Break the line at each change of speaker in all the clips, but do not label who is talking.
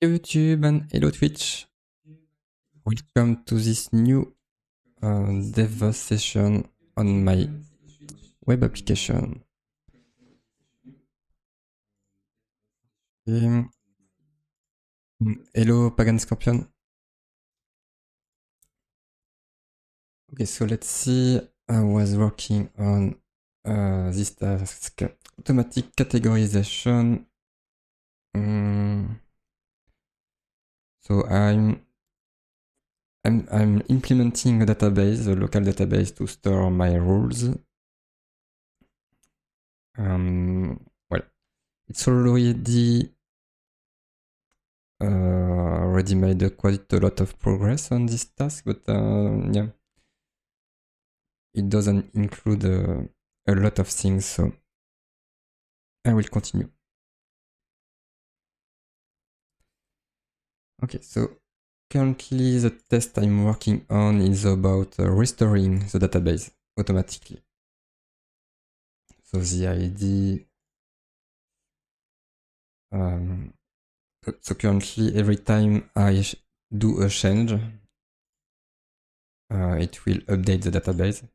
YouTube and hello Twitch. Welcome to this new dev session on my web application. Hello Pagan Scorpion. Okay, so let's see. I was working on this task, automatic categorization. So I'm implementing a database, a local database to store my rules. Well, it's already made quite a lot of progress on this task, but yeah, it doesn't include a lot of things, so I will continue. Okay, so currently the test I'm working on is about restoring the database automatically. So the ID, so currently every time I do a change, it will update the database.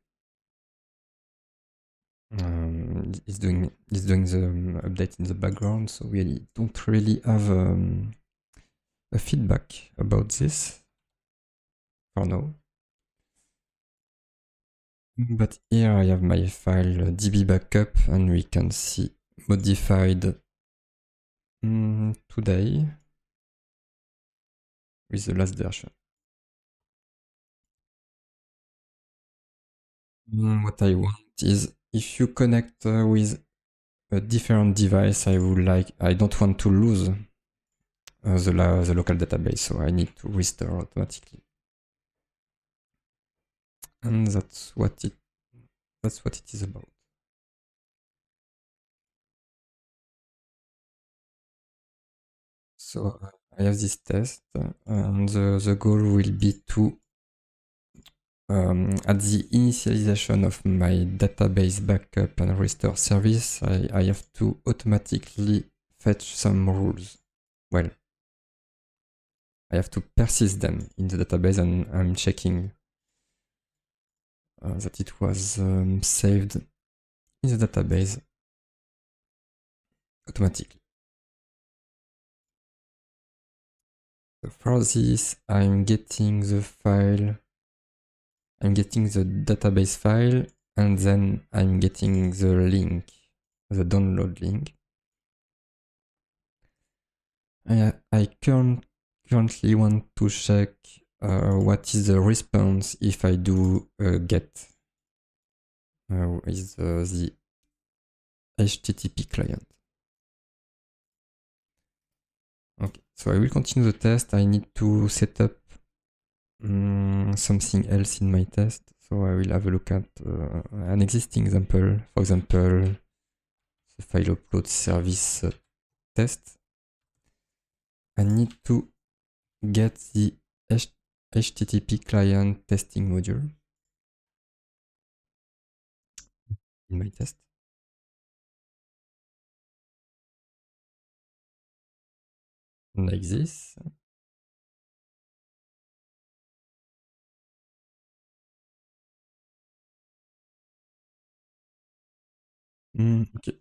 It's doing the update in the background, so we don't really have a feedback about this for now. But here I have my file db backup, and we can see modified today with the last version. What I want is, if you connect with a different device, I don't want to lose the local database, so I need to restore automatically. And that's what it is about. So I have this test, and the goal will be to at the initialization of my database backup and restore service, I have to automatically fetch some rules. Well, I have to persist them in the database, and I'm checking that it was saved in the database automatically. So for this, I'm getting the database file, and then I'm getting the link, the download link. I currently want to check what is the response if I do get with the HTTP client. Okay, so I will continue the test. I need to set up something else in my test. So I will have a look at an existing example. For example, the file upload service test. I need to get the HTTP client testing module in my test. Like this. Okay.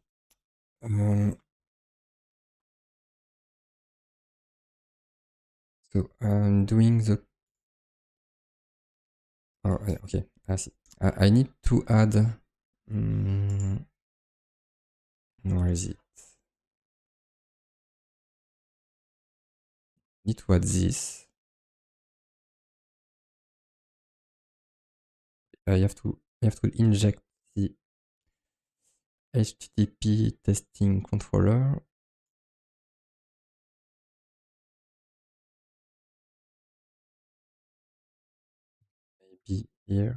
So I'm doing the. Oh, okay. I see. I need to add. Where is it? Need to add this. You have to inject the HTTP testing controller. Maybe here.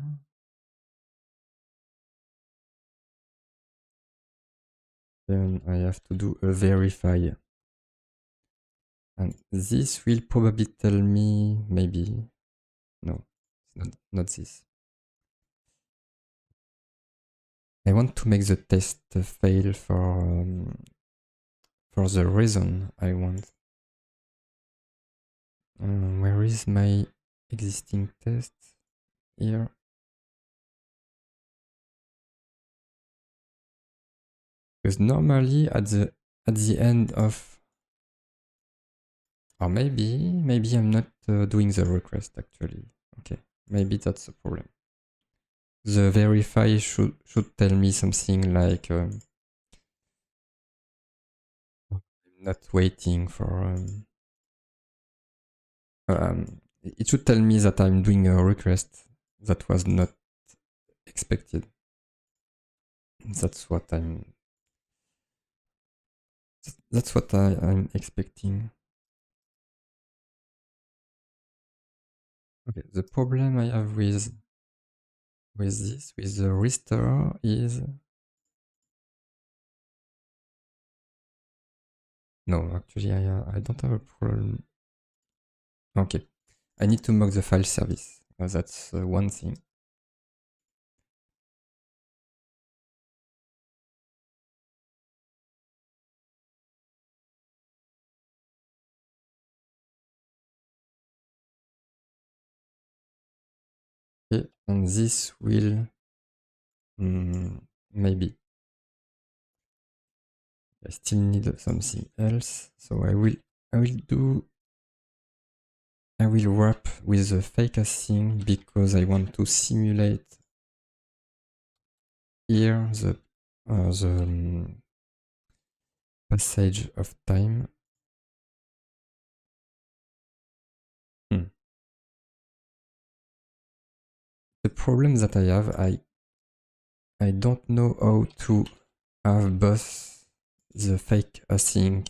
Then I have to do a verify. And this will probably tell me, maybe, no, not this. I want to make the test fail for the reason I want. Where is my existing test? Here. Because normally at the end of, or maybe I'm not doing the request actually. Okay, maybe that's the problem. The verify should tell me something like I'm not waiting for. It should tell me that I'm doing a request that was not expected. That's what I'm. That's what I'm expecting. Okay, the problem I have with this, with the restore is... No, actually I don't have a problem. Okay, I need to mock the file service. That's one thing. Okay, and this will... maybe. I still need something else, so I will wrap with the fake async because I want to simulate here the passage of time. The problem that I have, I don't know how to have both the fake async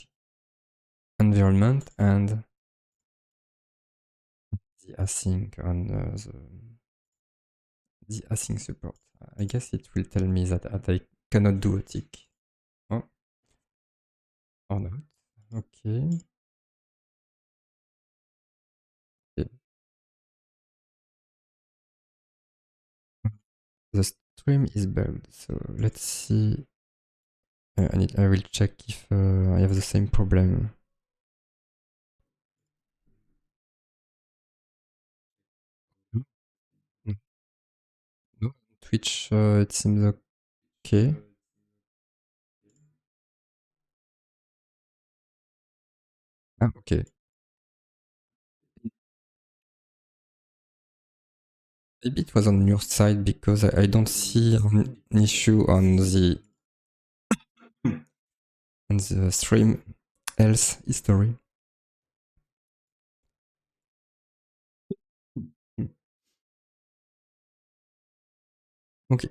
environment and the async on the async support. I guess it will tell me that I cannot do a tick. Oh, or not. Okay. Okay. The stream is bugged, so let's see. I will check if I have the same problem. No, Twitch, it seems okay. Ah, okay. Maybe it was on your side because I don't see an issue on the stream else history. Okay.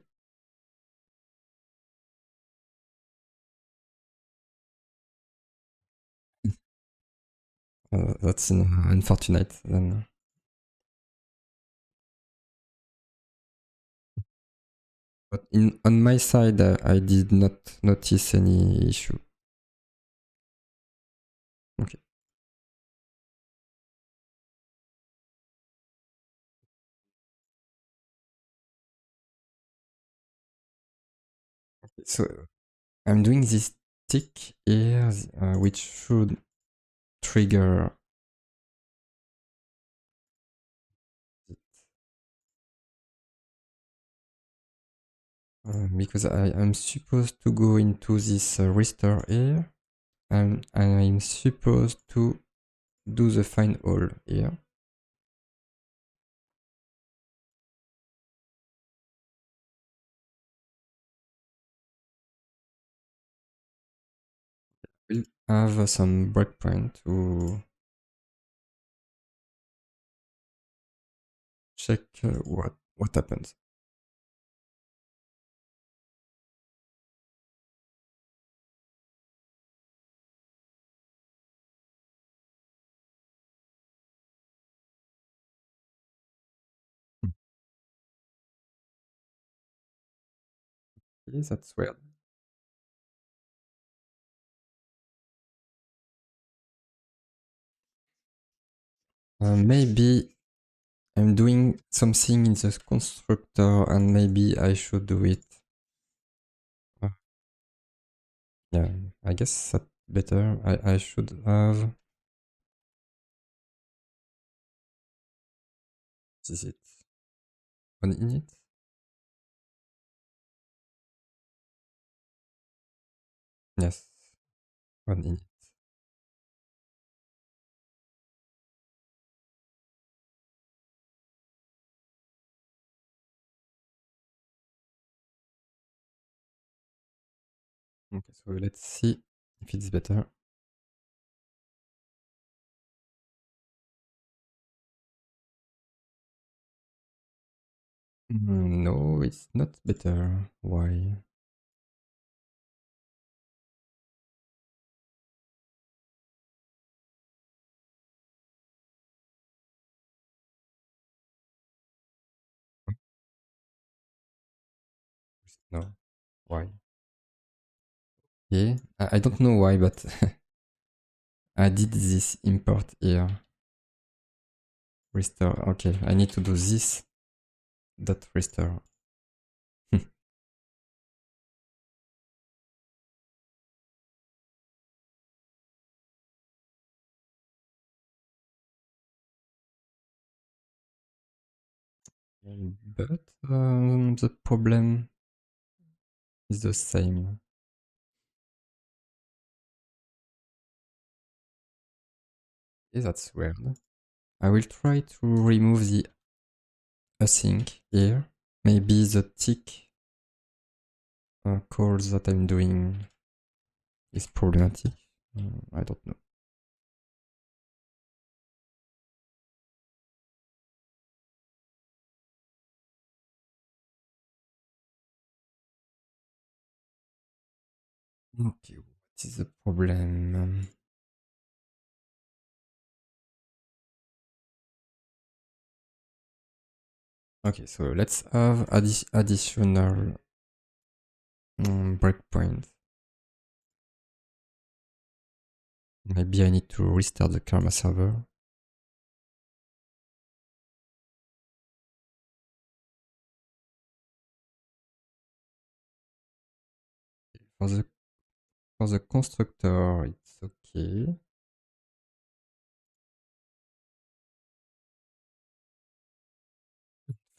That's unfortunate then. But on my side, I did not notice any issue. Okay. So I'm doing this tick here, which should trigger because I am supposed to go into this restore here, and I'm supposed to do the find all here. We'll have some breakpoint to check what happens. Okay, that's weird. Maybe I'm doing something in the constructor and maybe I should do it. Yeah, I guess that's better. I should have Is it on init? Yes, on init. Okay, so let's see if it's better. No, it's not better. Why? No, why? Yeah, I don't know why, but I did this import here. Restore. Okay, I need to do this dot restore. But the problem is the same. Yeah, that's weird. I will try to remove the async here. Maybe the tick calls that I'm doing is problematic. I don't know. Okay, what is the problem? Okay, so let's have additional breakpoint. Maybe I need to restart the Karma server. For the constructor, it's okay.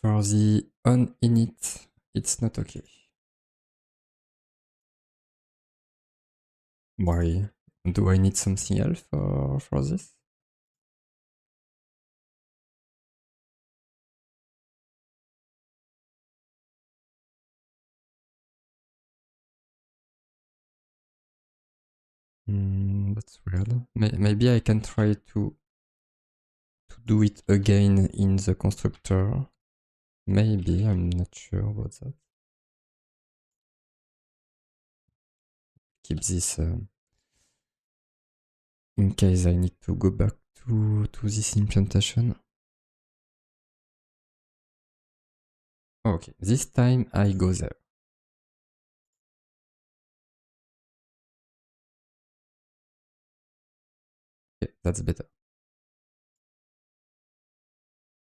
For the onInit, it's not okay. Why? Do I need something else for this? That's weird. Maybe I can try to do it again in the constructor. Maybe, I'm not sure about that. Keep this in case I need to go back to this implementation. Okay, this time I go there. Okay, that's better.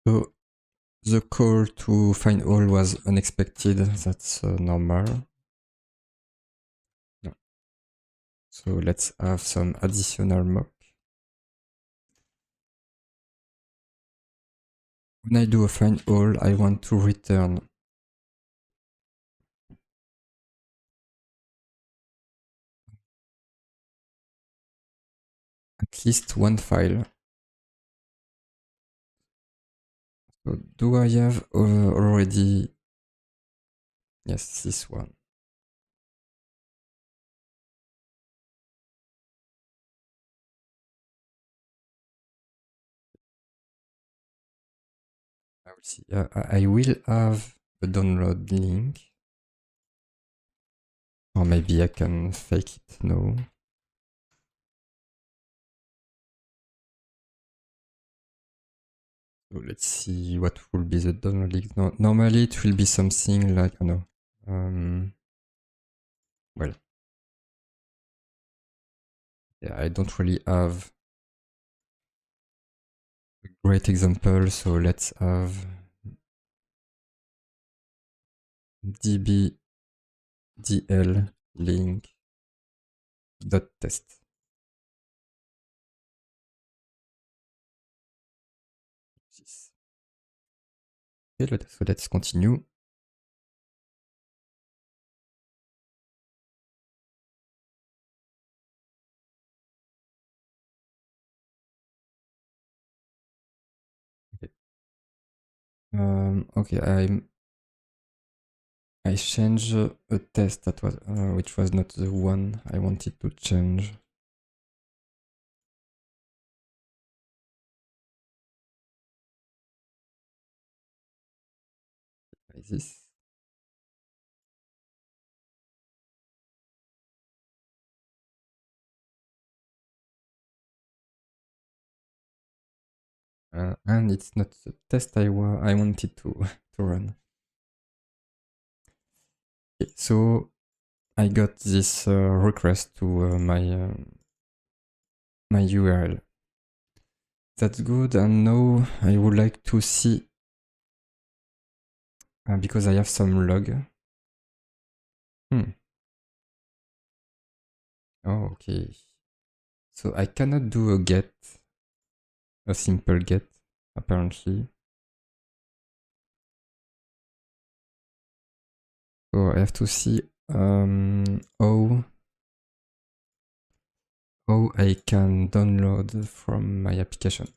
So the call to find all was unexpected. That's normal. No. So let's have some additional mock. When I do a find all, I want to return at least one file. So do I have already? Yes, this one. I will see. I will have a download link. Or maybe I can fake it. No. So let's see what will be the download link. No, normally it will be something like, oh no. Well, yeah, I don't really have a great example, so let's have db.dl link dot test. Okay, so let's continue. Okay, okay, I changed a test that was which was not the one I wanted to change. Like this. And it's not the test I wanted to to run. Okay, so I got this request to my URL. That's good, and now I would like to see because I have some log. Oh, okay. So I cannot do a get, a simple get, apparently. So I have to see how I can download from my application.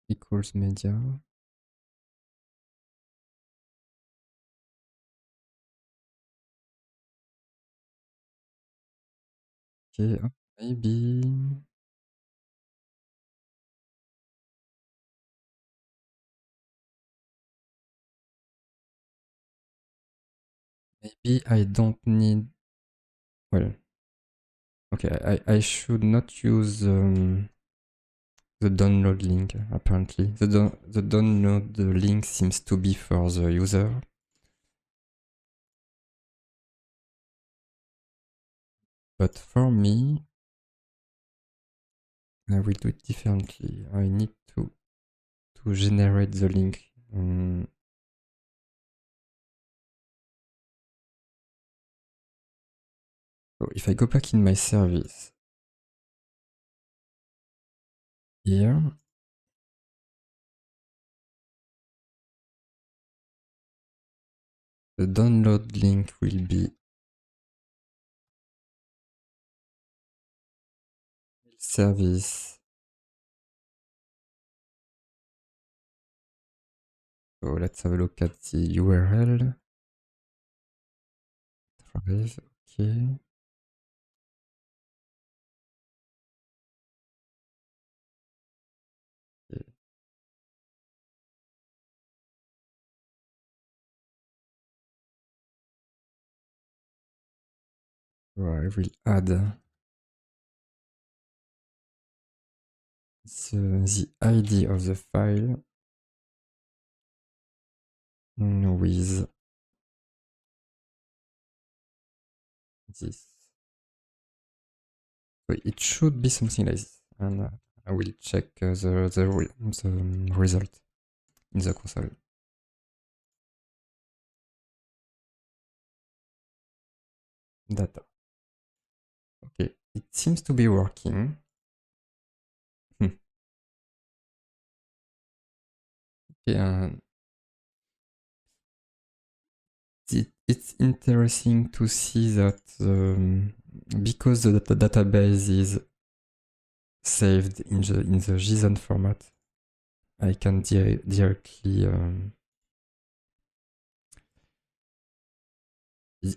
Equals media. Okay, maybe I don't need. Well, okay, I should not use the download link. Apparently, the download link seems to be for the user. But for me, I will do it differently. I need to generate the link. So if I go back in my service here, the download link will be service. So let's have a look at the URL. Okay. So I will add the ID of the file with this. So it should be something like this, and I will check the result in the console. Data. Okay, it seems to be working. Okay, it's interesting to see that because the database is saved in the JSON format, I can directly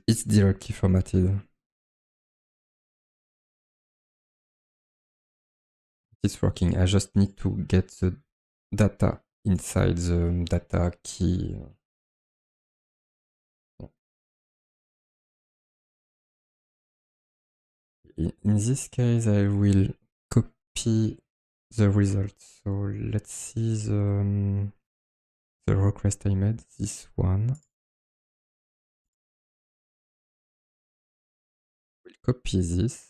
it's directly formatted. It's working. I just need to get the data inside the data key. In this case, I will copy the result. So let's see the request I made. This one. We'll copy this.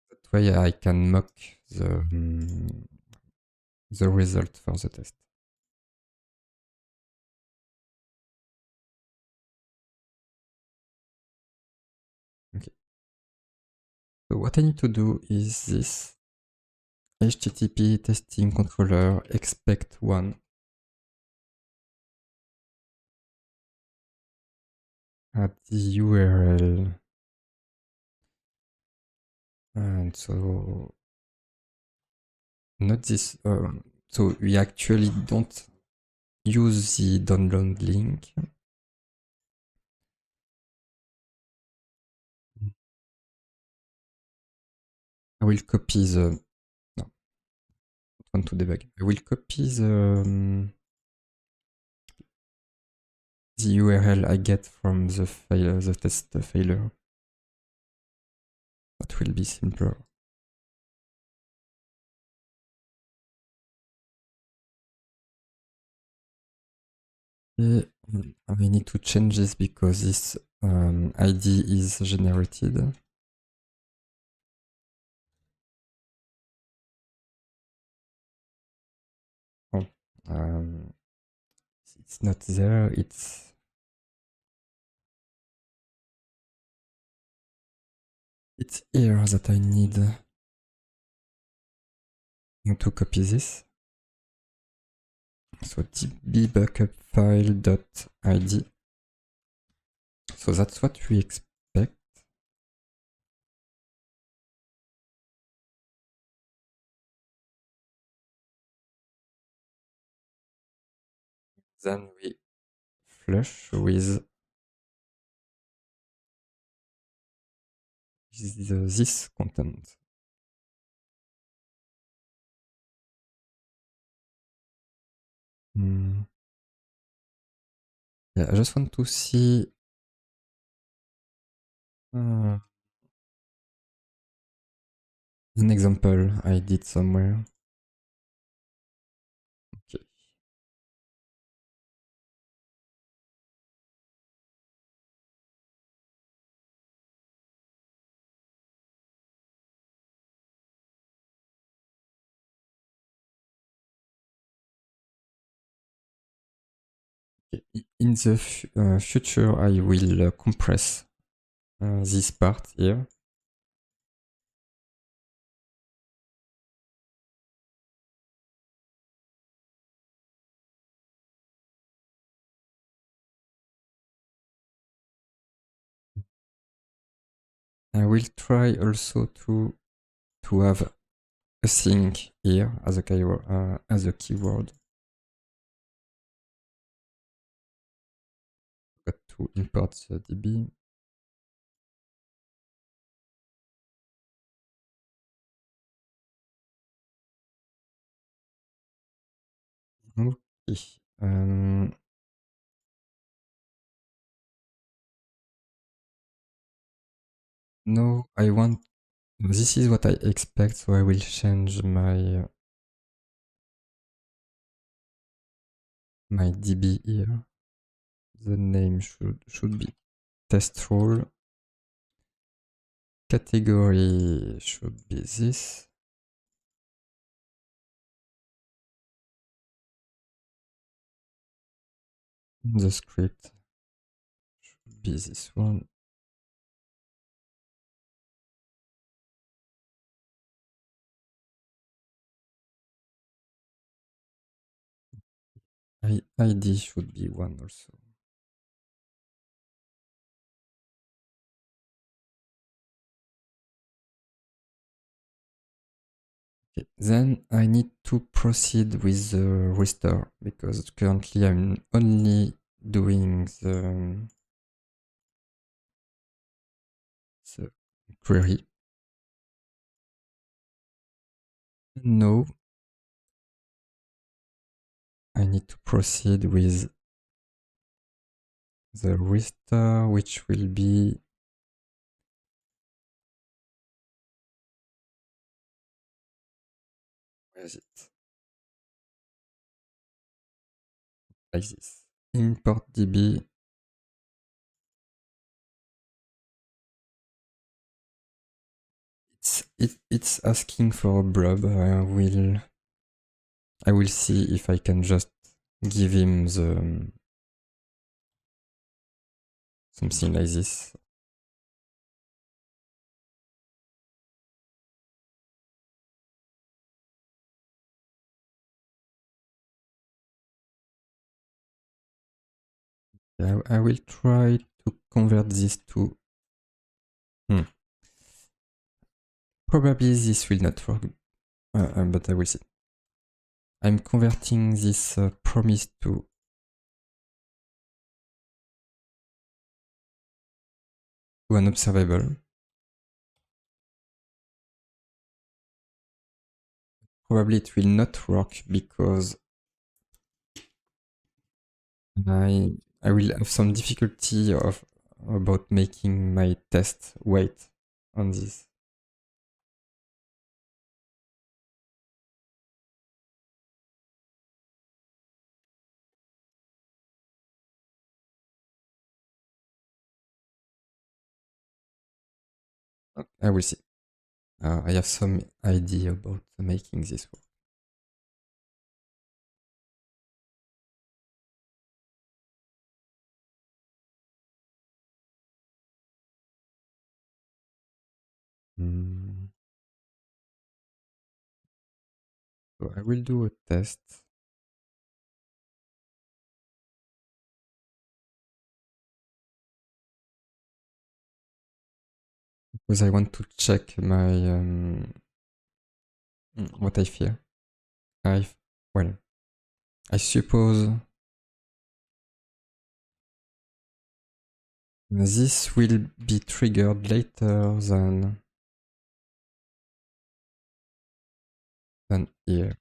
That way I can mock the result for the test. Okay. So what I need to do is this HTTP testing controller expect one. Add the URL. And so not this. So we actually don't use the download link. I will copy the. No, I want to debug. I will copy the URL I get from the file, the test failure. That will be simpler. Okay, I need to change this because this ID is generated. Oh, it's not there. It's here that I need to copy this. So db backup file.id. So that's what we expect. Then we flush with this content. Yeah, I just want to see an example I did somewhere. Okay. In the future, I will compress this part here. I will try also to have a thing here as a keyword. Got to import the DB. Okay. No, I want. This is what I expect, so I will change my DB here. The name should be test role. Category should be this. The script should be this one. ID should be one also. Okay. Then I need to proceed with the restore because currently I'm only doing the query. No, I need to proceed with the restore, which will be where is it? Like this. Import DB. It's asking for a blob. I will see if I can just give him the something like this. I will try to convert this to... Probably this will not work, but I will see. I'm converting this promise to an observable. Probably it will not work because I will have some difficulty about making my test wait on this. I will see. I have some idea about making this work. So I will do a test. Because I want to check my what I fear. Well, I suppose this will be triggered later than here.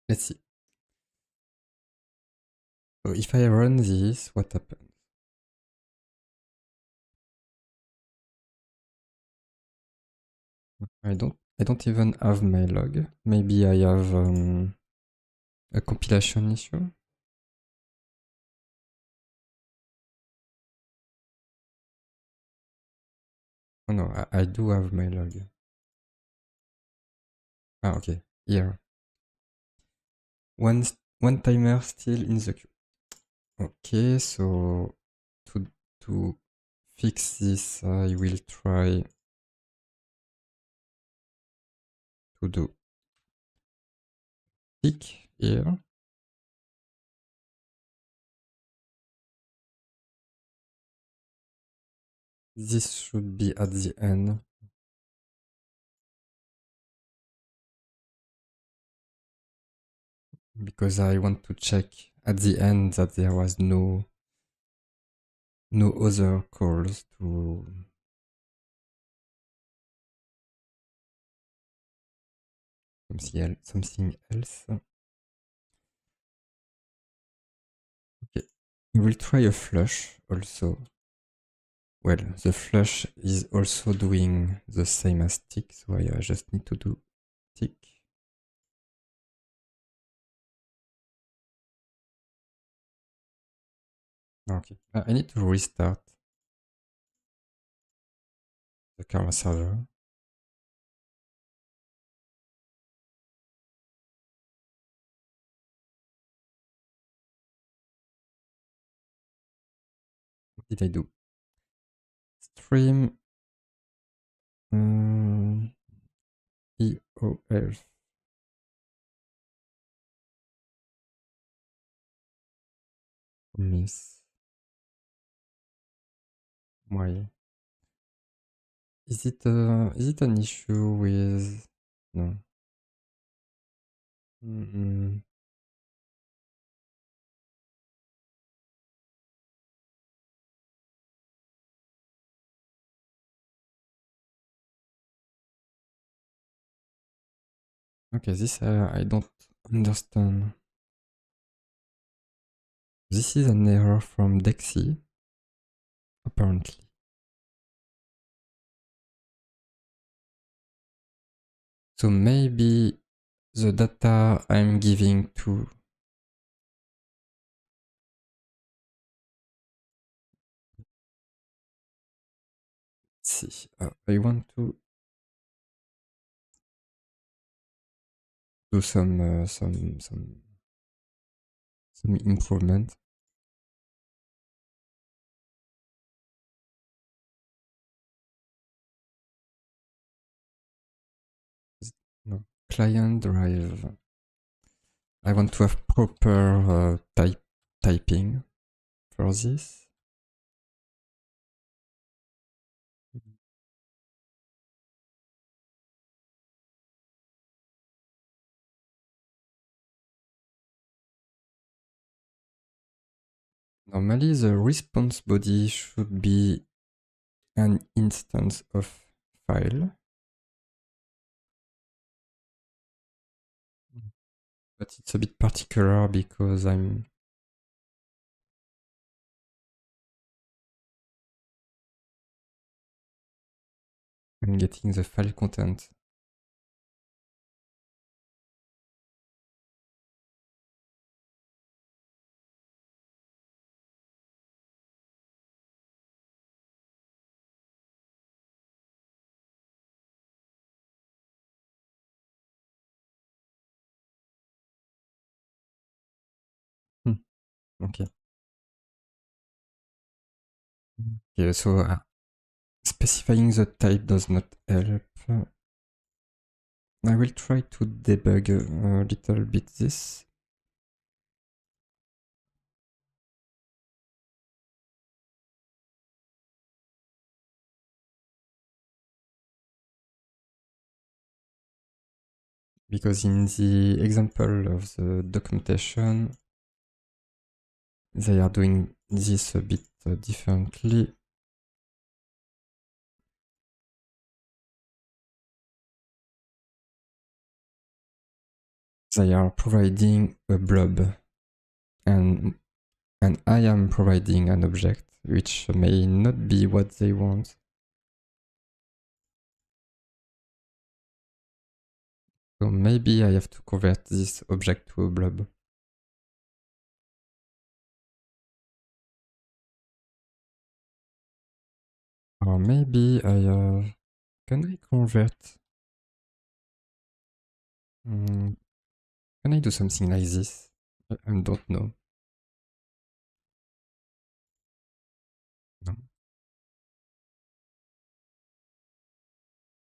Let's see. So if I run this, what happens? I don't even have my log. Maybe I have a compilation issue. Oh no, I do have my log. Ah, okay. Here. One timer still in the queue. Okay, so to fix this, I will try to do tick here. This should be at the end. Because I want to check at the end that there was no other calls to something else. Okay, we will try a flush also. Well, the flush is also doing the same as tick, so I just need to do tick. Okay, I need to restart the Karma server. What did I do? Stream EOF. Miss. Why? Is it an issue with... No. Okay, this I don't understand. This is an error from Dexy, apparently. So maybe the data I'm giving to see. I want to do some improvement. No, client drive. I want to have proper typing for this. Normally, the response body should be an instance of file. But it's a bit particular because I'm getting the file content. Okay. Okay, so specifying the type does not help. I will try to debug a little bit this. Because in the example of the documentation, they are doing this a bit differently. They are providing a blob, and I am providing an object, which may not be what they want. So maybe I have to convert this object to a blob. Or maybe I can I convert? Can I do something like this? I don't know. No.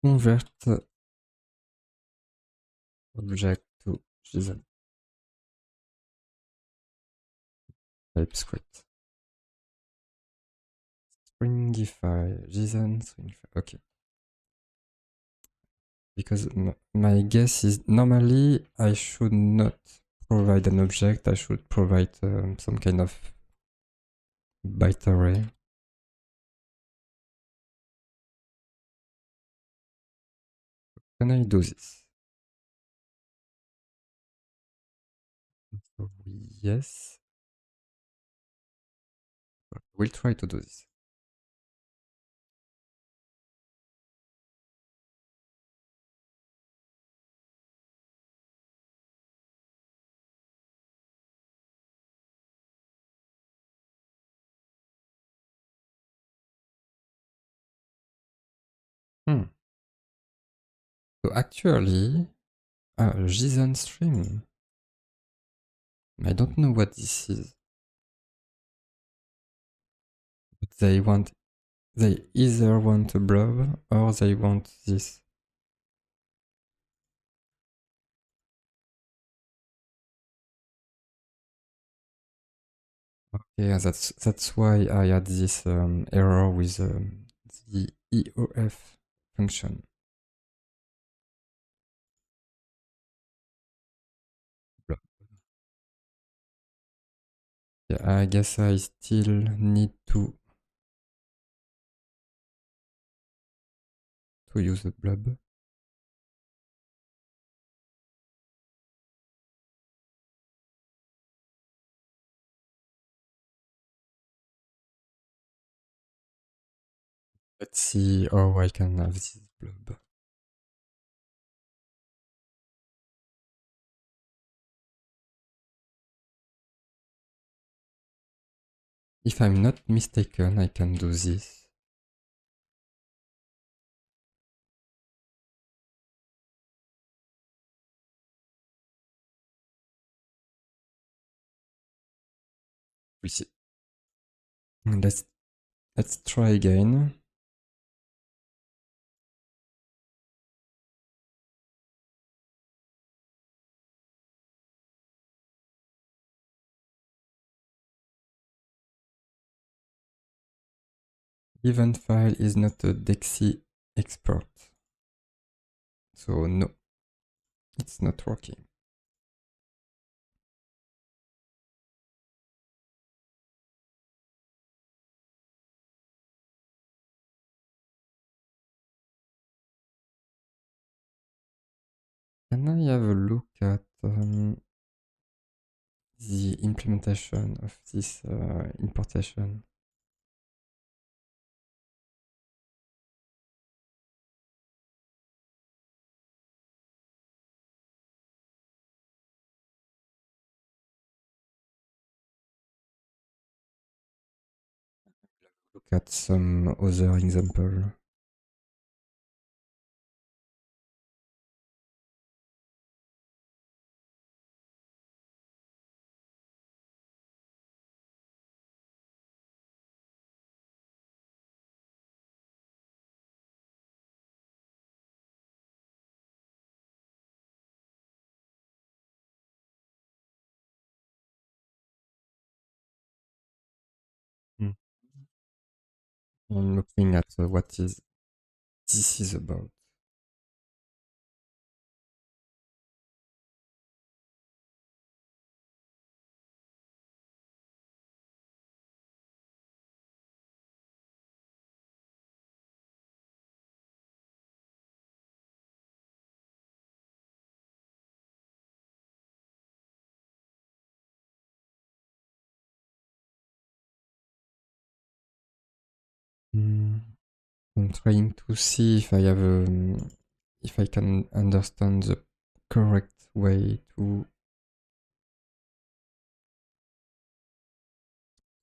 Convert object to JSON. TypeScript. Stringify. JSON stringify. Okay. Because my guess is normally I should not provide an object. I should provide some kind of byte array. Can I do this? So yes. We'll try to do this. So actually, JSON string. I don't know what this is. But they either want a blob or they want this. Okay, that's why I had this error with the EOF function. Blob. Yeah, I guess I still need to use a blob. Let's see how I can have this blob. If I'm not mistaken, I can do this. We'll see. Let's try again. Event file is not a DXY export. So no, it's not working. Can I have a look at the implementation of this importation? Look at some other example. I'm looking at what is this is about. I'm trying to see if I have if I can understand the correct way to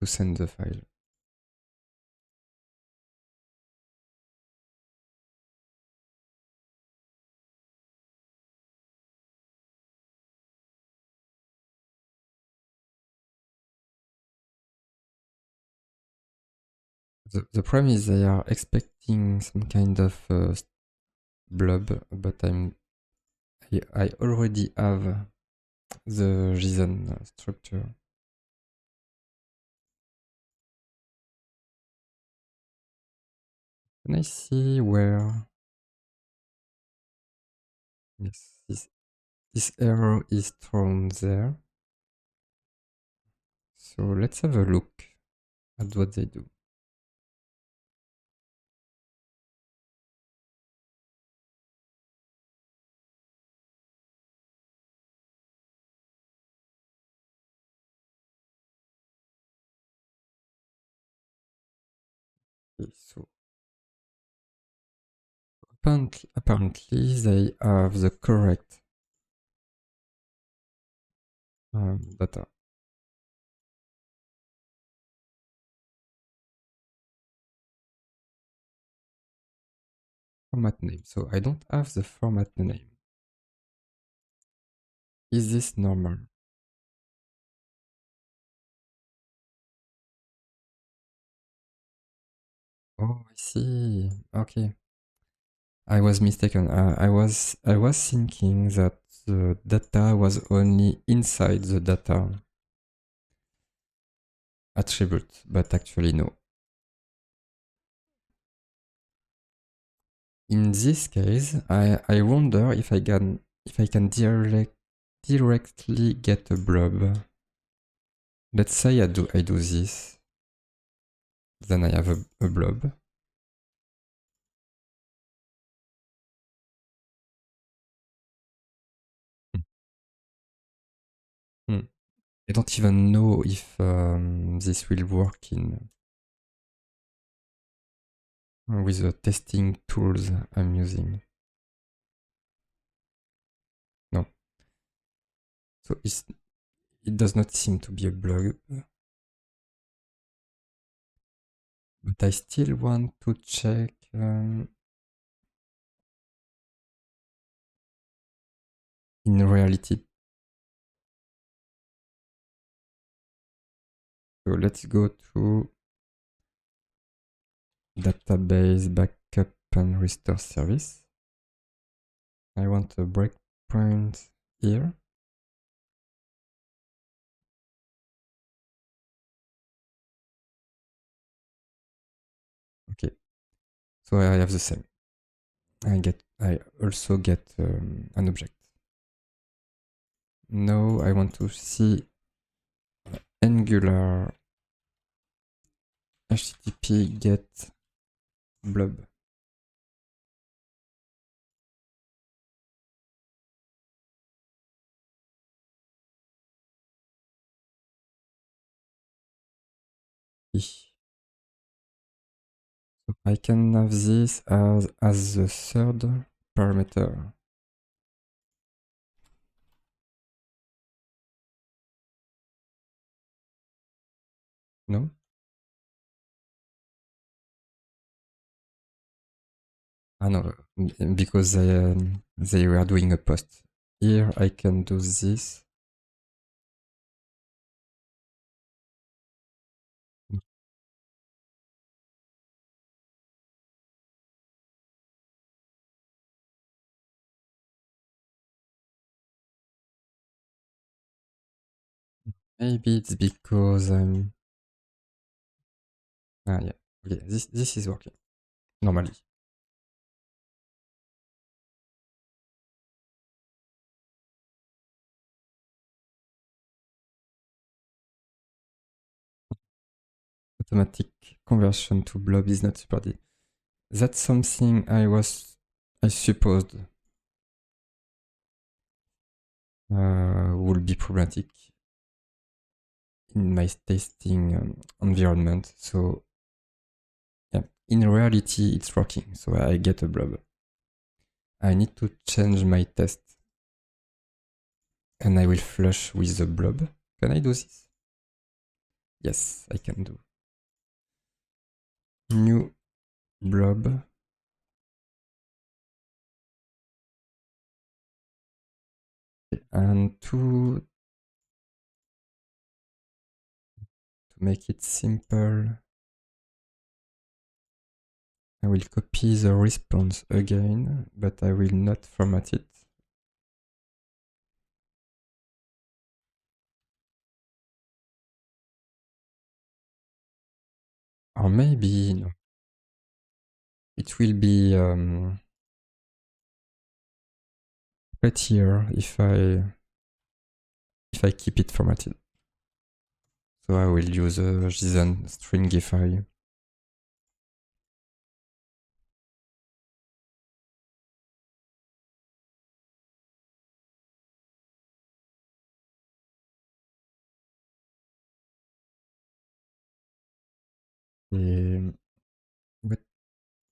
send the file. The problem is they are expecting some kind of blob, but I already have the JSON structure. Can I see where? Yes, this error is thrown there. So let's have a look at what they do. Okay, so apparently they have the correct data. Format name. So I don't have the format name. Is this normal? Oh, I see. Okay. I was mistaken. I was thinking that the data was only inside the data attribute, but actually no. In this case, I wonder if I can directly get a blob. Let's say I do this, then I have a blob. Hmm. I don't even know if this will work in with the testing tools I'm using. No. So it does not seem to be a blob. But I still want to check in reality. So let's go to database backup and restore service. I want a breakpoint here. Okay, so I have the same. I also get an object. Now I want to see Angular HTTP get blob. So I can have this as the third parameter. No? Ah no, because they were doing a post. Here I can do this. Maybe it's because I'm... Ah yeah, okay, this is working, normally. Automatic conversion to blob is not supported. That's something I supposed would be problematic in my testing environment. So yeah, in reality, it's working. So I get a blob. I need to change my test and I will flush with the blob. Can I do this? Yes, I can do. New blob. And to make it simple, I will copy the response again, but I will not format it. Or maybe no. It will be prettier if I keep it formatted. So I will use a JSON stringify. But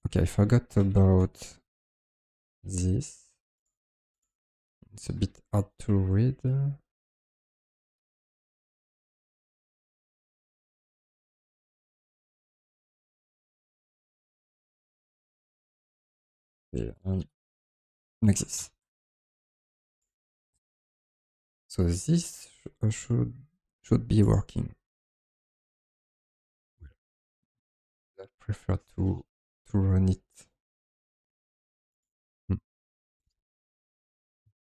okay, I forgot about this. It's a bit hard to read. Okay, like this. So this should be working. I prefer to run it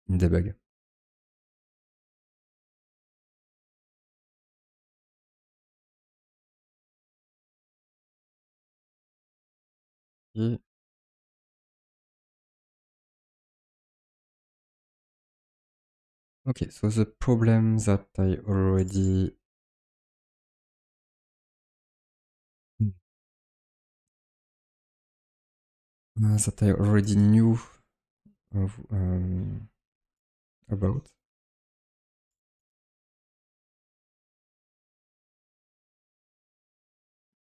in debug. Okay. Okay, so the problem that I already knew about.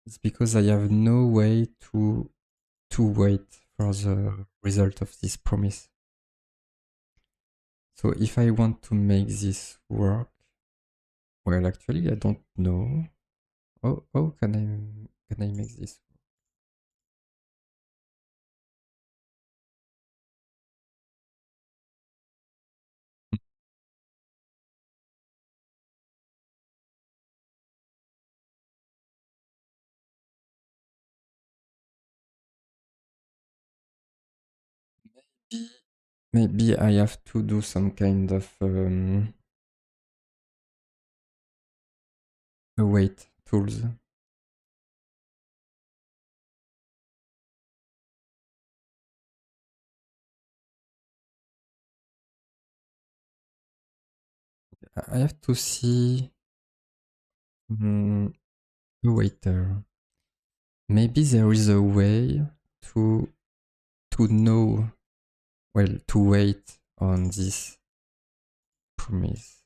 It's because I have no way to wait for the result of this promise. So if I want to make this work, well, actually, I don't know. How can I make this? Maybe I have to do some kind of await tools. I have to see a waiter. Maybe there is a way to know, well, to wait on this promise.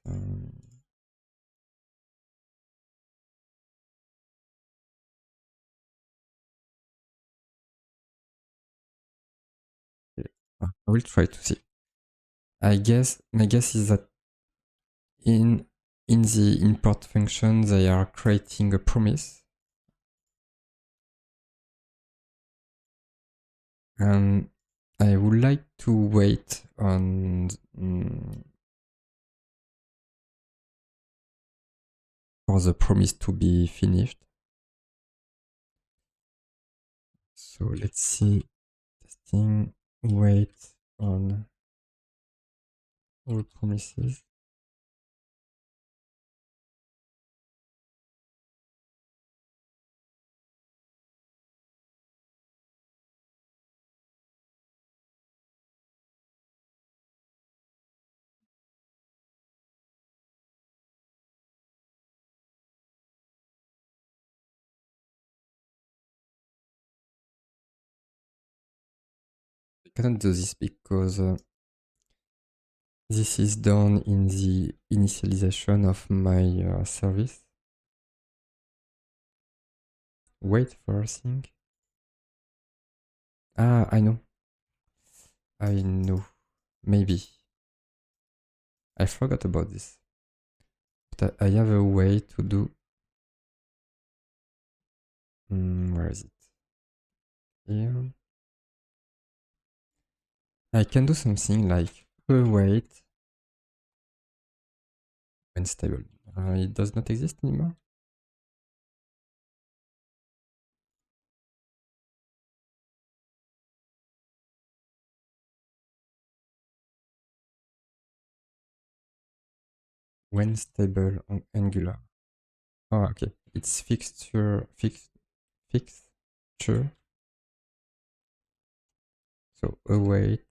I will try to see. I guess my guess is that in the import function they are creating a promise, and I would like to wait on for the promise to be finished. So let's see, testing, wait on all promises. I cannot do this because this is done in the initialization of my service. Wait for a thing. Ah, I know. Maybe. I forgot about this. But I have a way to do. Where is it? Here. I can do something like await when stable. It does not exist anymore. When stable on Angular. Oh, okay. It's fixture. So await.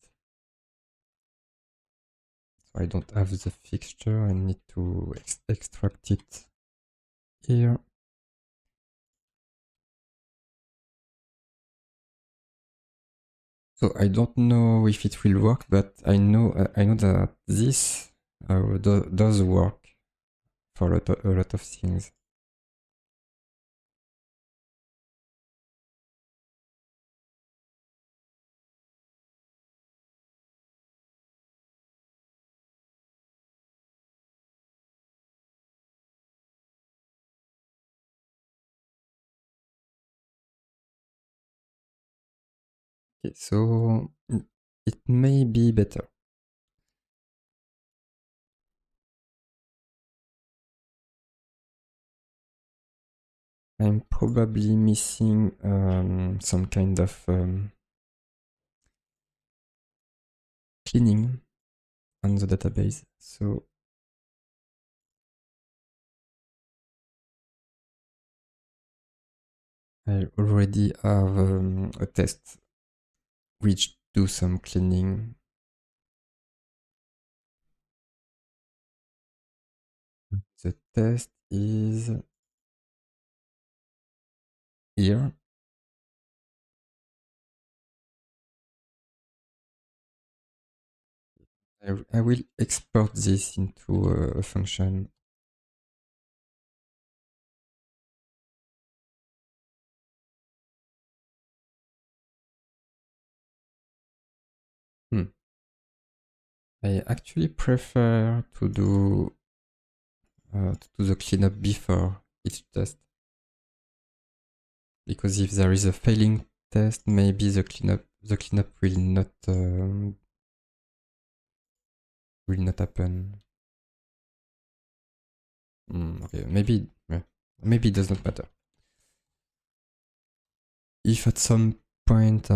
So I don't have the fixture. I need to extract it here. So I don't know if it will work, but I know that this does work for a lot of things. Okay, so it may be better. I'm probably missing some kind of cleaning on the database. So I already have a test which do some cleaning. The test is here. I will export this into a function. I actually prefer to do the cleanup before each test, because if there is a failing test, maybe the cleanup will not happen. Okay, maybe it does not matter. If at some point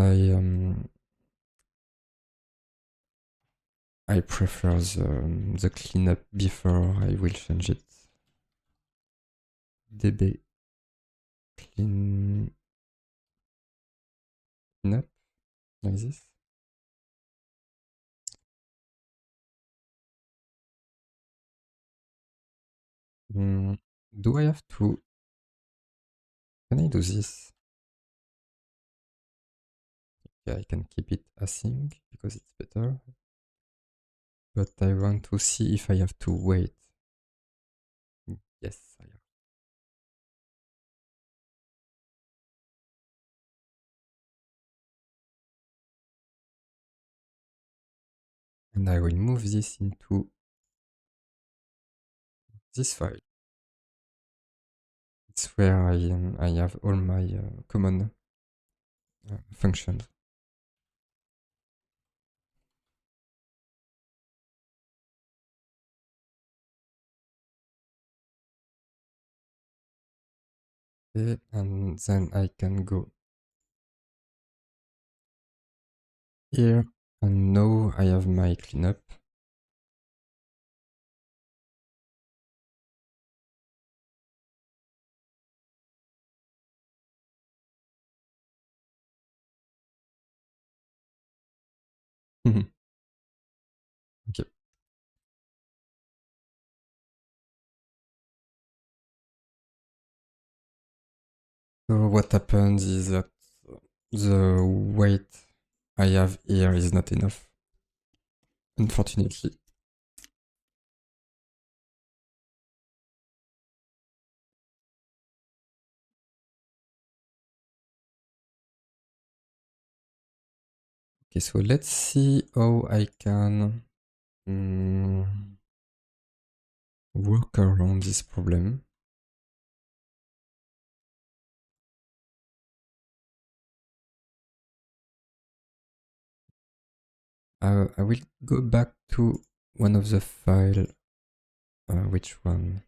I prefer the cleanup before I will change it. DB clean up like this. Do I have to? Can I do this? Yeah, I can keep it async because it's better. But I want to see if I have to wait. Yes, I have. And I will move this into this file. It's where I have all my common functions. Okay, and then I can go here, and now I have my cleanup. Okay. So what happens is that the weight I have here is not enough, unfortunately. Okay, so let's see how I can work around this problem. I will go back to one of the file. Which one?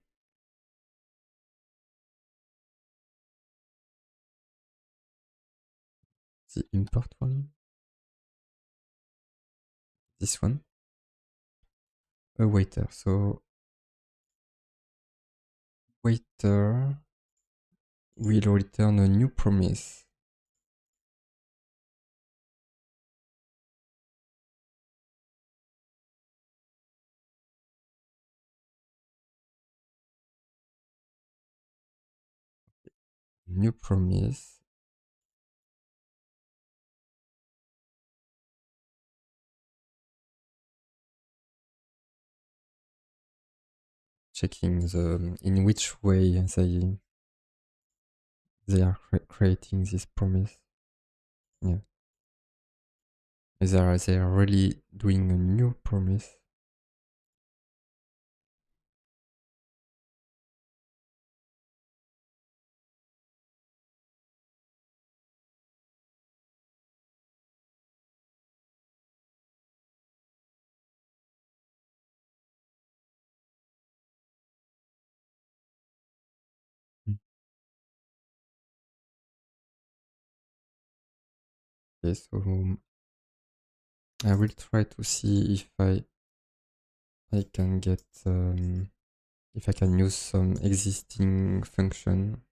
The import one? This one? A waiter. So waiter will return a new promise. New promise. Checking the in which way they are creating this promise. Yeah. They are really doing a new promise. Okay, so I will try to see if I can get if I can use some existing function.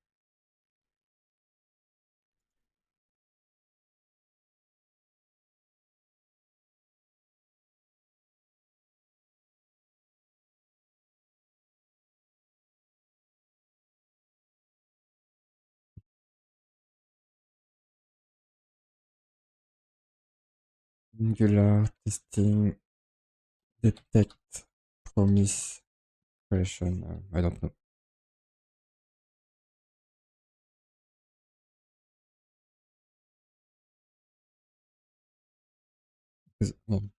Angular testing detect promise creation. I don't know.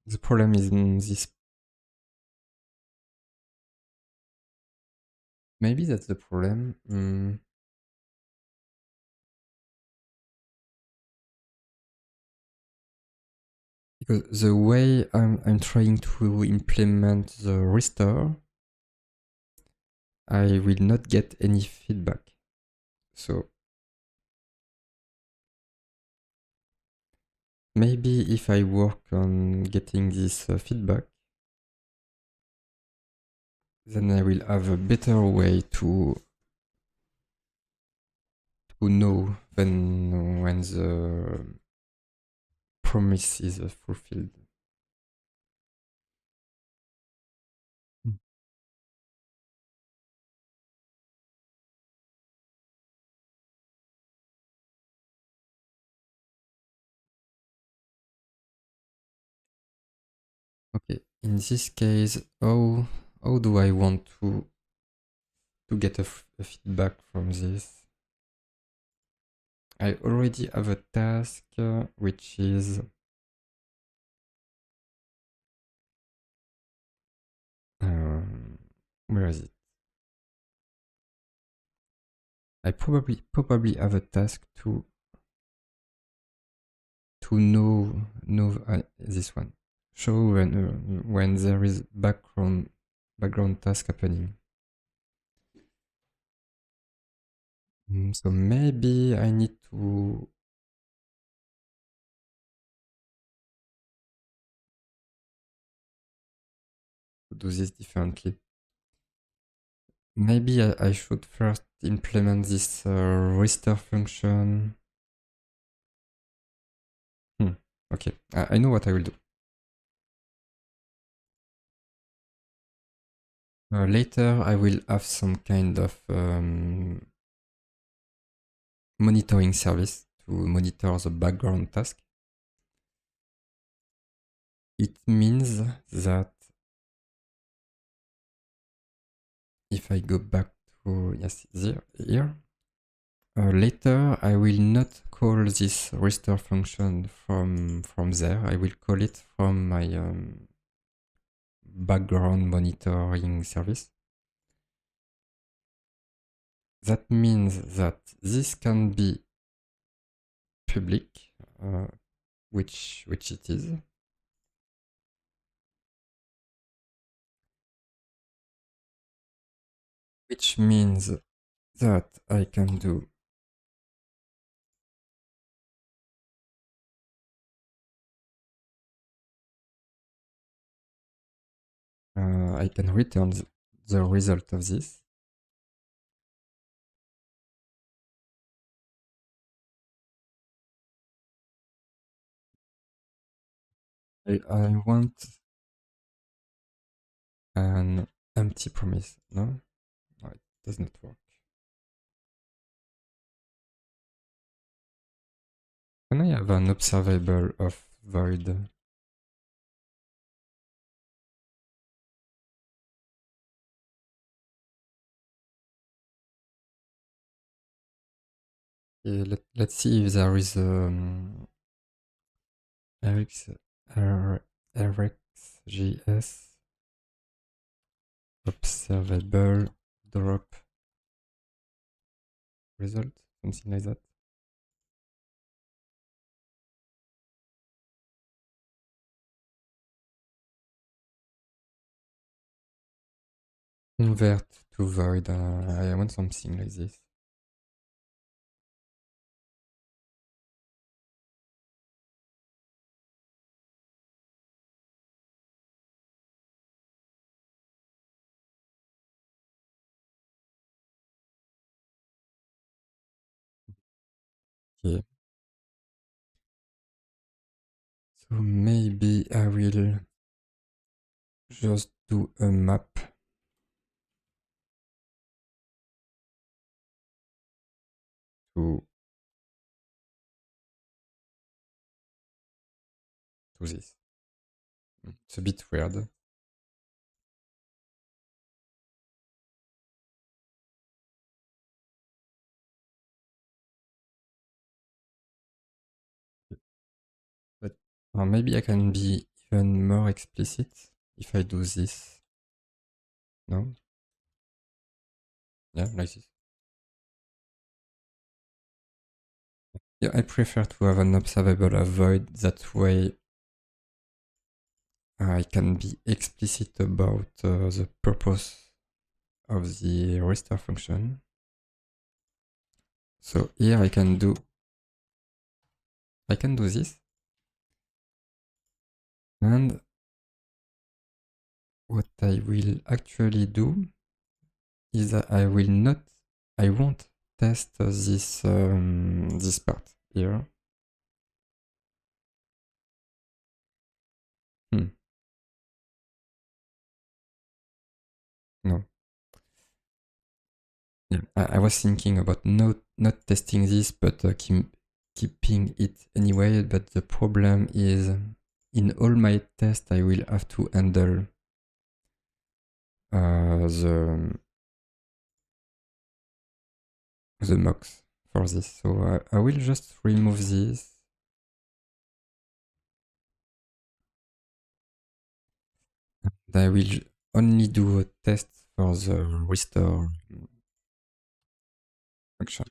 The problem is in this. Maybe that's the problem. Because the way I'm trying to implement the restore, I will not get any feedback. So maybe if I work on getting this feedback, then I will have a better way to know when the promise is fulfilled. Okay, in this case, how do I want to get a feedback from this? I already have a task which is where is it? I probably have a task to know this one. Show when there is background task happening. So maybe I need to do this differently. Maybe I should first implement this restore function. Okay, I know what I will do. Later, I will have some kind of monitoring service to monitor the background task. It means that if I go back to here, later I will not call this restore function from there. I will call it from my background monitoring service. That means that this can be public, which it is. Which means that I can do I can return the result of this. I want an empty promise. No, it does not work. Can I have an observable of void? Let's see if there is RxJS observable drop result, something like that. Convert to void. I want something like this. Okay. So maybe I will just do a map to this. It's a bit weird. But maybe I can be even more explicit if I do this. No? Yeah, like this. Yeah, I prefer to have an observable avoid. That way I can be explicit about the purpose of the restore function. So here I can do this. And what I will actually do is that I won't test this part here. No. Yeah, I was thinking about not testing this, but keeping it anyway. But the problem is, in all my tests, I will have to handle the mocks for this. So I will just remove this. And I will only do a test for the restore function.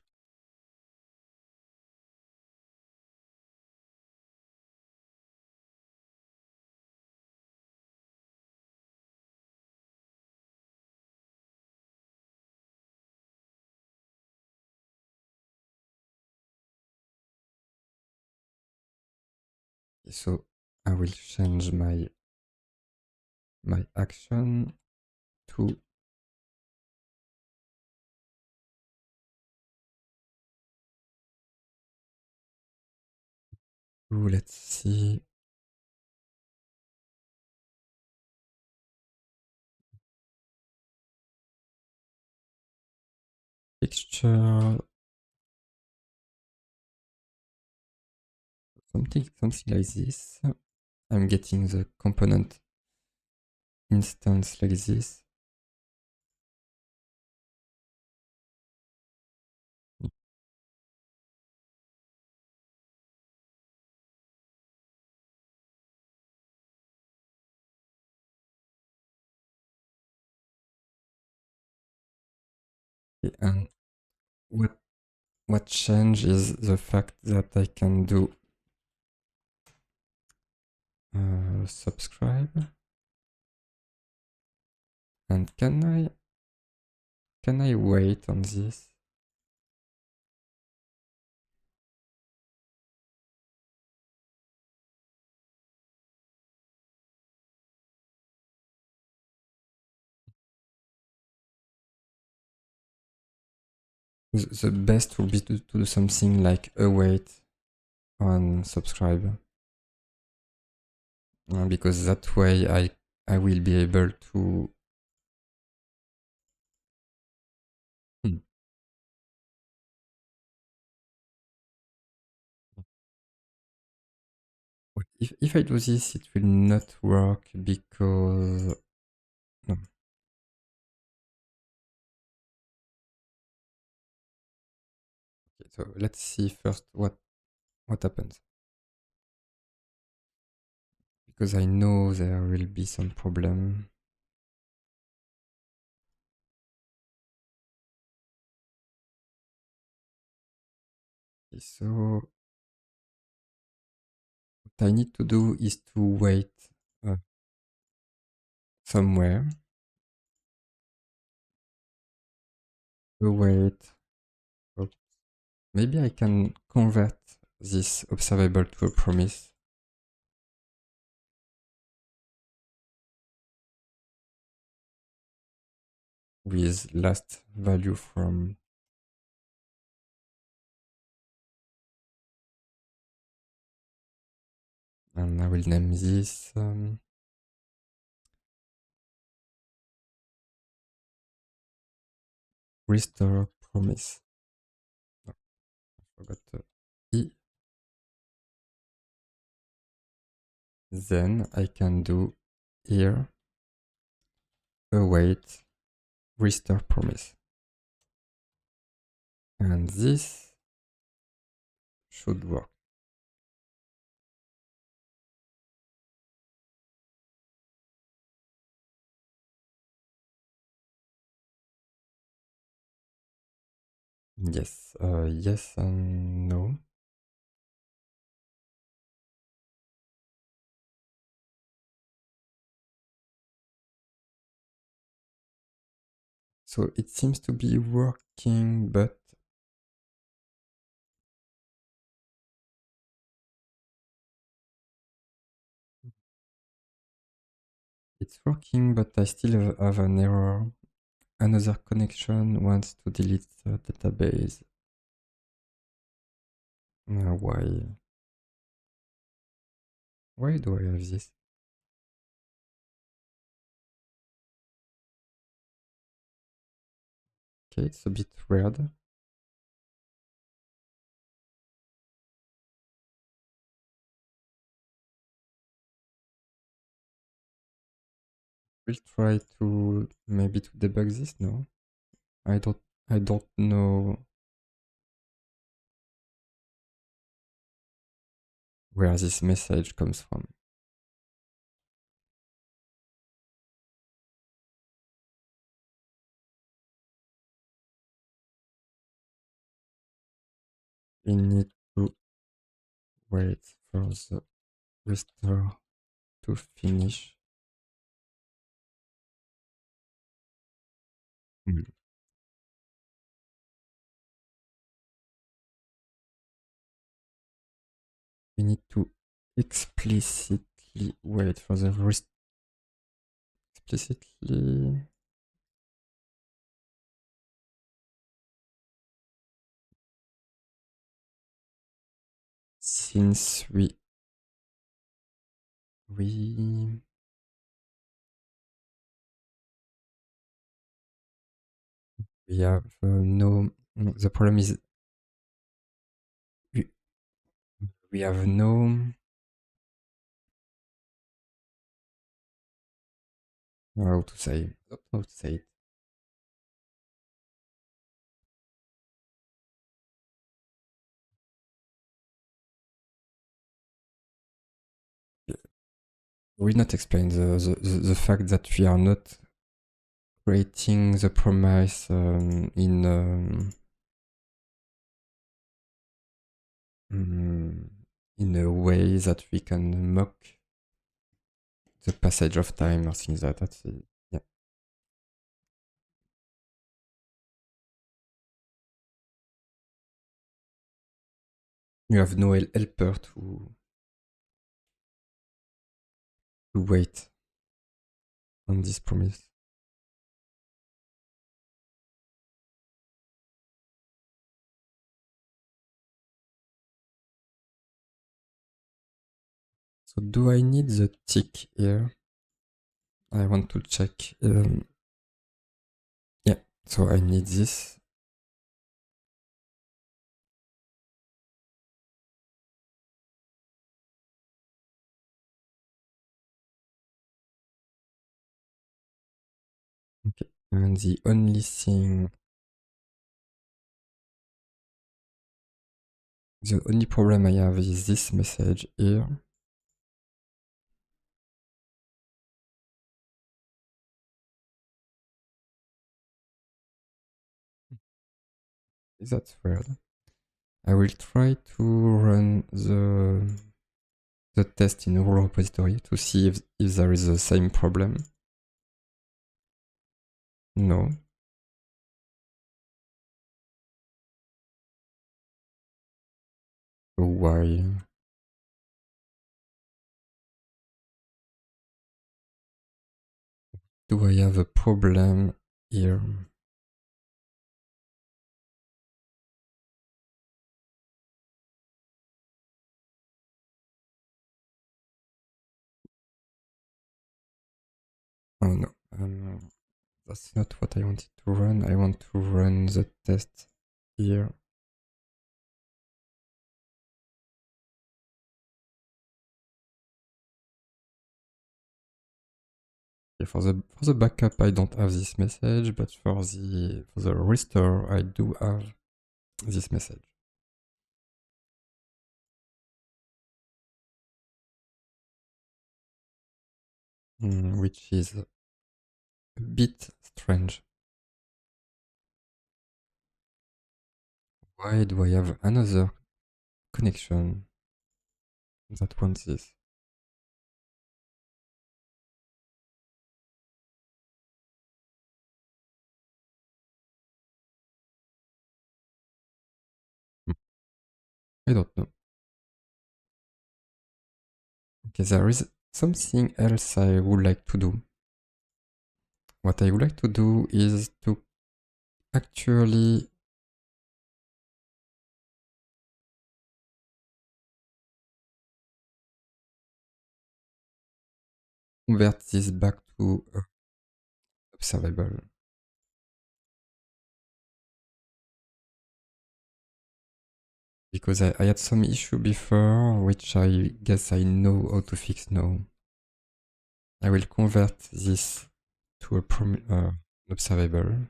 So I will change my action to let's see. Picture, something like this. I'm getting the component instance like this. And what change is the fact that I can do subscribe. And can I wait on this? The best would be to do something like await on subscribe, because that way I will be able to. Hmm. If I do this, it will not work because no. Okay, so let's see first what happens, because I know there will be some problem. Okay, so what I need to do is to wait uh, somewhere. Wait. Oh, maybe I can convert this observable to a promise. With last value from, and I will name this restore promise. No, I forgot E. Then I can do here await restore promise, and this should work. Yes, yes and no. So it seems to be working, but It's working, but I still have an error. Another connection wants to delete the database. Why? Why do I have this? Okay, it's a bit weird. We'll try to maybe to debug this. No, I don't know where this message comes from. We need to wait for the restore to finish. Hmm. We need to explicitly wait for the explicitly. Since we have no. The problem is we have no. How to say? I don't know how to say it. We will not explain the fact that we are not creating the promise in a way that we can mock the passage of time or things like that. Yeah. You have no helper to wait on this promise. So do I need the tick here? I want to check. Yeah, so I need this. Okay, and the only thing, the only problem I have is this message here. That's weird. I will try to run the test in our repository to see if there is the same problem. No. So why? Do I have a problem here? Oh no, that's not what I wanted to run. I want to run the test here. Okay, for the backup, I don't have this message, but for the restore, I do have this message. Which is a bit strange. Why do I have another connection that wants this? I don't know. Okay, there is something else I would like to do. what I would like to do is to actually convert this back to observable. Because I had some issue before, which I guess I know how to fix now. I will convert this to a observable.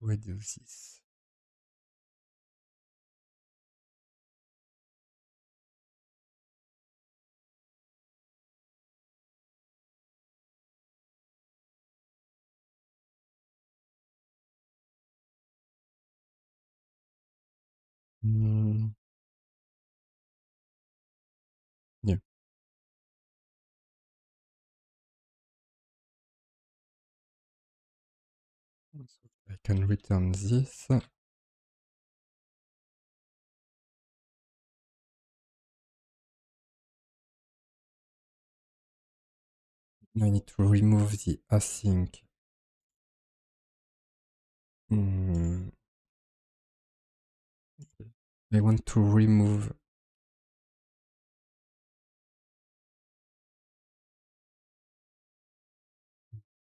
We do this. Mm, yeah. So I can return this. I need to remove the async. Mm, I want to remove. I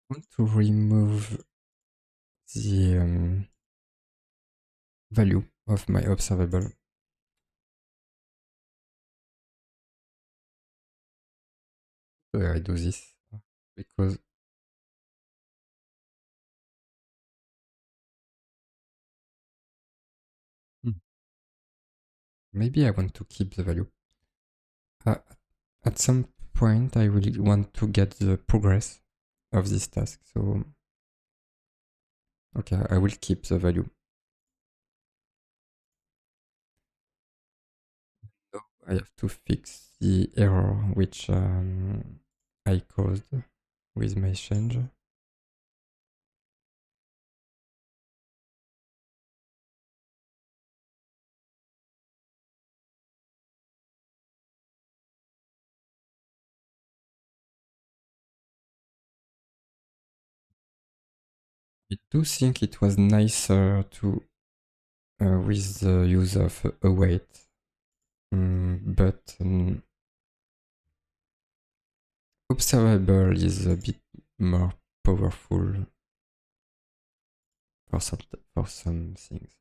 want to remove the value of my observable. So I do this because maybe I want to keep the value. At some point, I will want to get the progress of this task. So, okay, I will keep the value. So I have to fix the error which I caused with my change. I do think it was nicer to with the use of await, but observable is a bit more powerful for some things.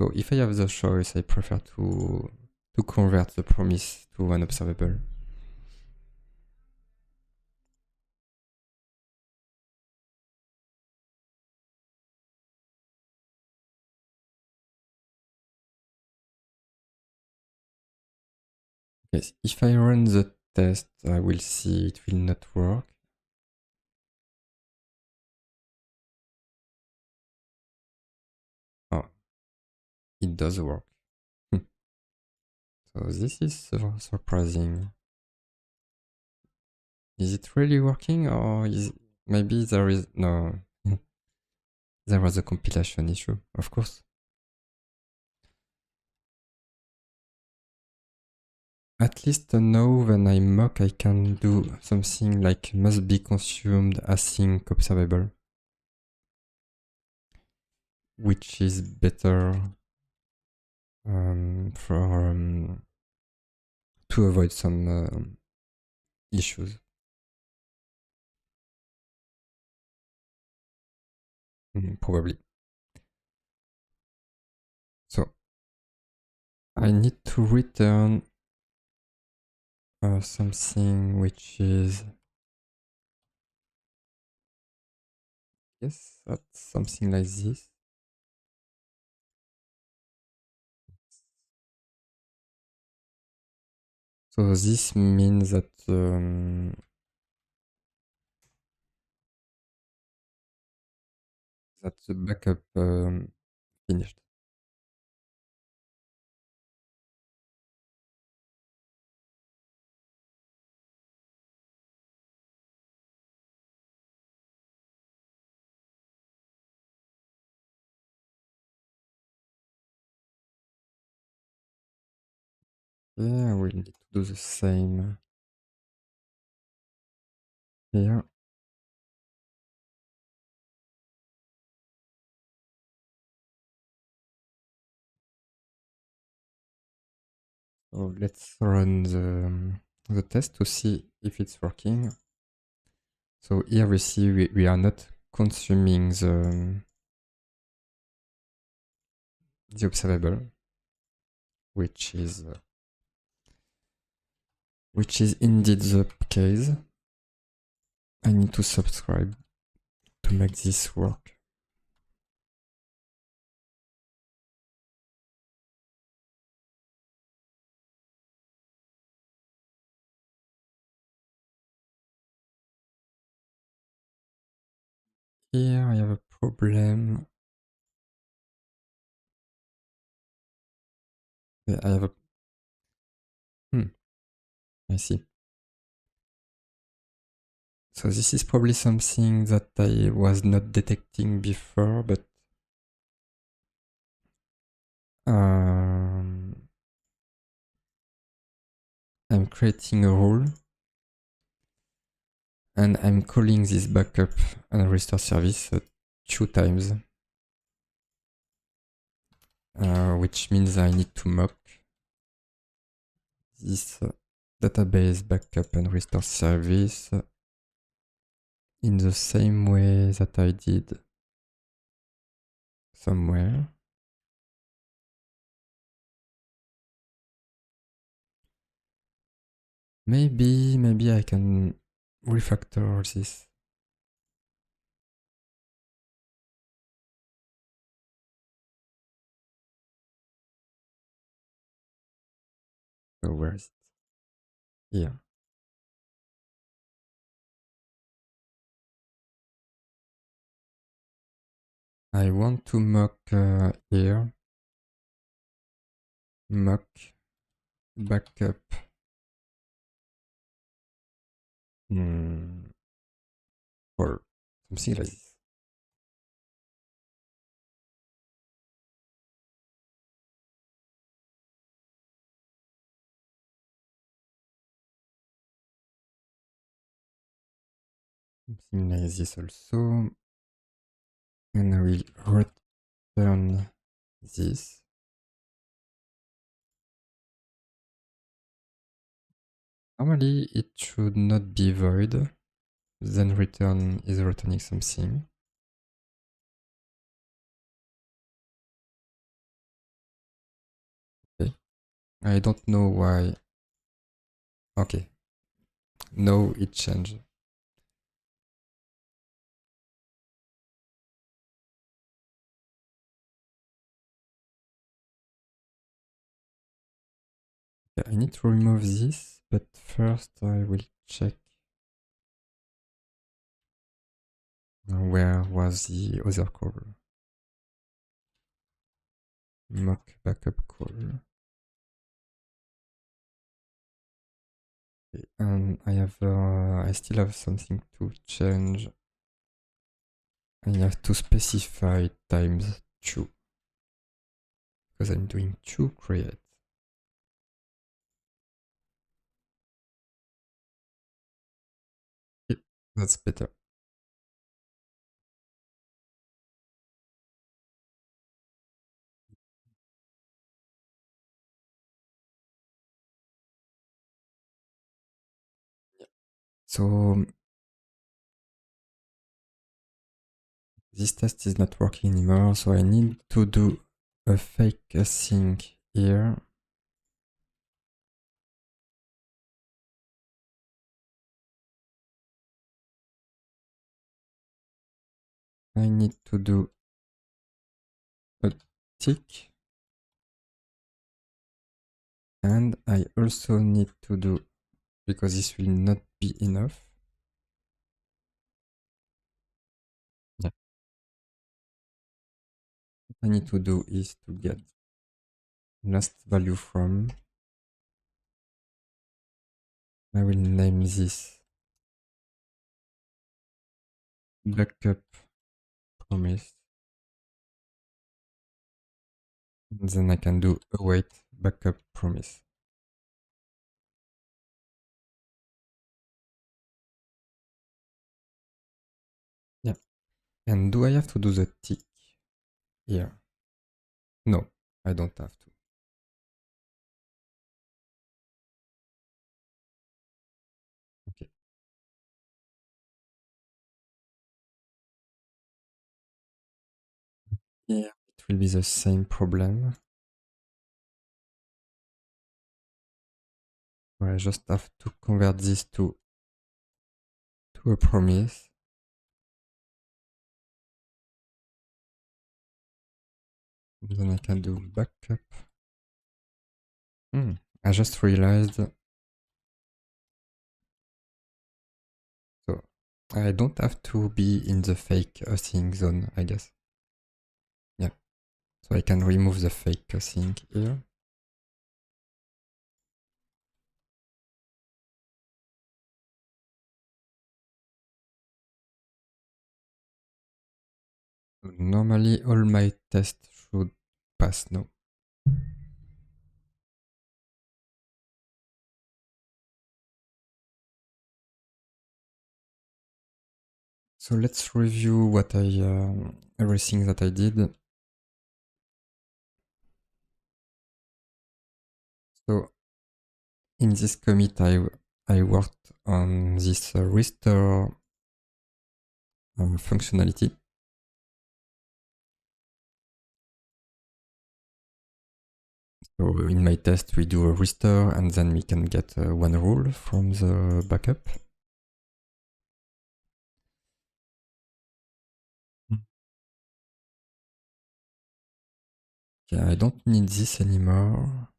So if I have the choice, I prefer to convert the promise to an observable. Yes, if I run the test, I will see it will not work. Oh, it does work. So this is surprising. Is it really working, or is maybe there is no? There was a compilation issue, of course. At least now when I mock, I can do something like must be consumed async observable, which is better for to avoid some issues. Probably. So I need to return something which is, yes, that's something like this. So this means that that the backup finished. Yeah, we'll need to do the same here. So let's run the test to see if it's working. So here we see we are not consuming the observable, which is indeed the case. I need to subscribe to make this work. Here I have a problem. I have a I see. So this is probably something that I was not detecting before, but I'm creating a rule and I'm calling this backup and restore service 2 times, which means I need to mock this database backup and restore service in the same way that I did somewhere. Maybe I can refactor this. So where is it? Here. I want to mock here. Mock backup. Or something like this. Something like this also. And I will return this. Normally it should not be void. Then return is returning something. Okay. I don't know why. Okay. No, it changed. I need to remove this, but first I will check where was the other call. Mock backup call. Okay, and I still have something to change. I have to specify times 2 because I'm doing 2 create. Okay, that's better. So this test is not working anymore, so I need to do a fake async here. I need to do a tick, and I also need to do, because this will not be enough. Yeah. What I need to do is to get last value from. I will name this backup promise. And then I can do await backup promise. And do I have to do the tick here? No, I don't have to. Okay. Here it will be the same problem. I just have to convert this to a promise. Then I can do backup. I just realized. So I don't have to be in the fake hosting zone, I guess. Yeah. So I can remove the fake hosting here. Normally all my tests should pass now. So let's review what everything that I did. So in this commit, I worked on this restore functionality. So in my test, we do a restore and then we can get one rule from the backup. Okay, I don't need this anymore.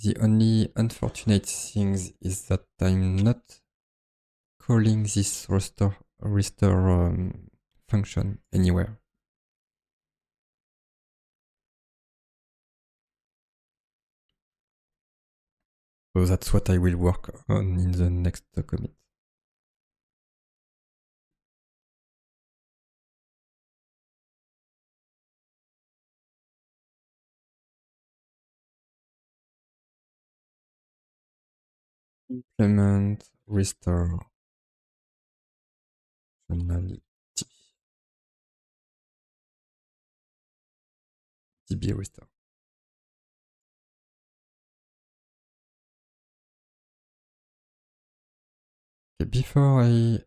The only unfortunate thing is that I'm not calling this restore function anywhere. So that's what I will work on in the next commit. Implement restore functionality. DB restore. Okay, before I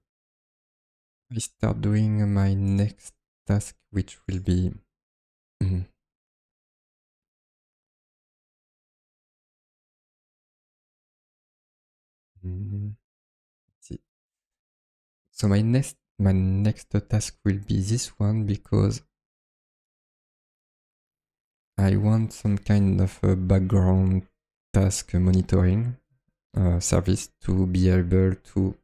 start doing my next task, which will be see. So my next task will be this one because I want some kind of a background task monitoring service to be able to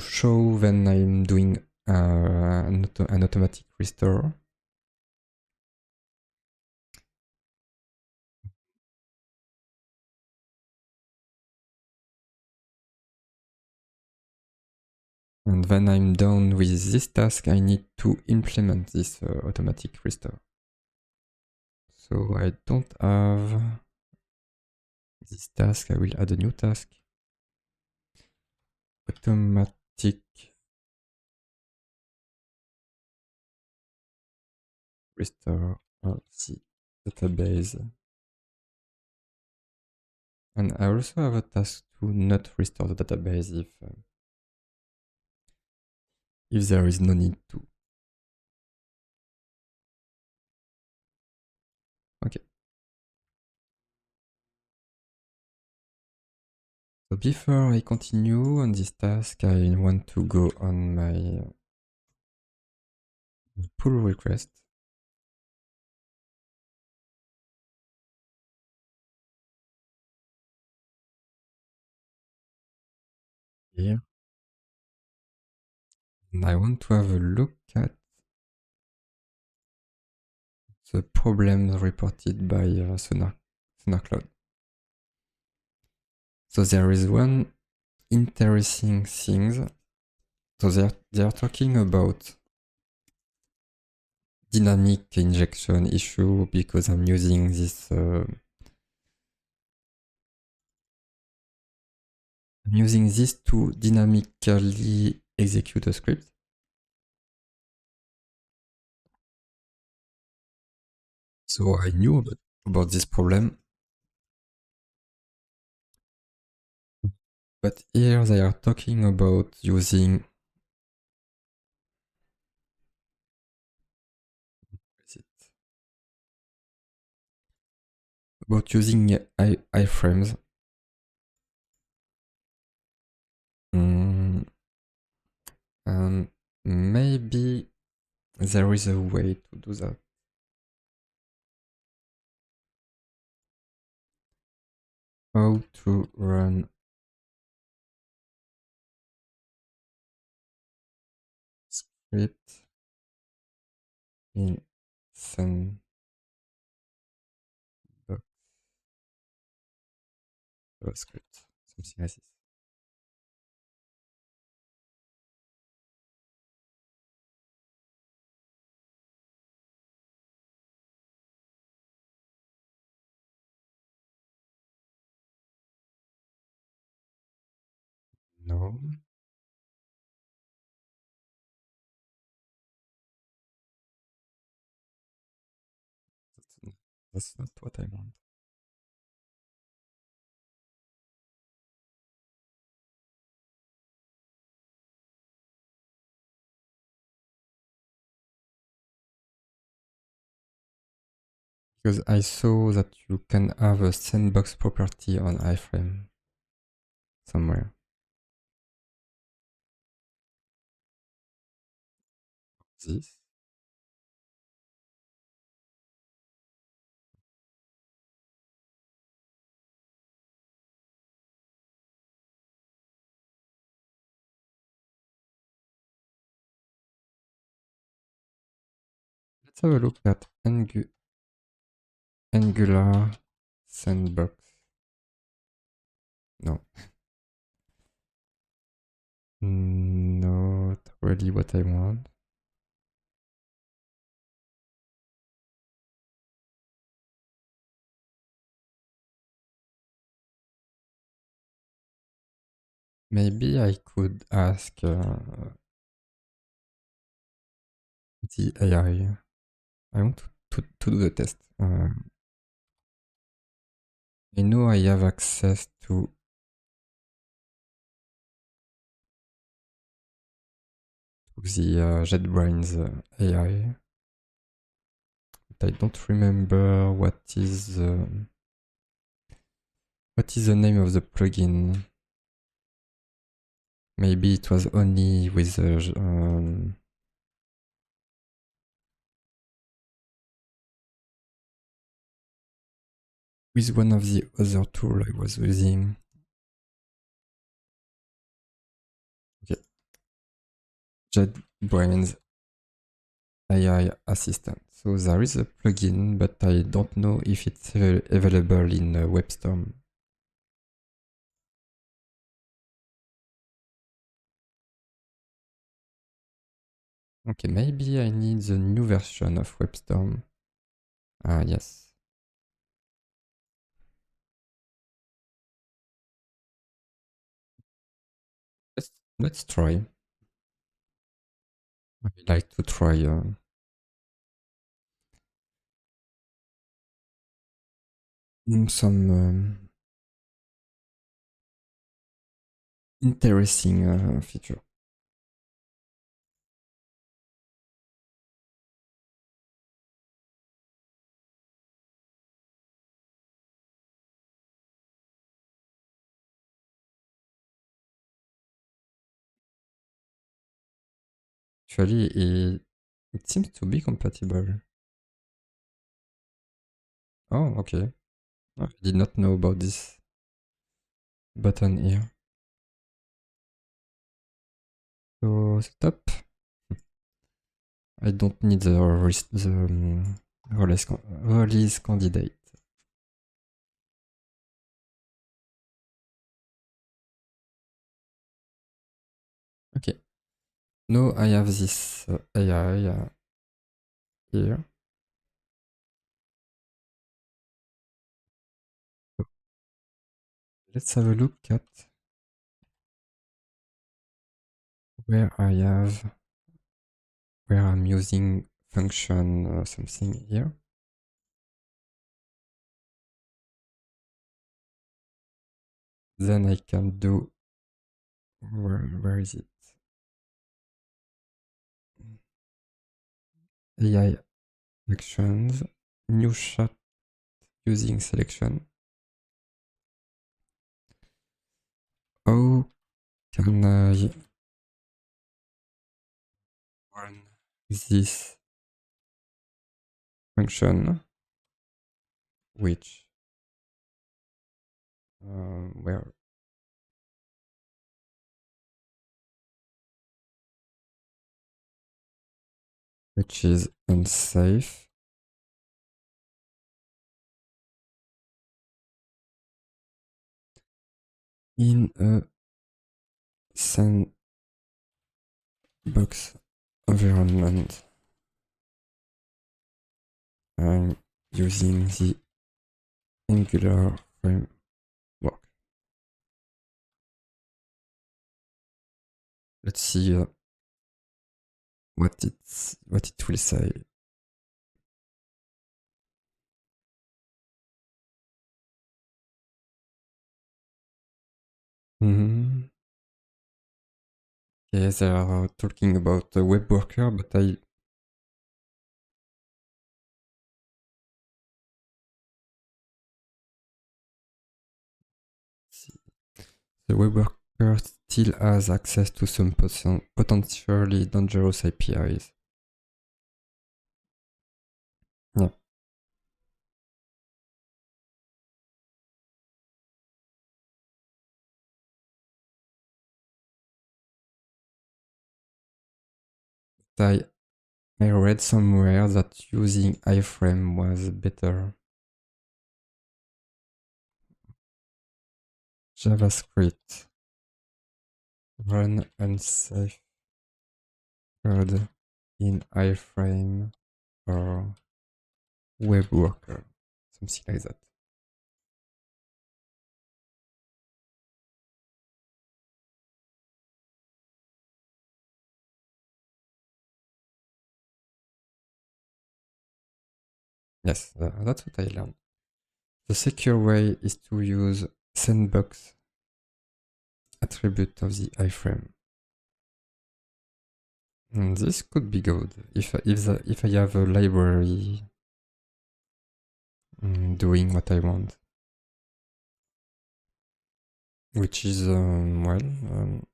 show when I'm doing an automatic restore. And when I'm done with this task, I need to implement this automatic restore. So I don't have this task. I will add a new task. Automatic restore RC database. And I also have a task to not restore the database if there is no need to. Okay. So before I continue on this task, I want to go on my pull request. Here. And I want to have a look at the problems reported by SonarCloud. So there is one interesting thing. So they are talking about dynamic injection issue because I'm using this to dynamically execute a script. So I knew about this problem. But here they are talking about using iframes. And maybe there is a way to do that. How to run script in sandbox script, something like this. No. That's not what I want. Because I saw that you can have a sandbox property on iframe somewhere. This. Let's have a look at Angular sandbox. No. Not really what I want. Maybe I could ask the AI. I want to do the test. I know I have access to the JetBrains AI, but I don't remember what is the name of the plugin. Maybe it was only with one of the other tools I was using. Okay. JetBrains AI assistant. So there is a plugin, but I don't know if it's available in WebStorm. Okay, maybe I need the new version of WebStorm. Ah, yes. Let's try. I like to try some interesting feature. Actually, it seems to be compatible. Oh, okay. I did not know about this button here. So stop. I don't need the release candidate. Okay. Now I have this AI here. Let's have a look at where I'm using function something here. Then I can do, where is it? AI actions, new shot using selection. How can I run this function, which where which is unsafe, in a sandbox environment. I'm using the Angular framework. Let's see what it will say. Okay, they are talking about a web worker, but I see the web worker still has access to some potentially dangerous APIs. Yeah. I read somewhere that using iframe was better. JavaScript run unsafe code in iframe or web worker, something like that. Yes, that's what I learned. The secure way is to use sandbox attribute of the iframe. And this could be good if I have a library doing what I want, which is okay,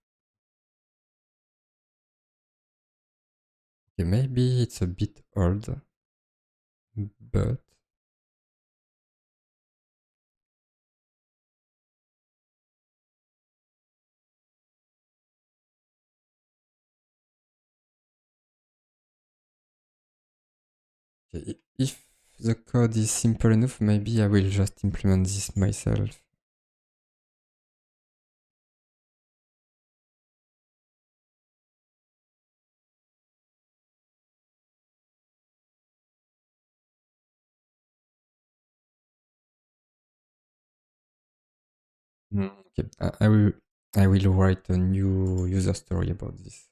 maybe it's a bit old, but okay, if the code is simple enough, maybe I will just implement this myself. Okay, I will write a new user story about this,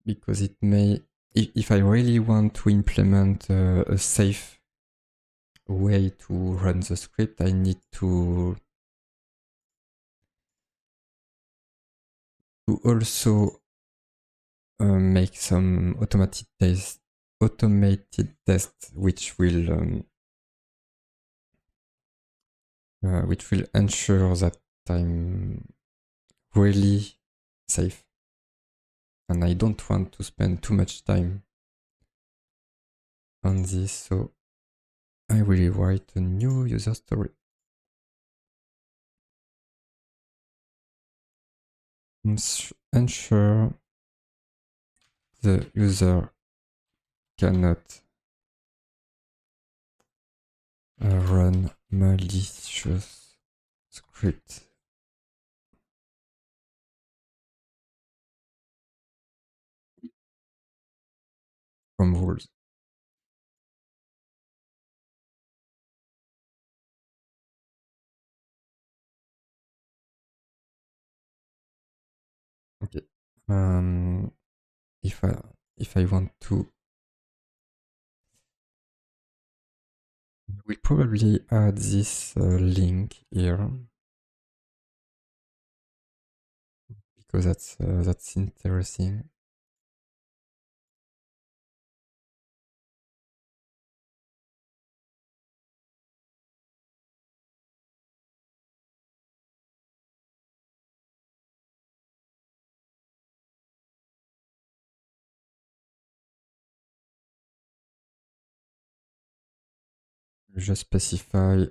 because it may, if I really want to implement a safe way to run the script, I need to also make some automated tests which will ensure that I'm really safe, and I don't want to spend too much time on this, so I will write a new user story. Ensure the user cannot run malicious script. from rules. Okay. If I want to, we'll probably add this link here because that's interesting. Just specify.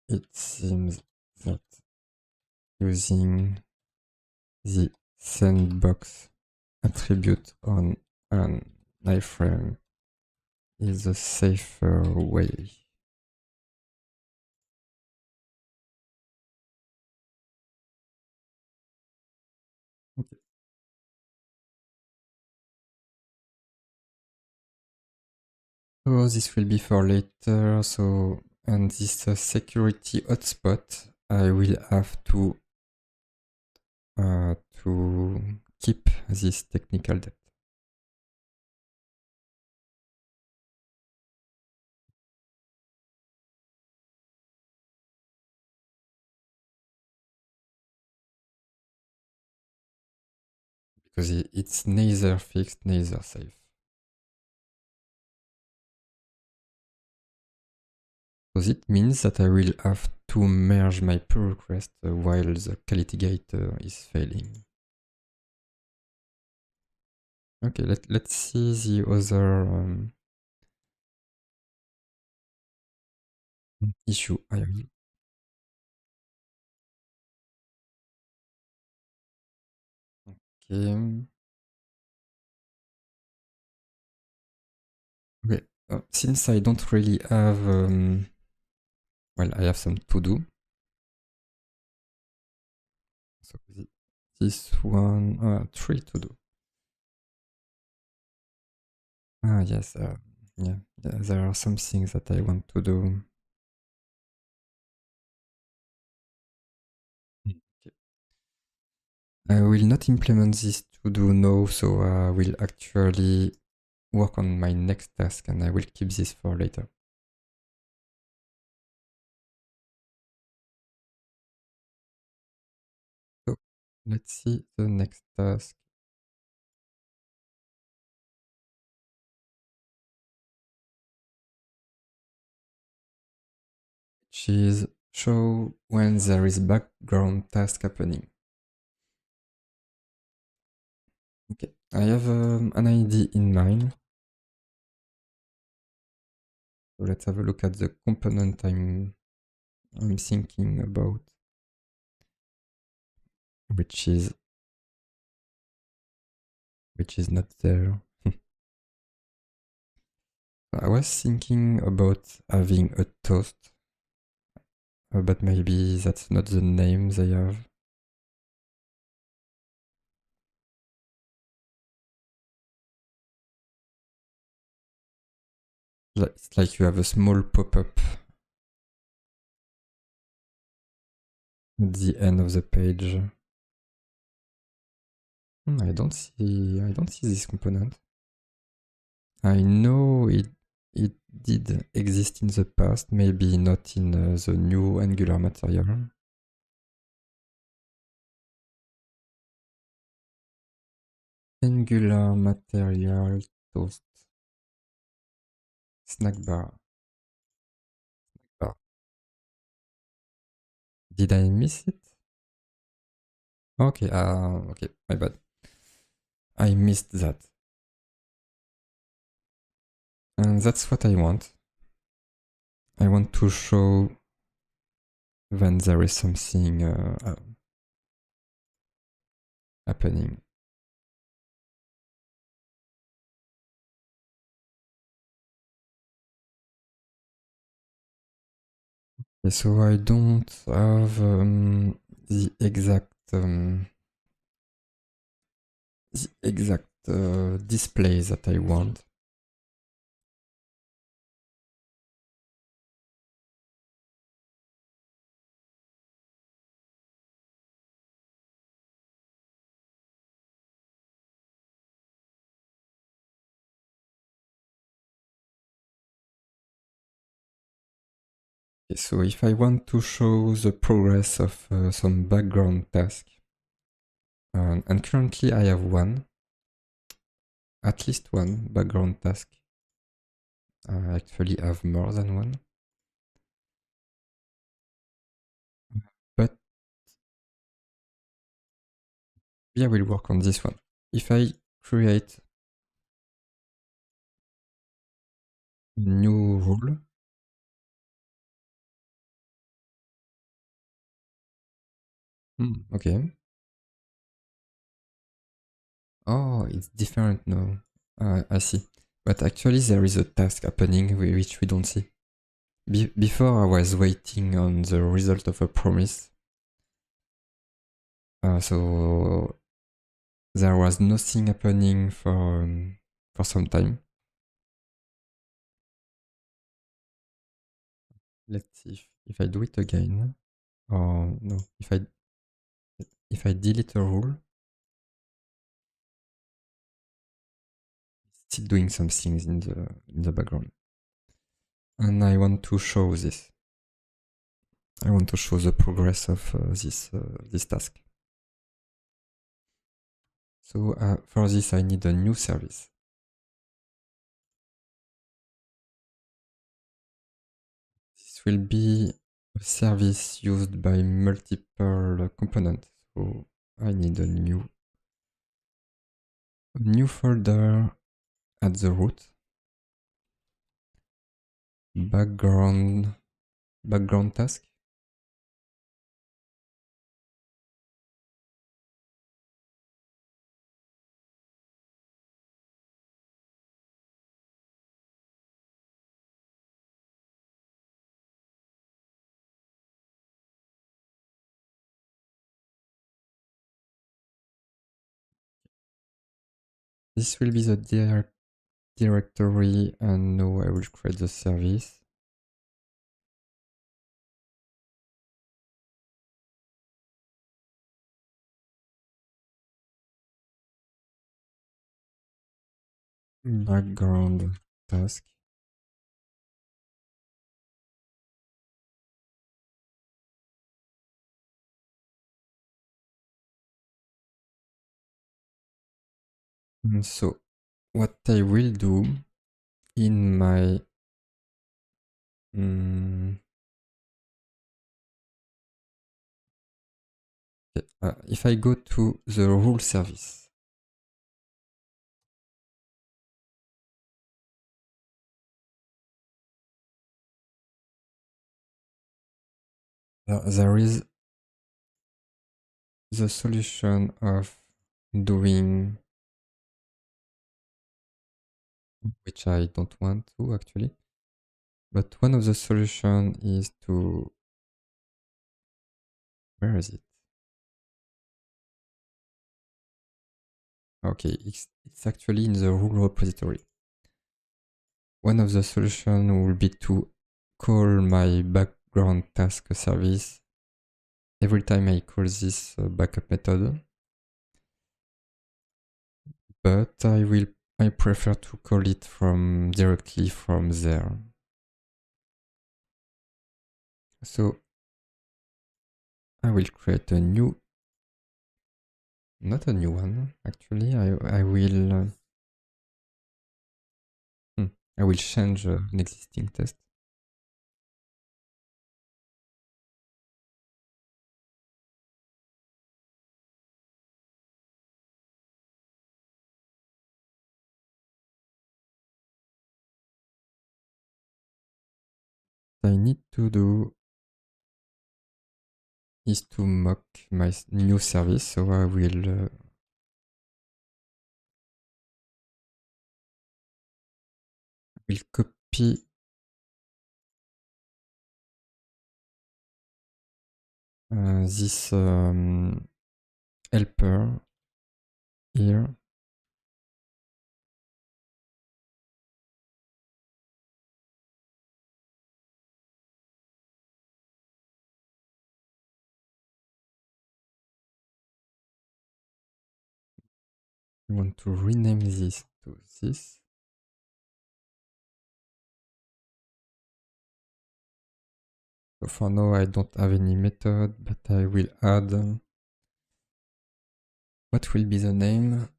It seems that using the sandbox attribute on an iframe is a safer way. Okay. So this will be for later. So, and this security hotspot, I will have to keep this technical debt. Because it's neither fixed, neither safe. So it means that I will have to merge my pull request while the quality gate is failing. Okay, let's see the other issue I have. Okay. Okay. Since I don't really have, well, I have some to do. So this one, 3 to do. Ah, yes. Yeah, there are some things that I want to do. Okay. I will not implement this to do now, so I will actually work on my next task and I will keep this for later. So let's see the next task. Which is show when there is background task happening. Okay, I have an ID in mind. So let's have a look at the component I'm thinking about, which is not there. I was thinking about having a toast, but maybe that's not the name they have. It's like you have a small pop-up at the end of the page. I don't see this component. I know it did exist in the past, maybe not in the new Angular material. Angular material toast. Snack bar. Did I miss it? Okay, okay, my bad. I missed that. And that's what I want. I want to show when there is something happening. Okay, so I don't have the exact display that I want. Okay, so if I want to show the progress of some background task, and currently I have at least one background task. I actually have more than one. But yeah, we'll work on this one. If I create a new rule, okay. Oh, it's different now. I see. But actually, there is a task happening which we don't see. Before, I was waiting on the result of a promise. So there was nothing happening for some time. Let's see if I do it again. Or no, if I delete a rule, it's still doing some things in the background. And I want to show this. I want to show the progress of this task. So for this, I need a new service. This will be a service used by multiple components. So I need a new folder at the root. Background task. This will be the directory, and now I will create the service. Background task. And so what I will do in my if I go to the rule service, there is the solution of doing, which I don't want to actually, but one of the solution is to, where is it? Okay, it's actually in the rule repository. One of the solution will be to call my background task service every time I call this backup method. But I prefer to call it directly from there. So I will create a new, not a new one actually. I will change an existing test. I need to do is to mock my new service. So I will copy this helper here. I want to rename this to this. So for now, I don't have any method, but I will add. What will be the name?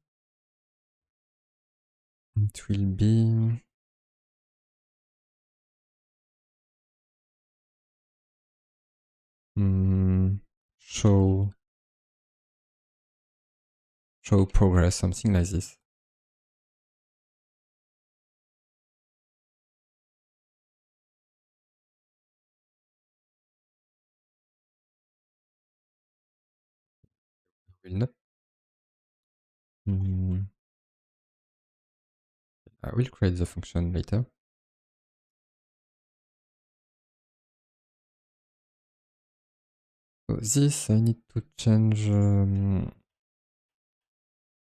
It will be show progress, something like this. Will not. I will create the function later. So this I need to change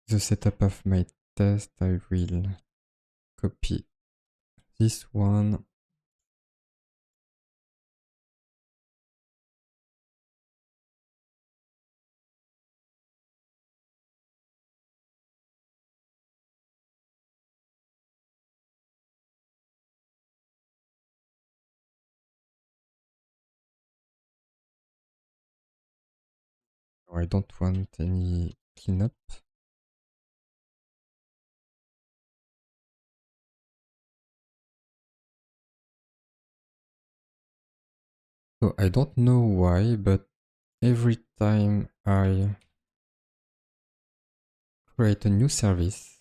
the setup of my test. I will copy this one. I don't want any cleanup. So I don't know why, but every time I create a new service,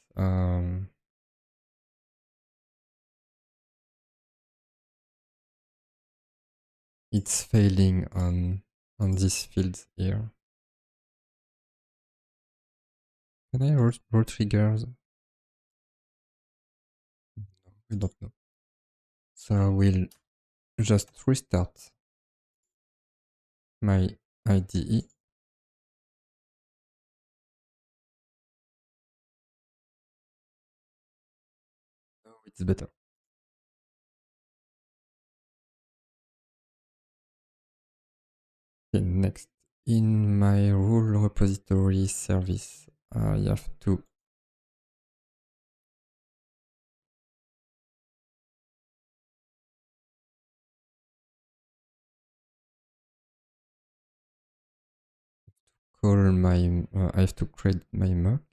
it's failing on this field here. Can I roll triggers? No, I don't know. So I will just restart my IDE. Now it's better. Okay, next. In my rule repository service, I have to call my, I have to create my mock.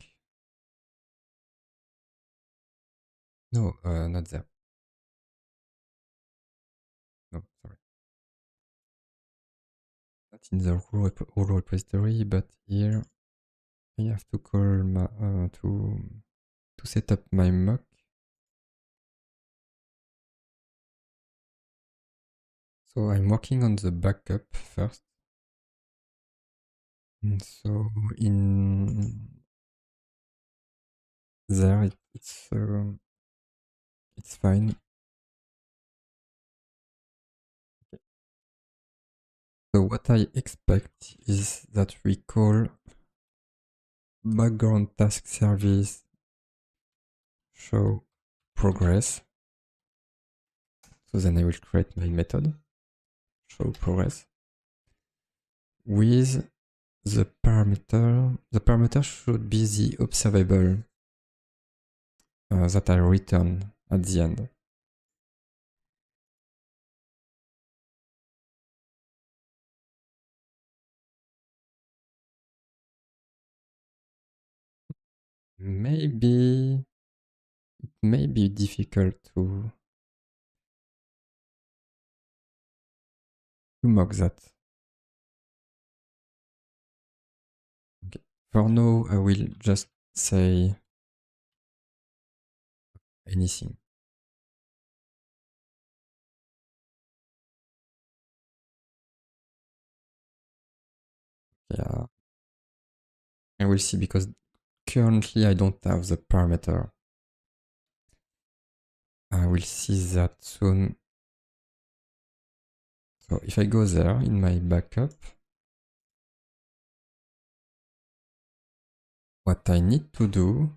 No, not there. No, sorry. Not in the rule repository, but here I have to call my, to set up my mock. So I'm working on the backup first. And so in there, it's fine. So what I expect is that we call background task service show progress. So then I will create my method show progress with the parameter. The parameter should be the observable that I return at the end. Maybe it may be difficult to mock that. Okay. For now, I will just say anything. Yeah, I will see because currently I don't have the parameter. I will see that soon. So if I go there in my backup, what I need to do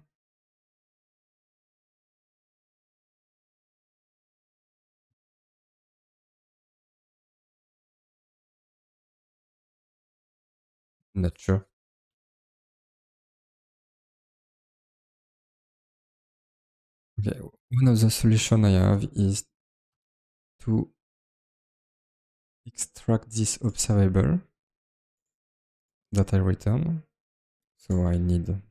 not sure. Okay, one of the solution I have is to extract this observable that I return. So I need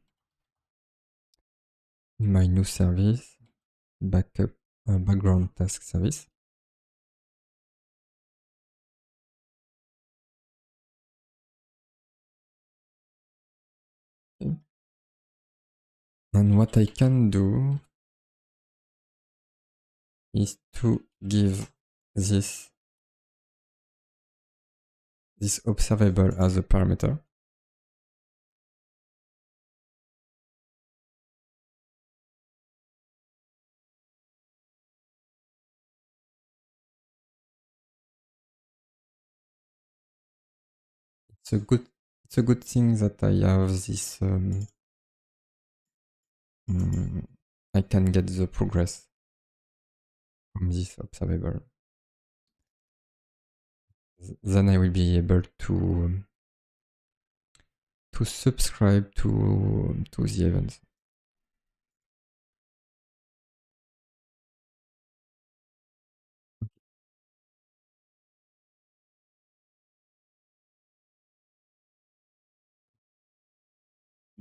my new service, backup, background task service. Okay. And what I can do is to give this observable as a parameter. It's a good thing that I have this. I can get the progress from this observable. Then I will be able to subscribe to the events.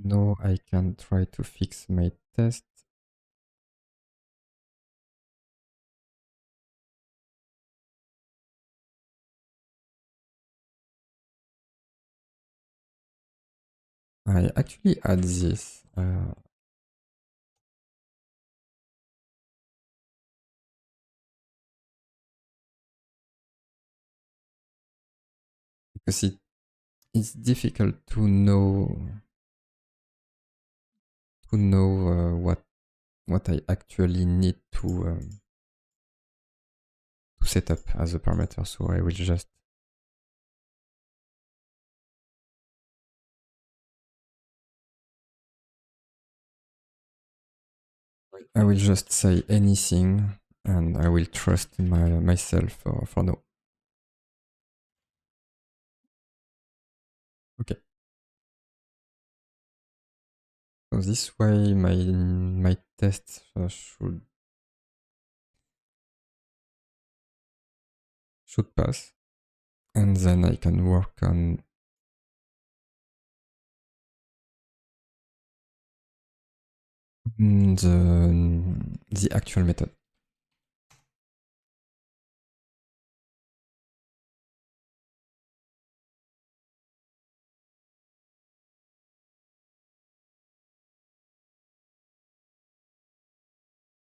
Now I can try to fix my test. I actually add this. Because it's difficult to know what I actually need to set up as a parameter. So I will just say anything, and I will trust myself for now. Okay. So this way my tests should pass, and then I can work on the actual method.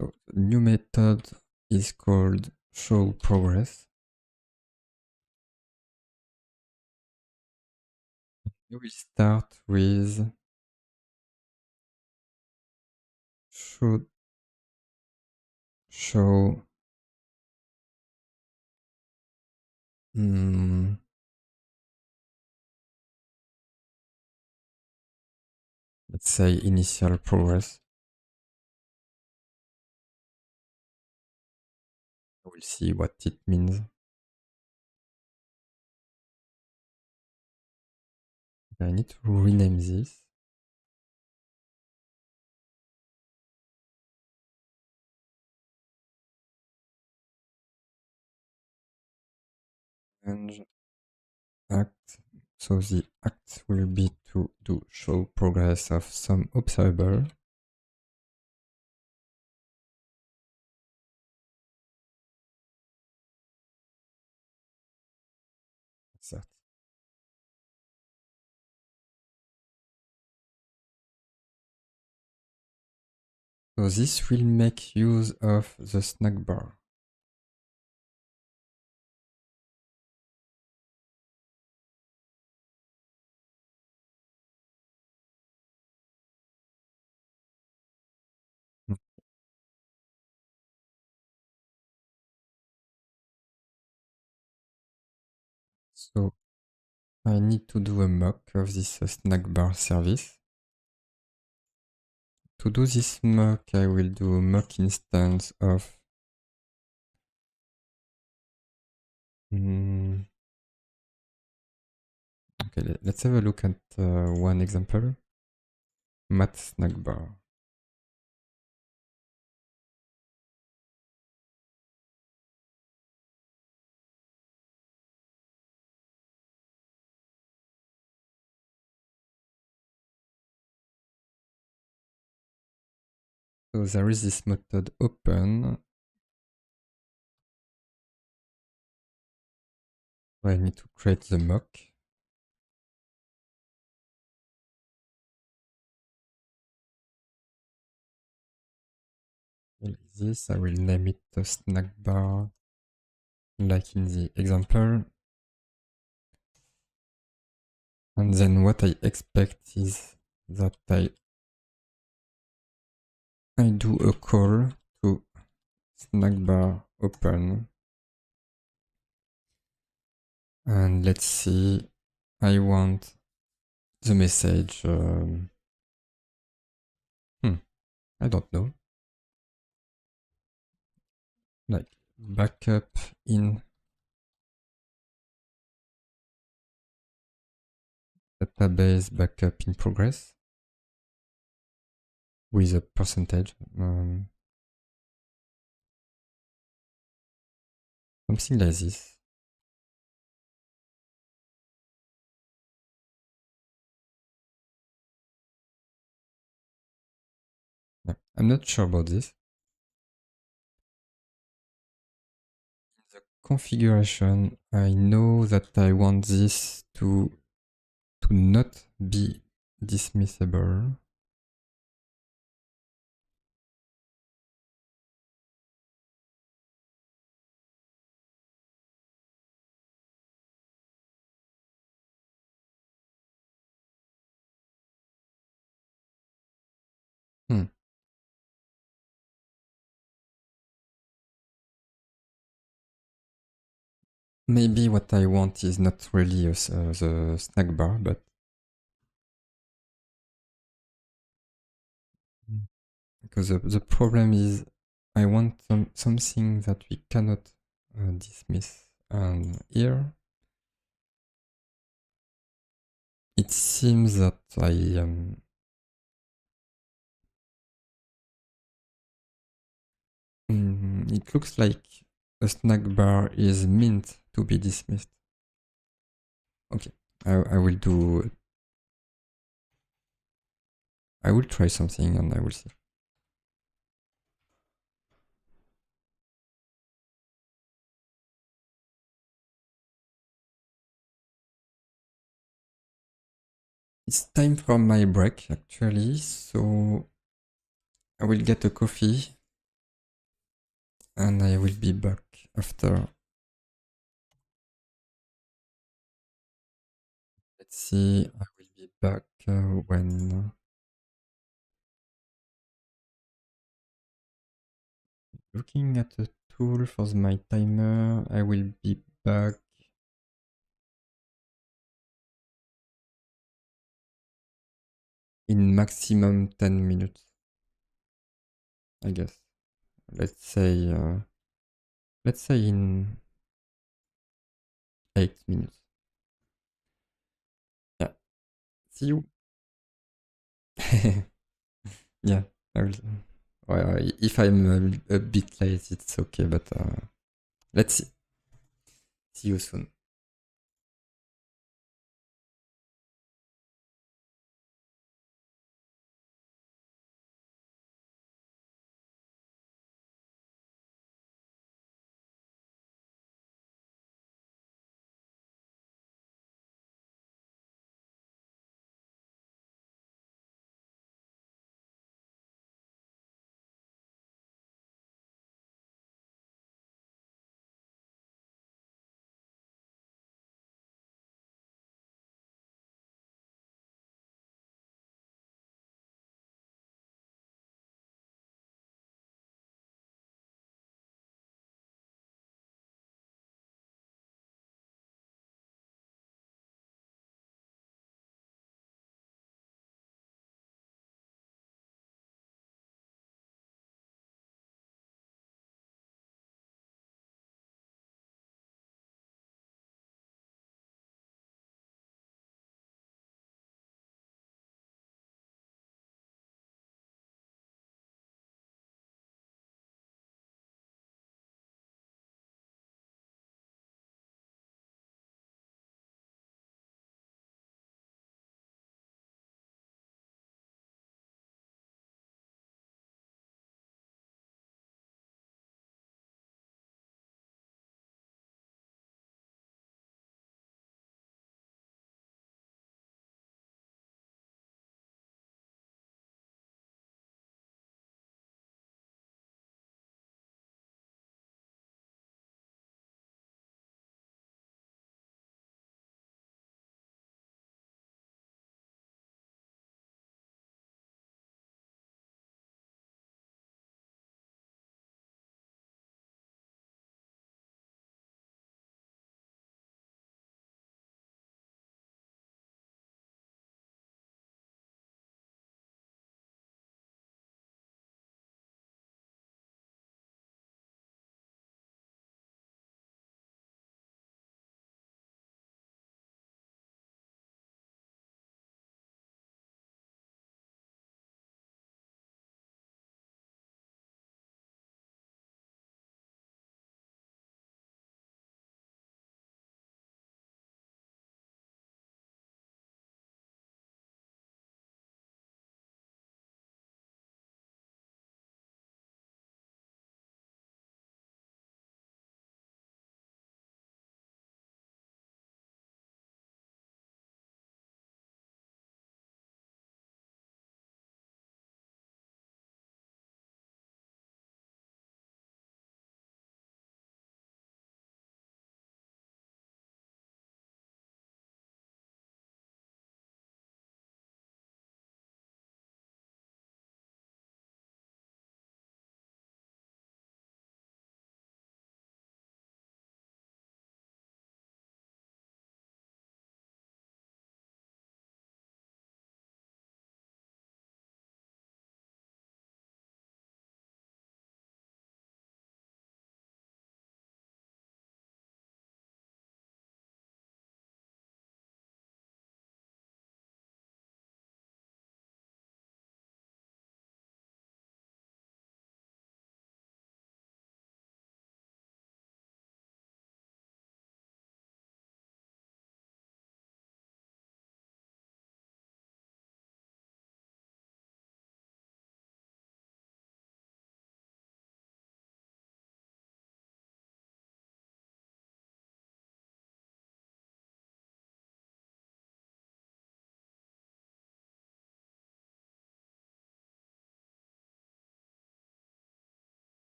So the new method is called show progress. We will start with show let's say initial progress. We'll see what it means. I need to rename this. And act. So the act will be to do show progress of some observable. That. So this will make use of the snack bar. So I need to do a mock of this snack bar service. To do this mock, I will do a mock instance of okay, let's have a look at one example. Mat snack bar. So there is this method open. I need to create the mock. Like this, I will name it a snack bar, like in the example. And then what I expect is that I do a call to snack bar open. And let's see, I want the message. I don't know. Like backup in database, backup in progress with a percentage. Something like this. Yeah, I'm not sure about this. The configuration, I know that I want this to not be dismissible. Maybe what I want is not really the snack bar, but because the problem is I want something that we cannot dismiss. And here it seems that it looks like a snack bar is meant to be dismissed. Okay, I will do. I will try something and I will see. It's time for my break actually, so I will get a coffee and I will be back after. Let's see, I will be back when looking at the tool for my timer. I will be back in maximum 10 minutes, I guess. Let's say in 8 minutes. Yeah. See you. Yeah. I will, well, if I'm a bit late, it's okay, but let's see. See you soon.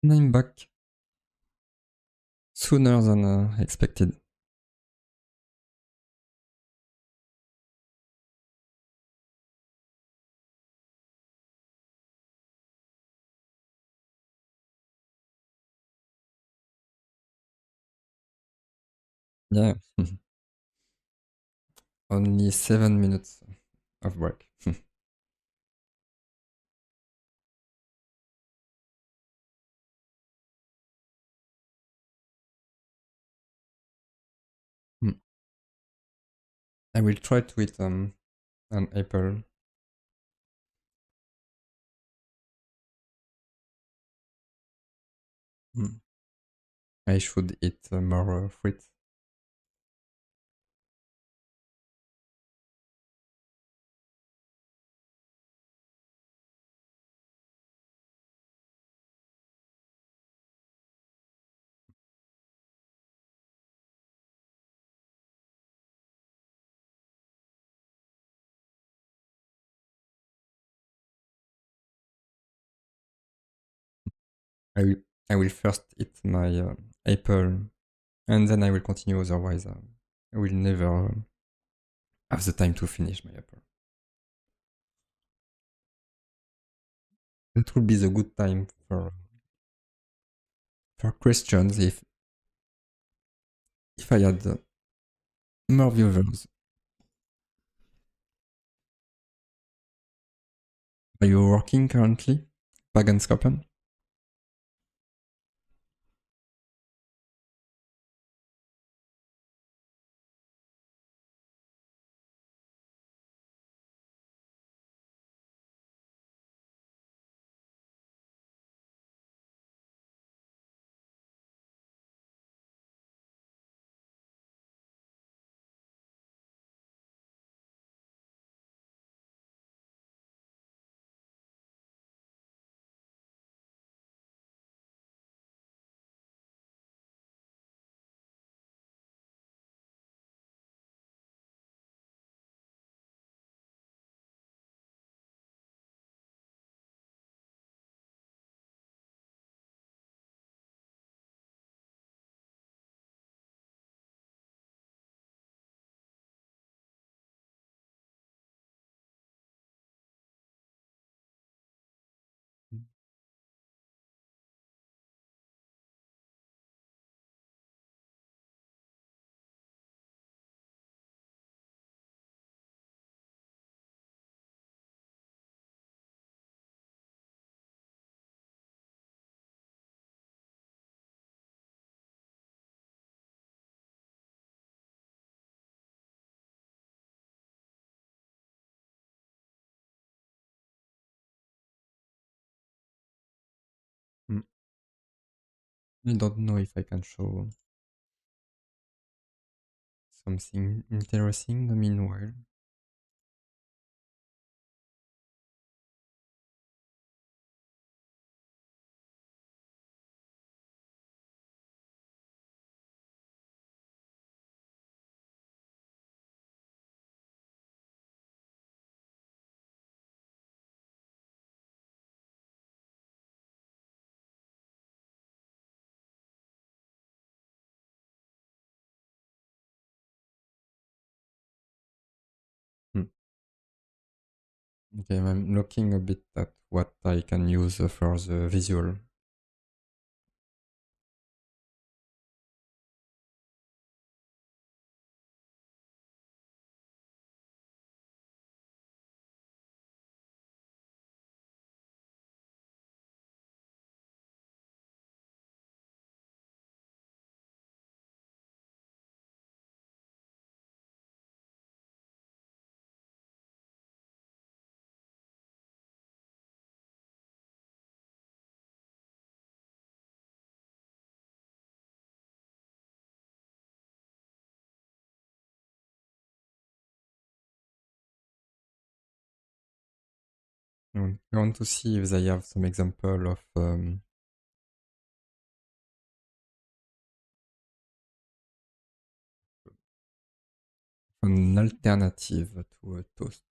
And I'm back sooner than expected. Yeah, only 7 minutes of break. Hmm. I will try to eat an apple. Hmm. I should eat more fruit. I will, I will first eat my apple and then I will continue. Otherwise, I will never have the time to finish my apple. That would be the good time for questions if I had more viewers. Are you working currently? Paganskapen? Mm. I don't know if I can show something interesting in the meanwhile. Mm. Okay, I'm looking a bit at what I can use for the visual. I want to see if they have some example of an alternative to a toast.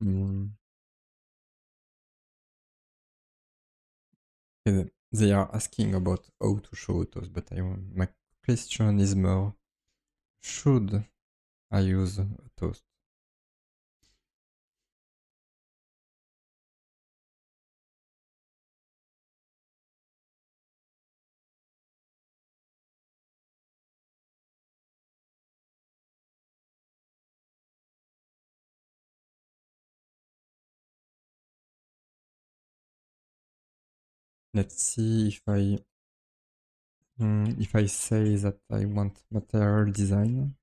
Mm. They are asking about how to show autos, but my question is more, should I use autos? Let's see if I say that I want material design.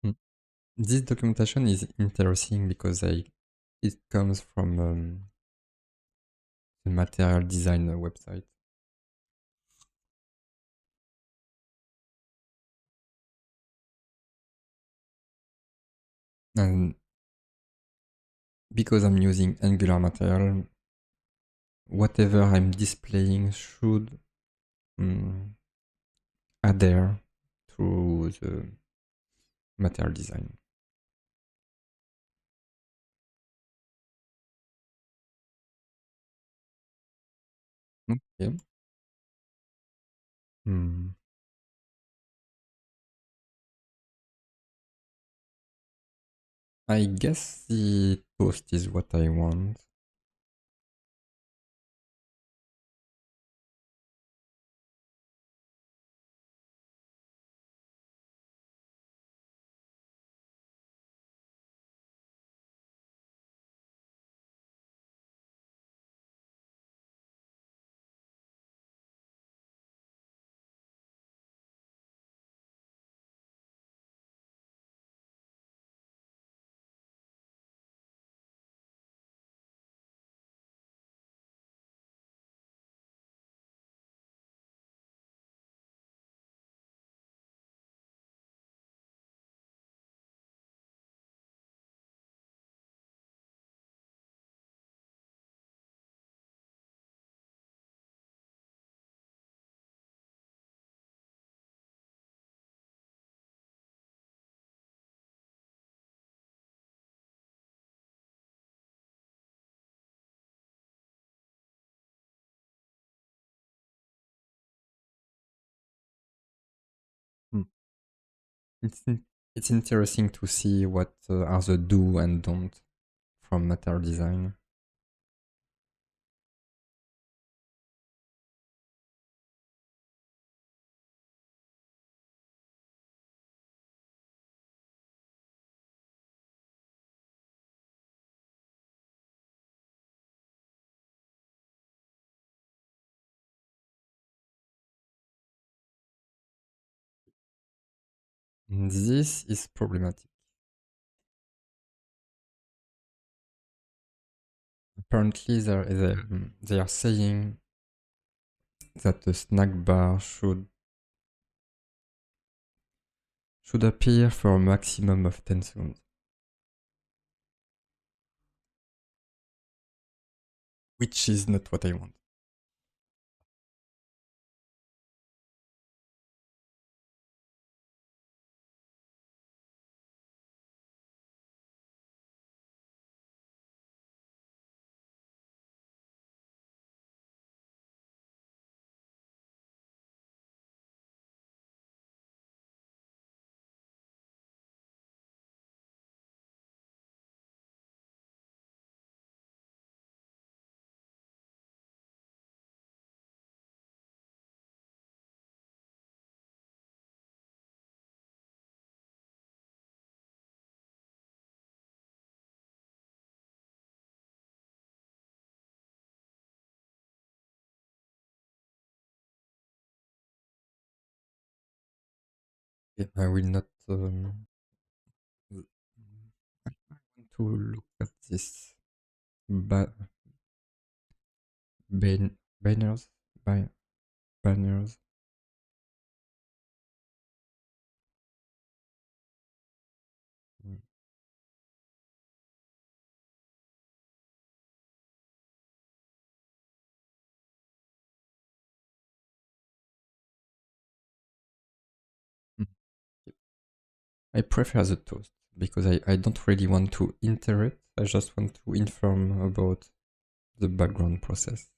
Hmm. This documentation is interesting because it comes from the material design website. And because I'm using Angular material, whatever I'm displaying should adhere to the material design. Okay. Hmm. I guess the post is what I want. Hmm. It's it's interesting to see what are the do and don't from material design. This is problematic. Apparently, they are saying that the snack bar should appear for a maximum of 10 seconds, which is not what I want. Okay, I will not to look at this ba banners, banners. Mm. Mm. I prefer the toast because I don't really want to iterate. I just want to inform about the background process.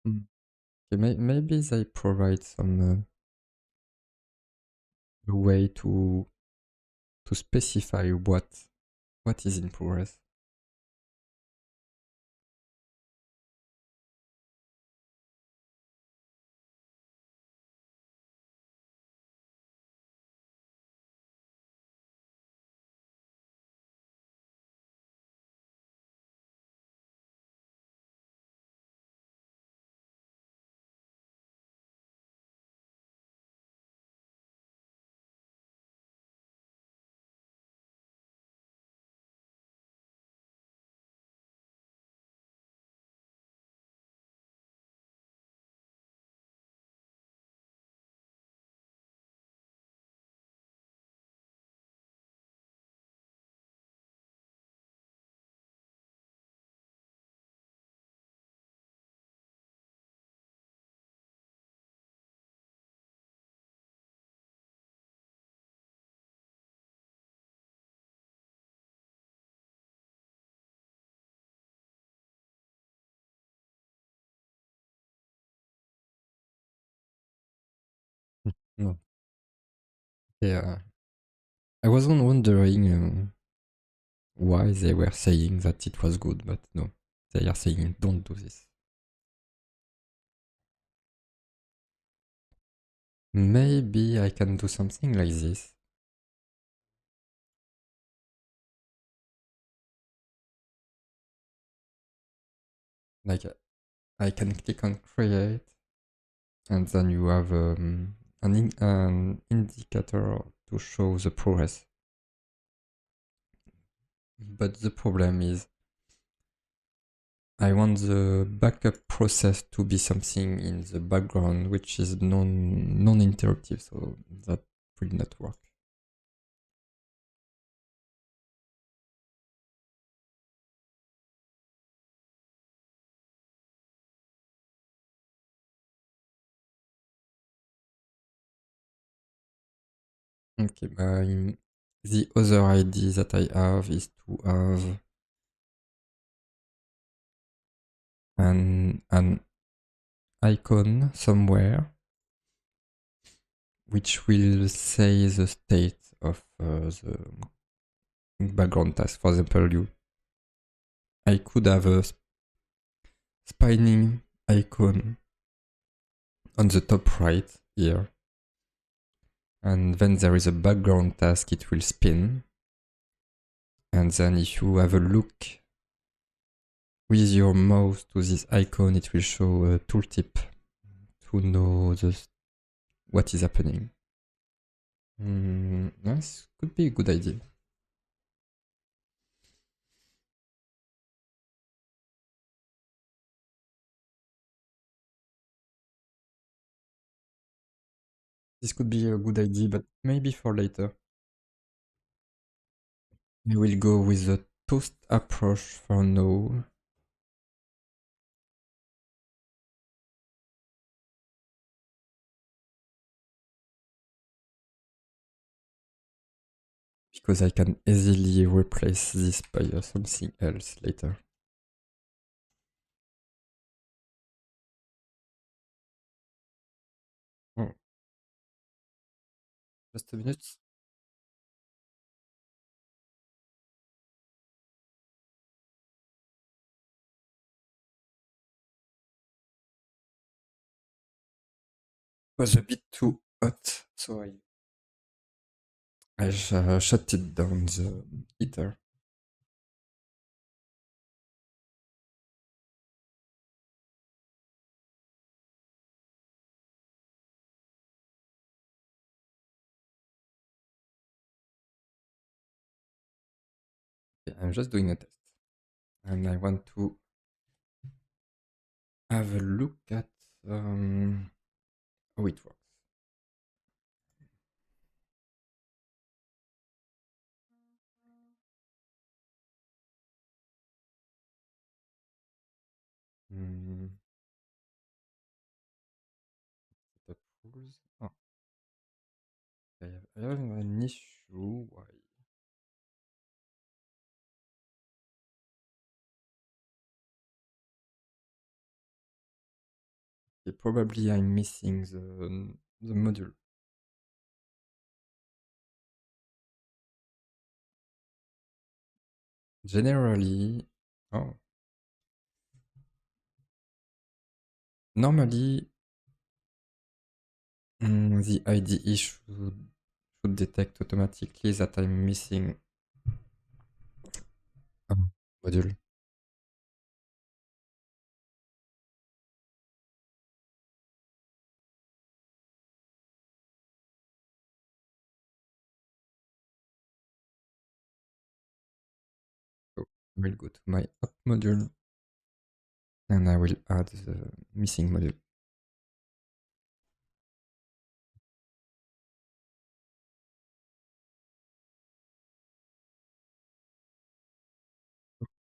Mm. Okay, maybe they provide some way to specify what is in progress. Mm. No. Yeah. I was wondering why they were saying that it was good, but no. They are saying don't do this. Maybe I can do something like this. Like I can click on create, and then you have an indicator to show the progress. But the problem is I want the backup process to be something in the background which is non-interruptive, so that will not work. Okay, the other idea that I have is to have an icon somewhere which will say the state of the background task. For example, I could have a spinning icon on the top right here, and then there is a background task, it will spin, and then if you have a look with your mouse to this icon, it will show a tooltip to know what is happening. This could be a good idea. This could be a good idea, but maybe for later. I will go with the toast approach for now. Because I can easily replace this by something else later. Oh, just a minute. was a bit too hot, so I shut it down the heater. Okay, I'm just doing a test, and I want to have a look at how it works. The rules. Oh, I have an issue. Why? Okay, probably I'm missing the module. Generally, oh, normally the IDE should detect automatically that I'm missing a module. So I will go to my app module and I will add the missing module.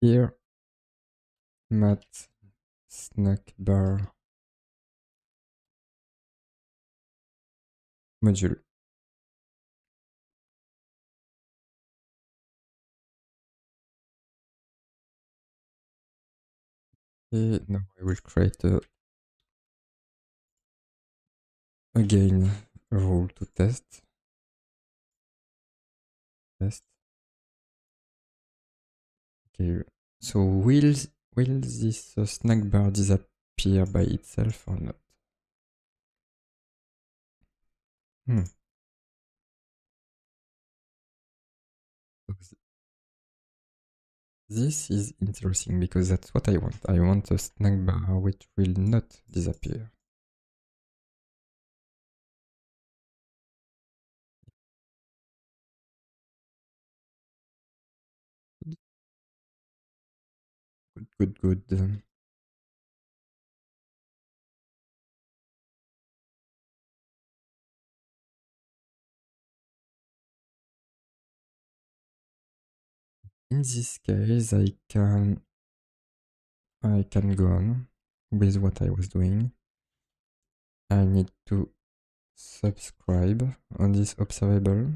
Here, mat snack bar module. Okay, now I will create again a rule to test. Okay, so will this snack bar disappear by itself or not? This is interesting because that's what I want. I want a snack bar which will not disappear. Good. In this case, I can go on with what I was doing. I need to subscribe on this observable.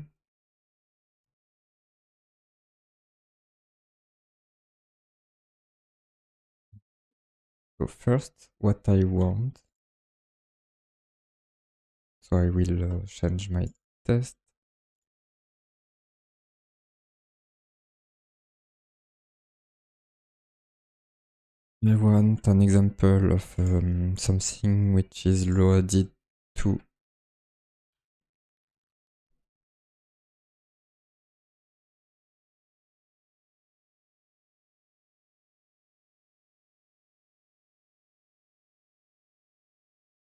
So first, what I want. So I will change my test. I want an example of something which is loaded to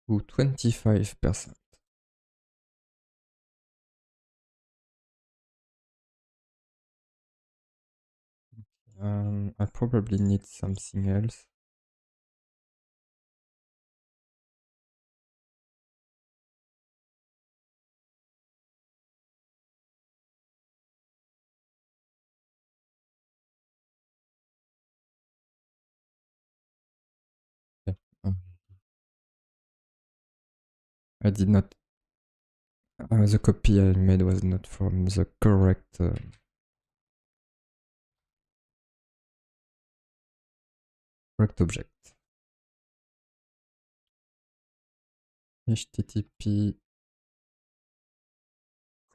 to 25%. I probably need something else. Yeah. I did not. The copy I made was not from the correct object. HTTP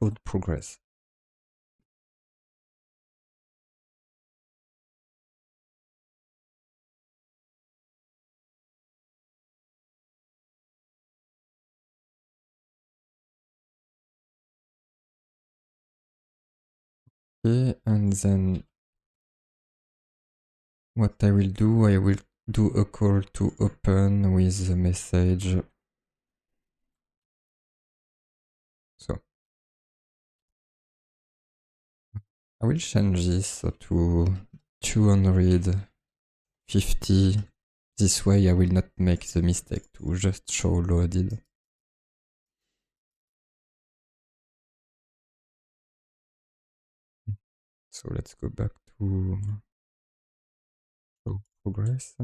code progress. Okay, and then what I will do a call to open with the message. So I will change this to 250. This way I will not make the mistake to just show loaded. So let's go back to show progress.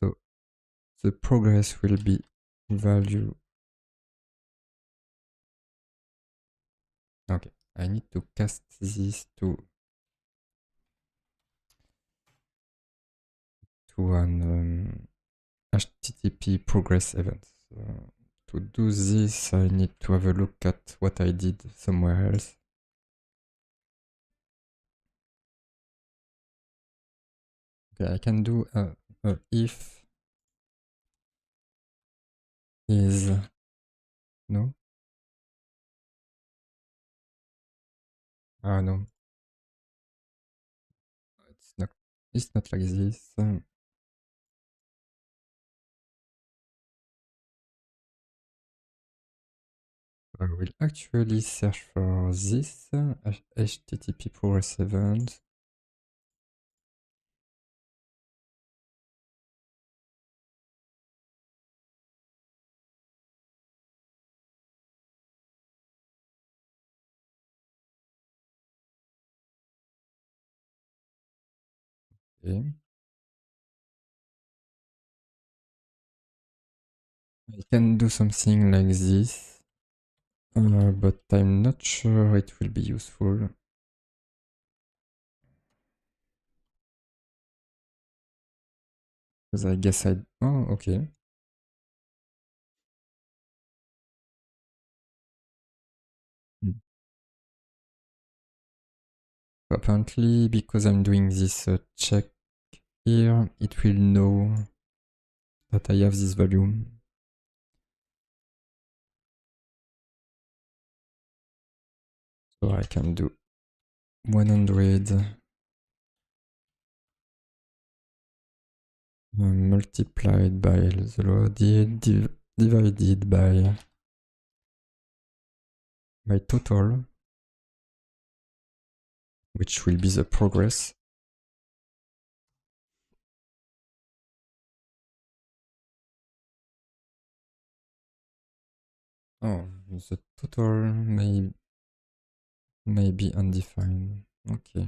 So the progress will be value. Okay, I need to cast this to an HTTP progress event. To do this, I need to have a look at what I did somewhere else. Okay, I can do a if is no. Ah no, it's not. It's not like this. I will actually search for this HTTP progress event. Okay. I can do something like this, but I'm not sure it will be useful. Because I guess oh, okay. Apparently, because I'm doing this check here, it will know that I have this value. So I can do 100 multiplied by the loaded divided by total, which will be the progress. Oh, the total may be undefined. Okay.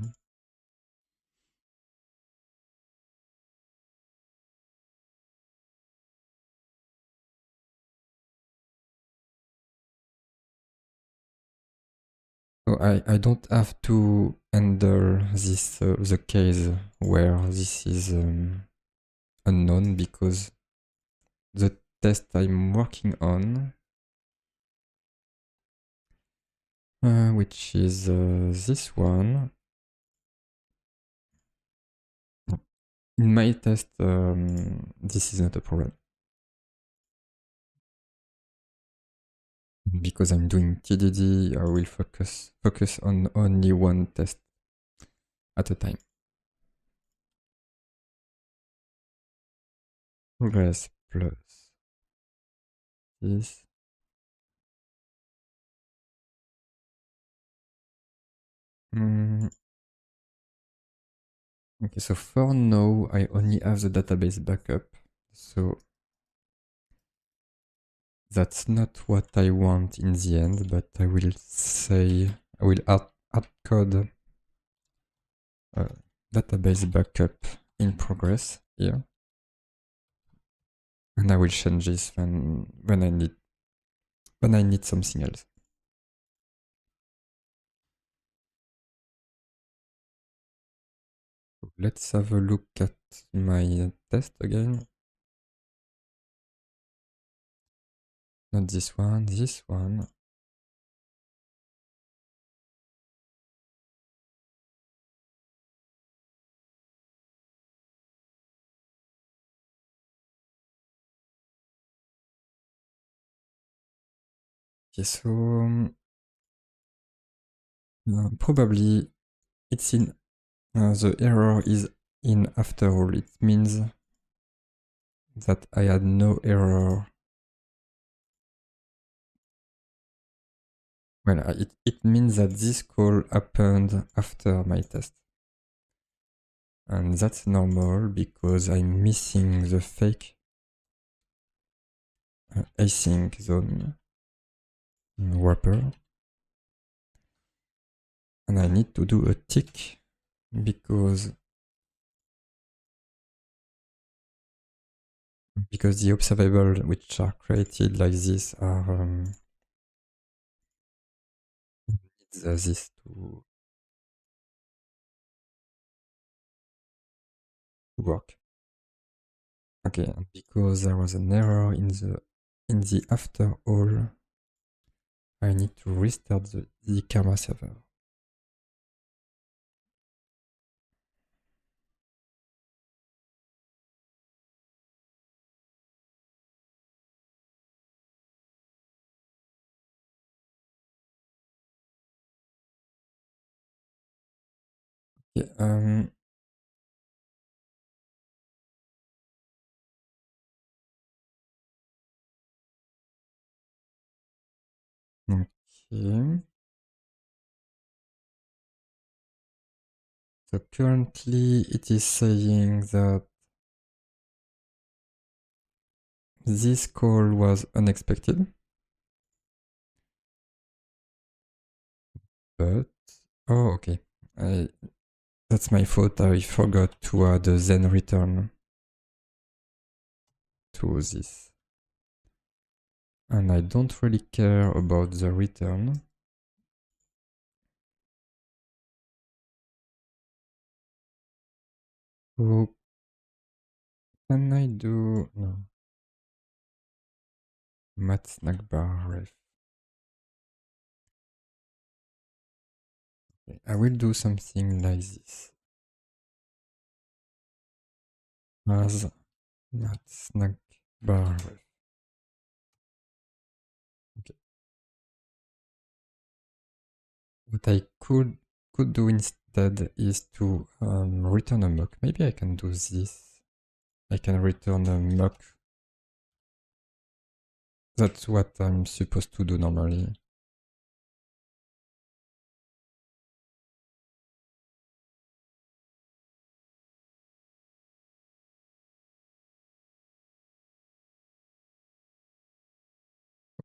So I don't have to enter this the case where this is unknown, because the test I'm working on, which is this one. In my test, this is not a problem, because I'm doing TDD. I will focus on only one test at a time. Progress plus this. Okay, so for now, I only have the database backup. So that's not what I want in the end, but I will say, I will add code database backup in progress here. And I will change this when I need something else. Let's have a look at my test again. Not this one, this one. Okay, so Probably it's in the error is in after all. It means that I had no error. Well, it means that this call happened after my test. And that's normal because I'm missing the fake async zone wrapper. And I need to do a tick because the observable which are created like this are needs this to work. Okay, and because there was an error in the after all, I need to restart the karma server. Okay, okay. So currently it is saying that this call was unexpected, but oh, okay. That's my fault. I forgot to add a then return to this. And I don't really care about the return. So can I do no mat snack bar ref? Okay, I will do something like this. As mat snack bar ref. Okay. What I could do instead is to return a mock. Maybe I can do this. I can return a mock. That's what I'm supposed to do normally.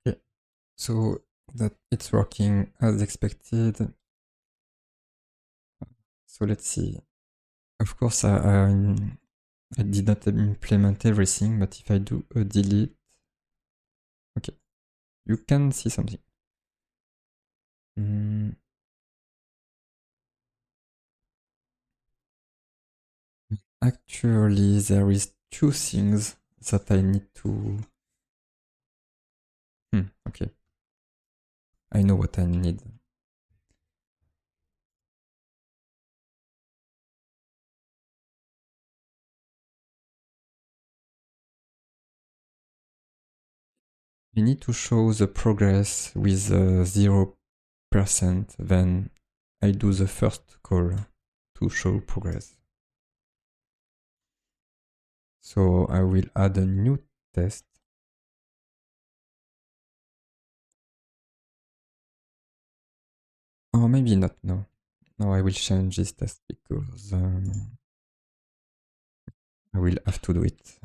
Okay, so that it's working as expected. So let's see. Of course, I did not implement everything, but if I do a delete, okay, you can see something. Actually, there is two things that I need to... okay. I know what I need. You need to show the progress with 0%, then I do the first call to show progress. So I will add a new test. Or maybe not, no. No, I will change this test because I will have to do it.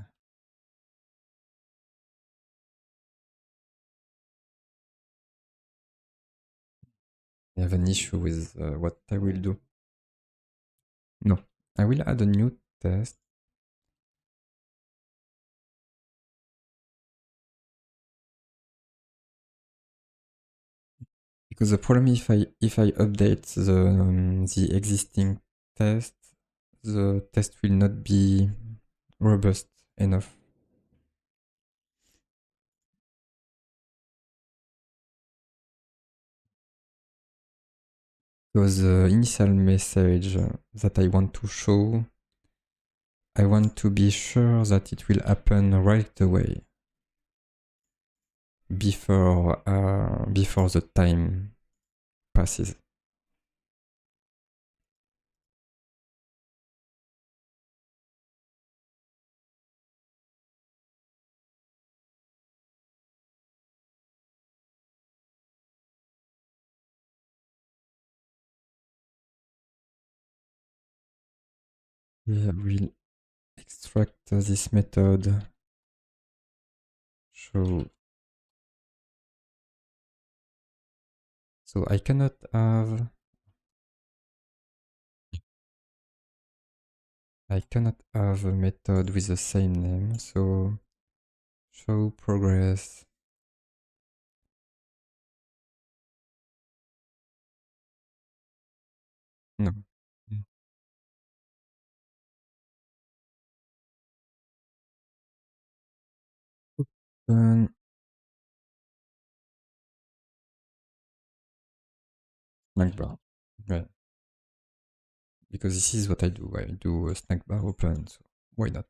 I have an issue with what I will do. No, I will add a new test. Because the problem if I update the existing test, the test will not be robust enough. Because the initial message that I want to show, I want to be sure that it will happen right away before the time passes. we will extract this method show. So I cannot have a method with the same name, so show progress. No. Open snack bar. Right. Because this is what I do. I do a snack bar open, so why not?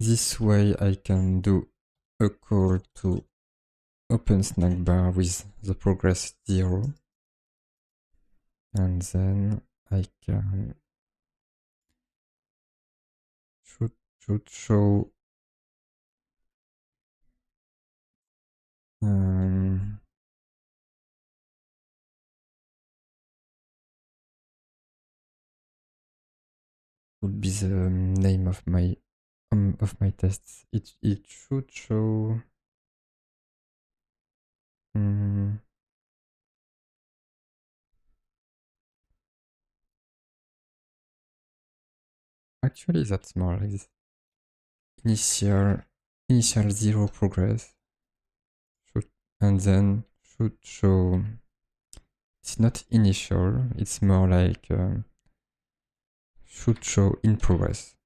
This way I can do a call to open snack bar with the progress 0. And then I can should show would be the name of my tests. It should show actually that's more like this. Initial 0 progress and then should show. It's not initial, it's more like should show in progress.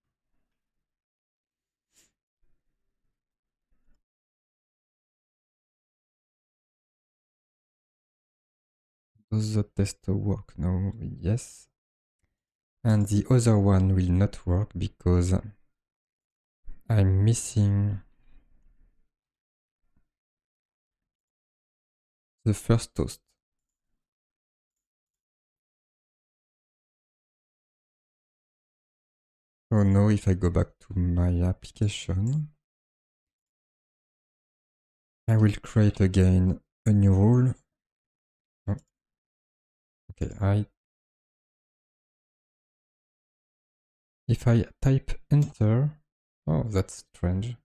Does the test work? No, yes. And the other one will not work because I'm missing the first toast. So now if I go back to my application, I will create again a new rule. Oh. Okay, if I type enter, oh, that's strange.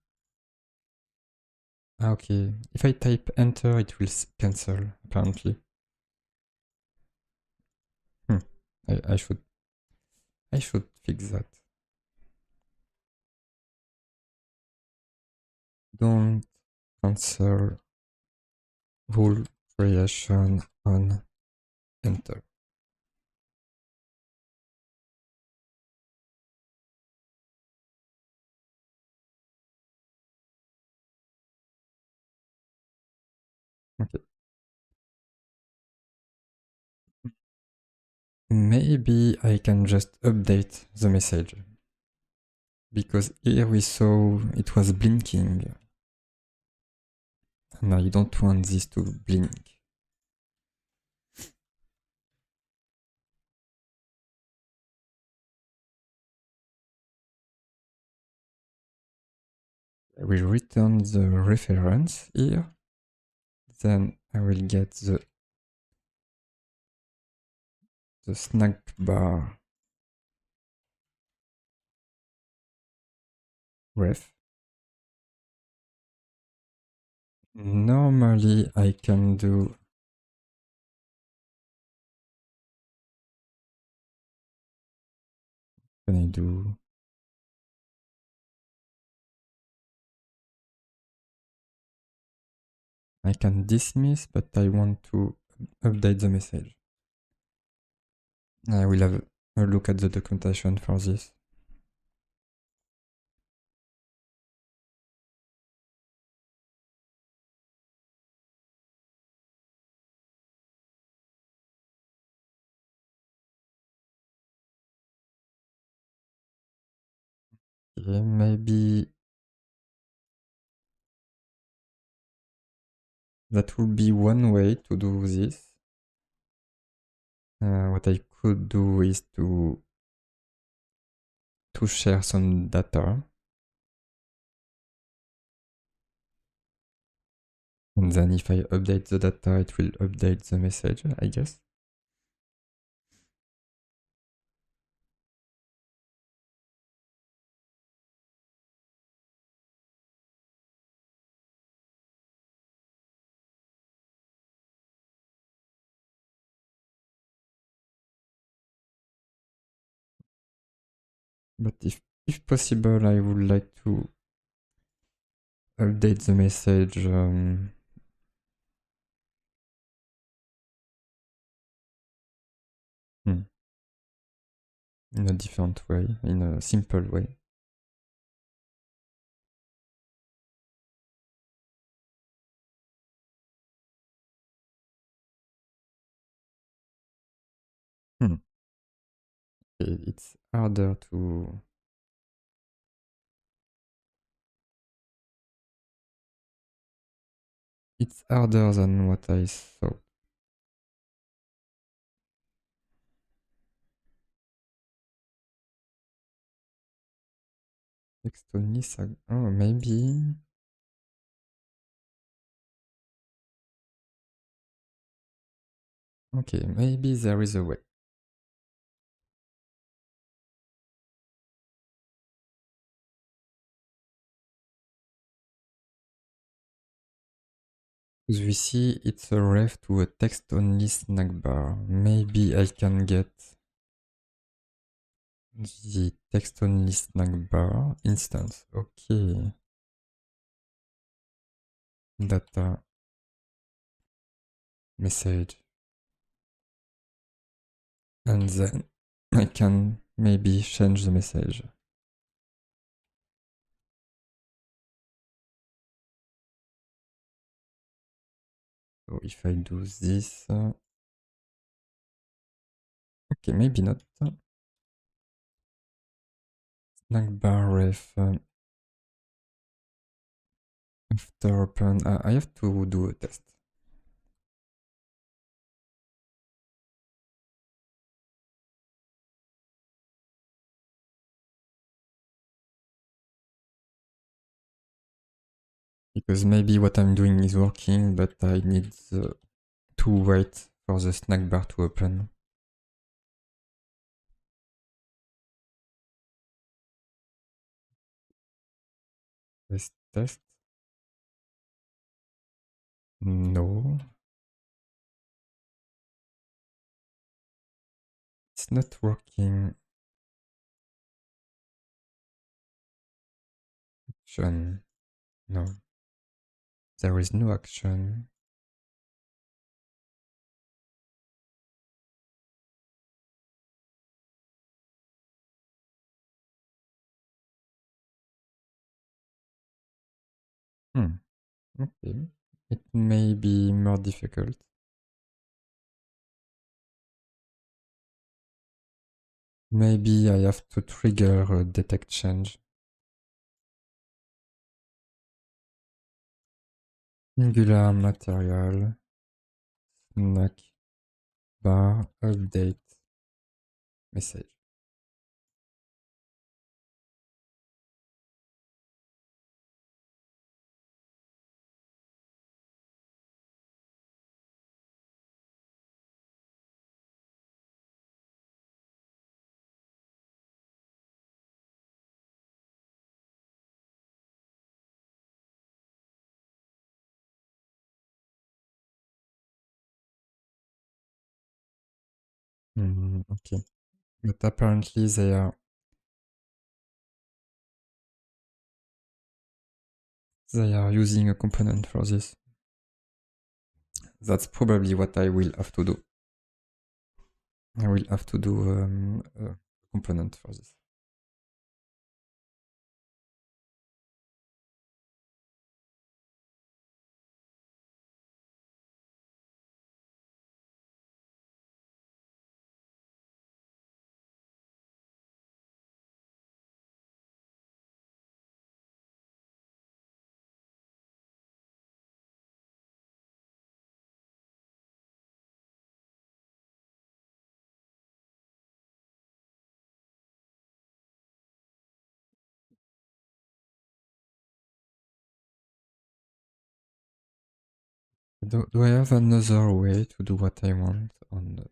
Okay, if I type enter, it will cancel, apparently. I should fix that. Don't cancel rule creation on enter. Okay. Maybe I can just update the message. Because here we saw it was blinking. And I don't want this to blink. I will return the reference here. Then I will get the snack bar ref. Normally I can do I can dismiss, but I want to update the message. I will have a look at the documentation for this. Okay, maybe that would be one way to do this. What I could do is to share some data. And then if I update the data, it will update the message, I guess. But if possible, I would like to update the message in a different way, in a simple way. It's harder to... It's harder than what I thought. Text only, oh, maybe... Okay, maybe there is a way. As we see, it's a ref to a text-only snack bar. Maybe I can get the text-only snack bar instance. Okay. Data. Message. And then I can maybe change the message. So if I do this... okay, maybe not. Snack bar ref. After open... I have to do a test. Because maybe what I'm doing is working, but I need to wait for the snack bar to open. Let's test. No. It's not working. Action. No. There is no action. Okay. It may be more difficult. Maybe I have to trigger a detect change. Singular material. Snack bar update message. Okay. But apparently they are using a component for this. That's probably what I will have to do. I will have to do a component for this. Do I have another way to do what I want on the...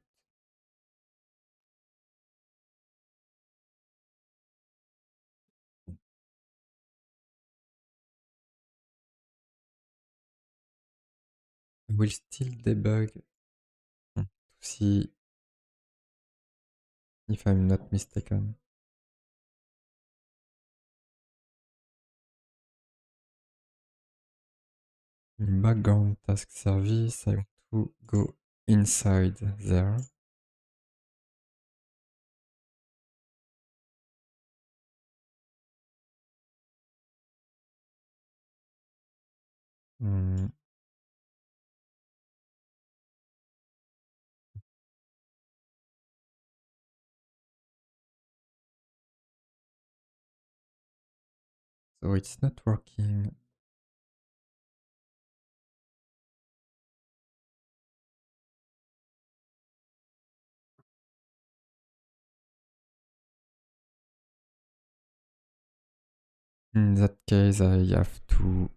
I will still debug to see if I'm not mistaken. background task service, I want to go inside there. So it's not working. In that case, I have to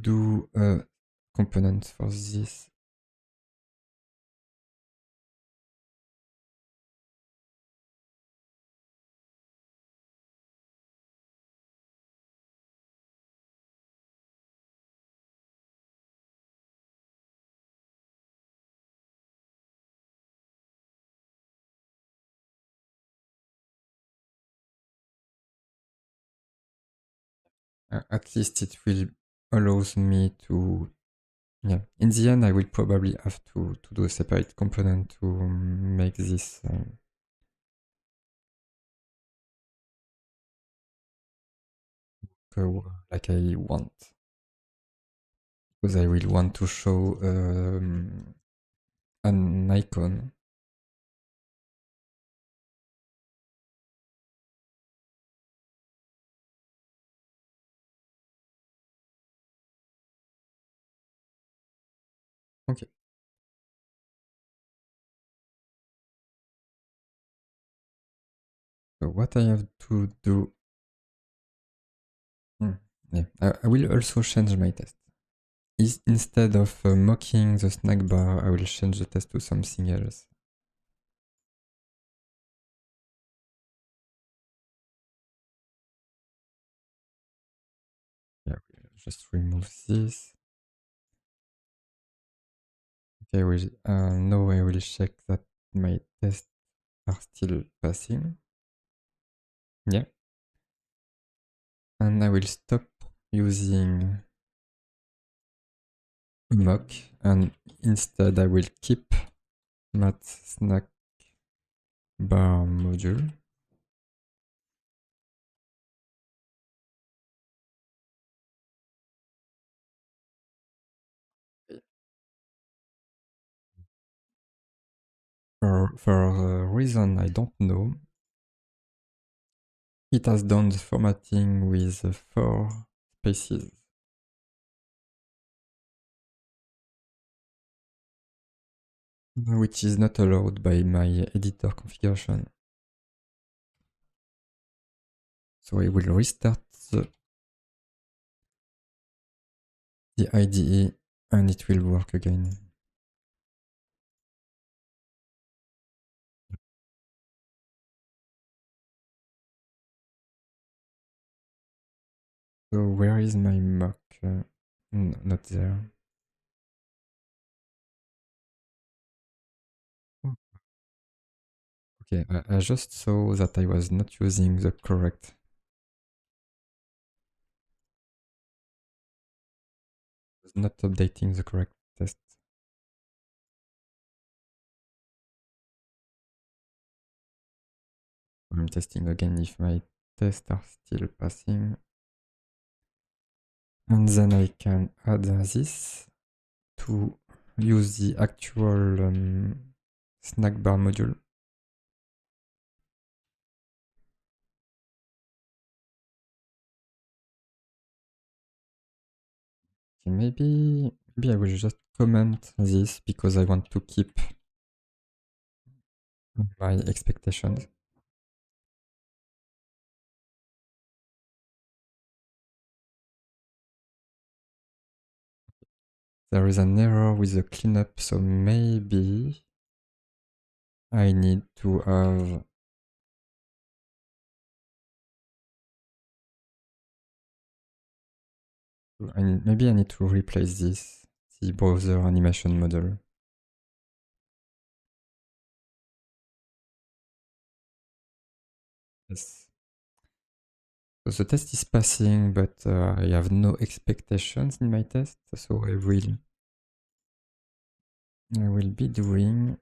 do a component for this. At least it will allows me to, yeah. In the end, I will probably have to do a separate component to make this go like I want. Because I will want to show an icon. Okay. So what I have to do, yeah, I will also change my test. Instead of mocking the snack bar, I will change the test to something else. Yeah, we'll just remove this. Okay, now I will check that my tests are still passing. Yeah. And I will stop using mock, and instead I will keep mat snack bar module. For a reason I don't know, it has done the formatting with 4 spaces. Which is not allowed by my editor configuration. So I will restart the IDE and it will work again. So where is my mock? Not there. Oh. Okay, I just saw that I was not using the correct. I was not updating the correct test. I'm testing again if my tests are still passing. And then I can add this to use the actual snack bar module. Okay, maybe I will just comment this because I want to keep my expectations. There is an error with the cleanup, so maybe I need to have Maybe I need to replace this, the browser animation model. Yes. So the test is passing, but I have no expectations in my test, so I will be doing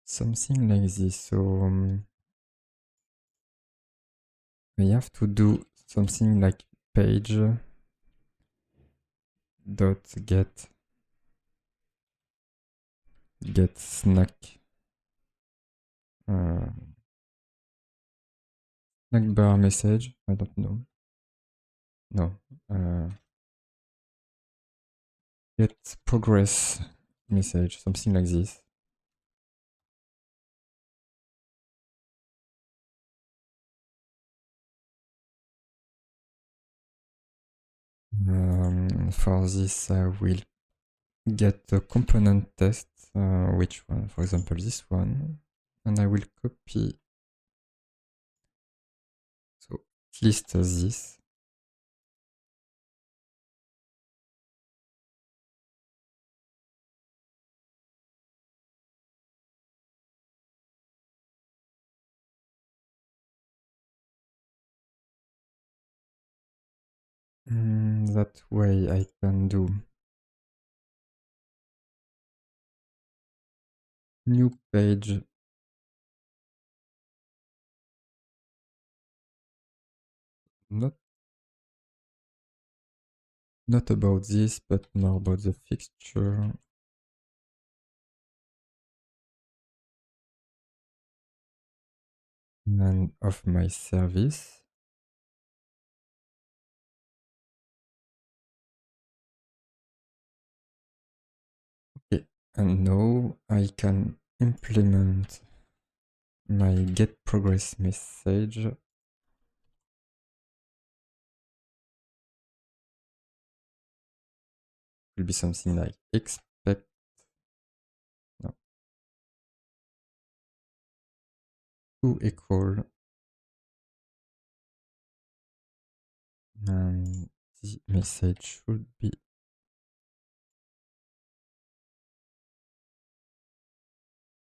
something like this. So I have to do something like page dot get snack snack bar message. I don't know. No. Get progress message, something like this. For this, I will get the component test, which one? For example, this one, and I will copy. So list this. That way I can do new page. Not about this, but more about the fixture. And of my service. Okay, and now I can implement my get progress message. Will be something like expect. No. To equal. And the message should be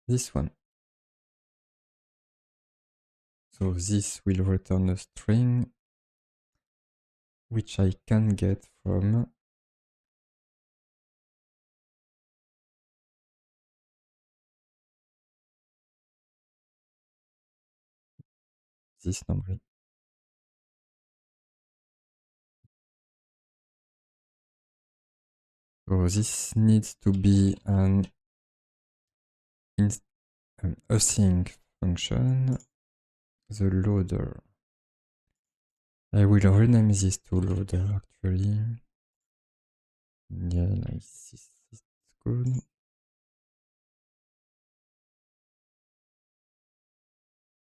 this one. So this will return a string which I can get from this number. So this needs to be an async function, the loader. I will rename this to loader actually. Yeah, like this is good.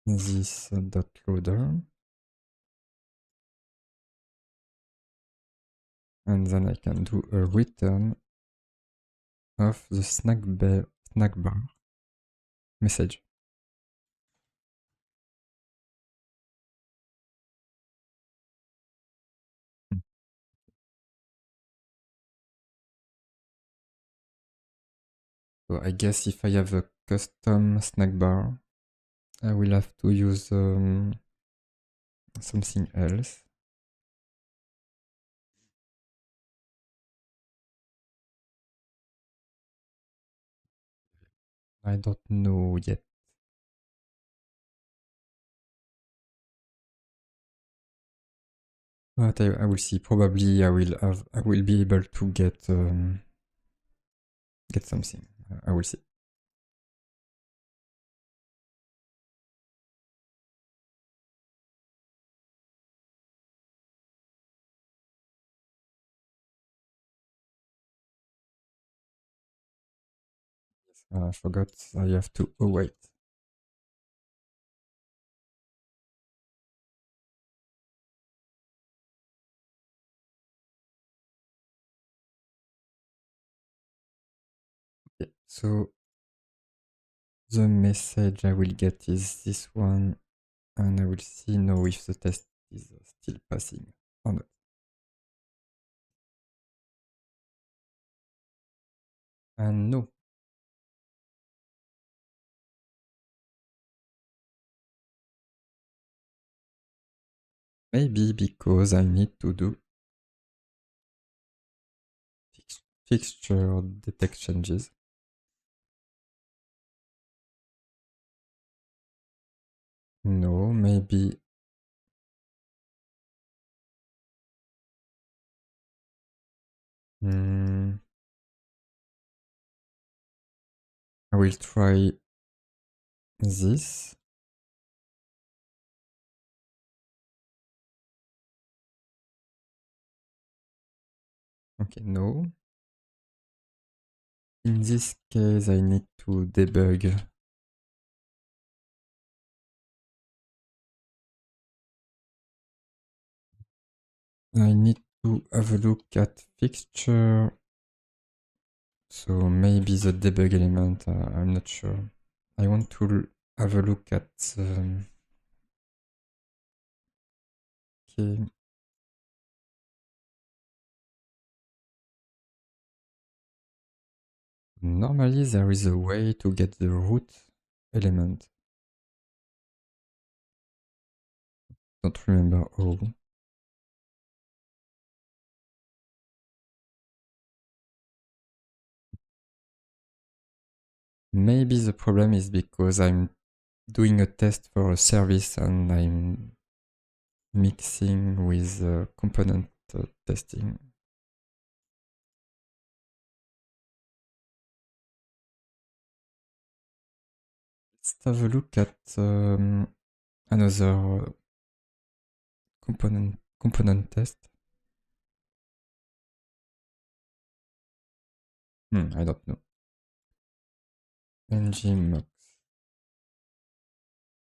This dot loader. And then I can do a return of the snack bar message. So I guess if I have a custom snack bar, I will have to use something else. I don't know yet. But I will see. Probably I will be able to get something. I will see. I forgot I have to await. Okay, so the message I will get is this one, and I will see now if the test is still passing or not. And no. Maybe because I need to do fixture detect changes. No, maybe I will try this. Okay, no. In this case, I need to debug. I need to have a look at fixture. So maybe the debug element, I'm not sure. I want to have a look at okay. Normally there is a way to get the root element. Don't remember how. Maybe the problem is because I'm doing a test for a service and I'm mixing with component testing. Let's have a look at another component test. I don't know. ngmux.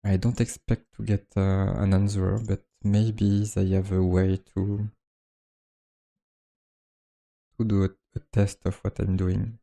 I don't expect to get an answer, but maybe they have a way to do a test of what I'm doing.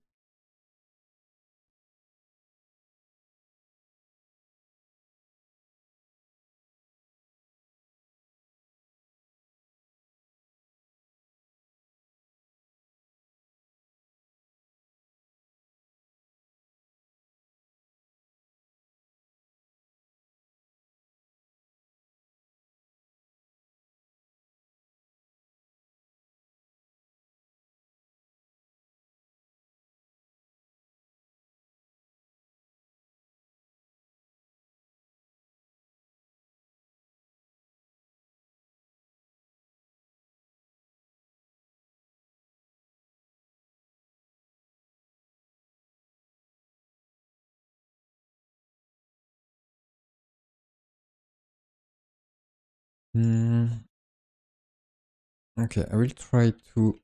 Okay, I will try to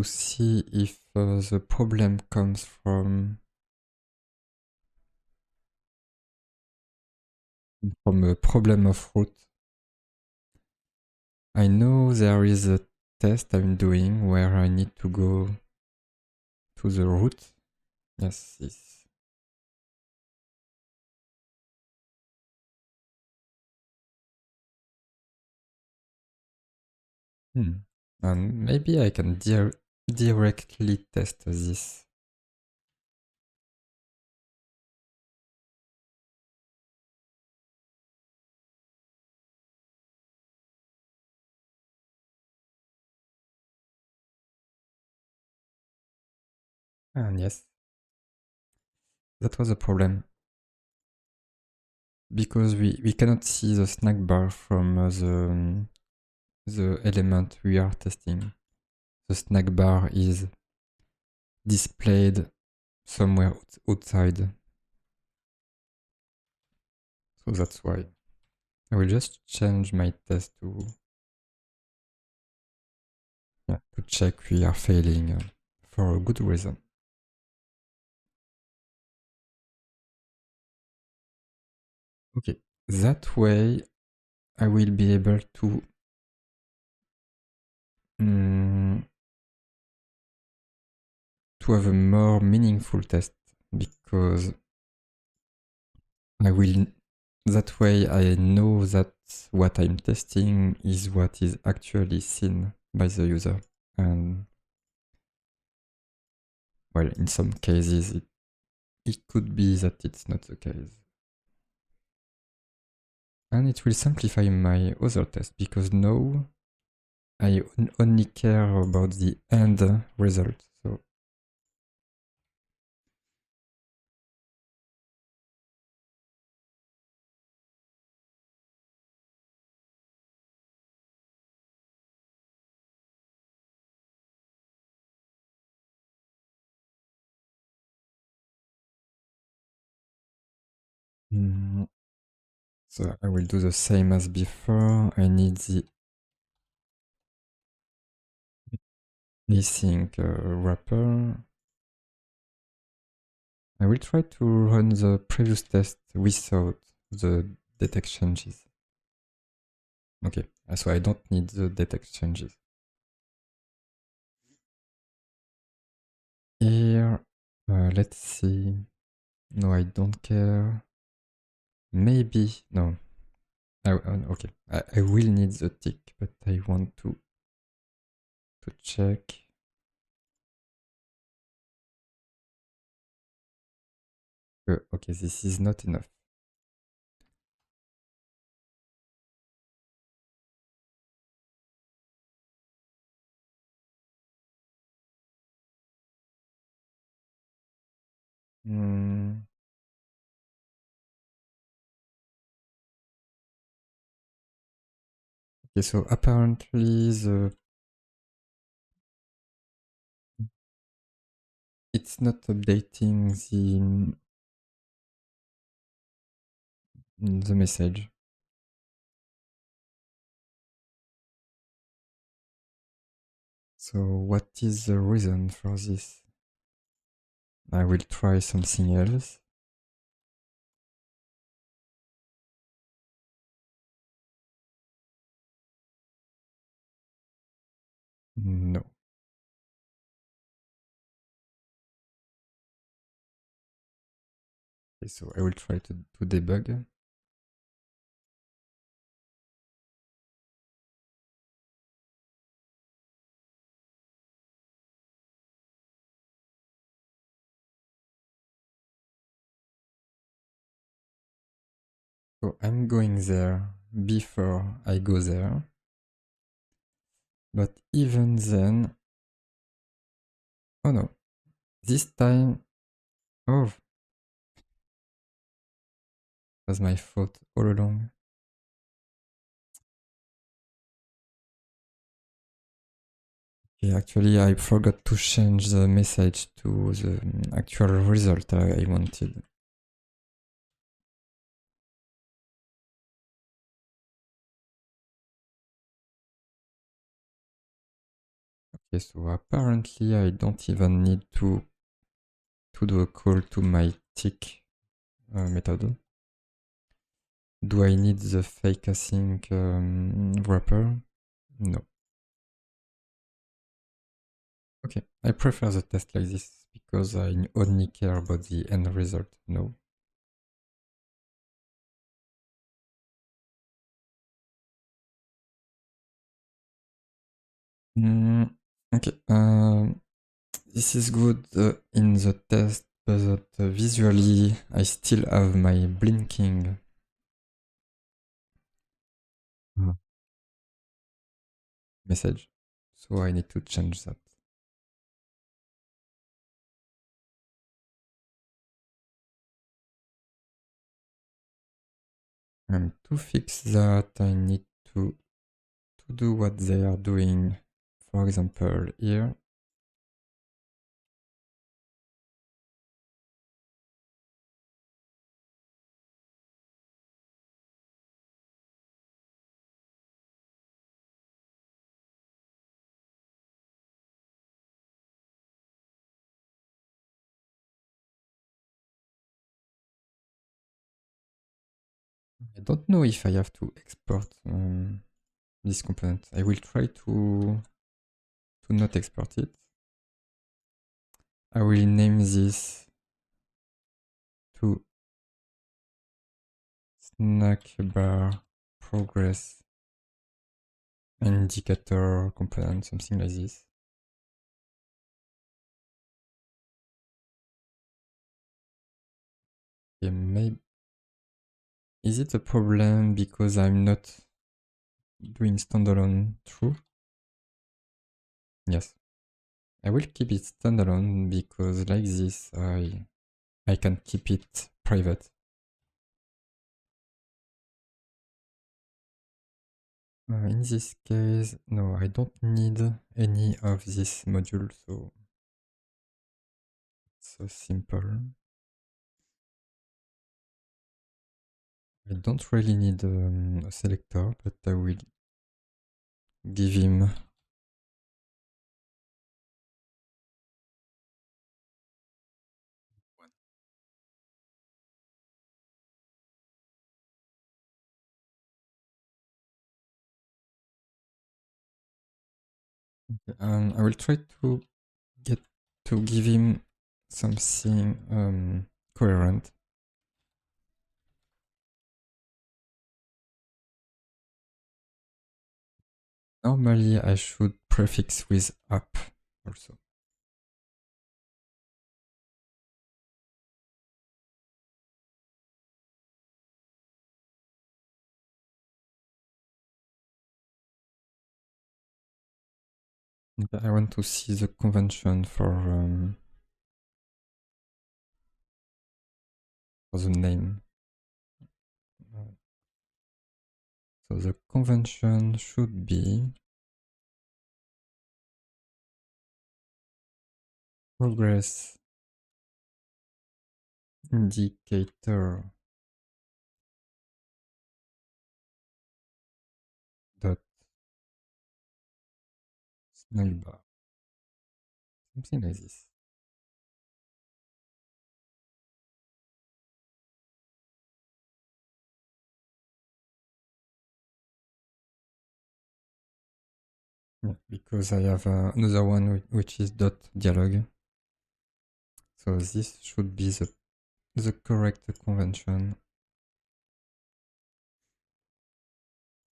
see if the problem comes from a problem of root. I know there is a test I'm doing where I need to go to the root. Yes, this. And maybe I can directly test this. And yes, that was a problem. Because we cannot see the snack bar from the element we are testing. The snack bar is displayed somewhere outside. So that's why. I will just change my test to check we are failing for a good reason. Okay, that way I will be able to have a more meaningful test, because I will, that way I know that what I'm testing is what is actually seen by the user. And Well, in some cases, it could be that it's not the case. And it will simplify my other test because now I only care about the end result. So so I will do the same as before. I need the async wrapper. I will try to run the previous test without the detect changes. Okay, so I don't need the detect changes. Here, let's see. No, I don't care. Maybe, no. Okay, I will need the tick, but I want to check. Okay, this is not enough. Okay, so apparently it's not updating the message. So what is the reason for this? I will try something else. No. Okay, so I will try to debug. So I'm going there before I go there. But even then, oh no, this time, oh, it was my fault all along. Okay, actually, I forgot to change the message to the actual result I wanted. Okay, so apparently I don't even need to do a call to my tick method. Do I need the fake async wrapper? No. Okay, I prefer the test like this because I only care about the end result. No. Okay. This is good in the test, but visually I still have my blinking message. So I need to change that. And to fix that, I need to do what they are doing. For example, here. I don't know if I have to export this component. I will try to not export it. I will name this to snack bar progress indicator component, something like this. Okay, maybe is it a problem because I'm not doing standalone true? Yes. I will keep it standalone because like this I can keep it private. In this case, no, I don't need any of this module, so it's so simple. I don't really need a selector, but I will give him I will try to give him something coherent. Normally I should prefix with app also. I want to see the convention for the name. So the convention should be progress indicator dot snailbar. Something like this. Yeah, because I have another one which is dot dialog. So this should be the correct convention.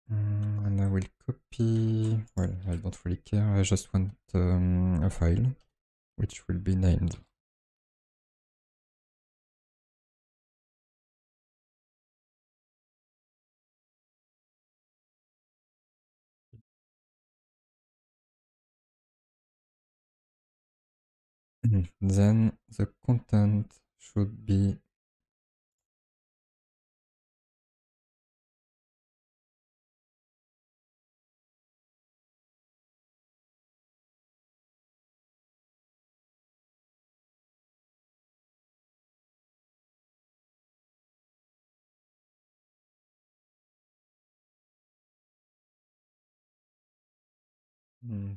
And I will copy, well, I don't really care, I just want a file which will be named. Then the content should be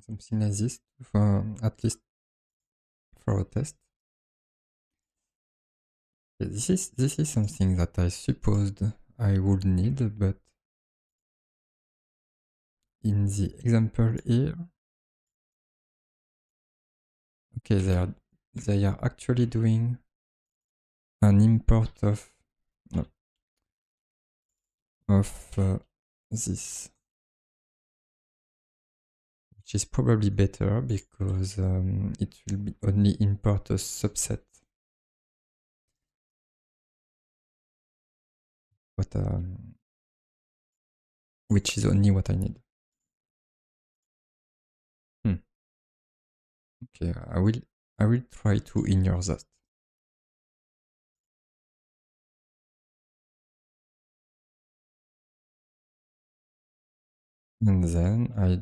something like this, for, at least for a test. Okay, this is something that I supposed I would need, but in the example here, okay, they are actually doing an import of this, which is probably better because it will be only import a subset. But which is only what I need. Okay, I will try to ignore that. And then I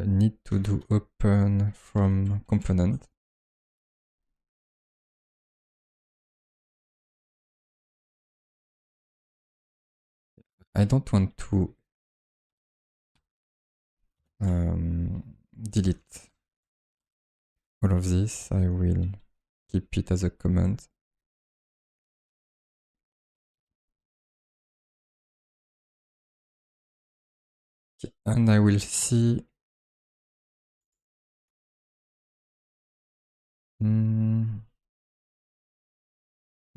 need to do open from component. I don't want to delete all of this. I will keep it as a comment. Okay. And I will see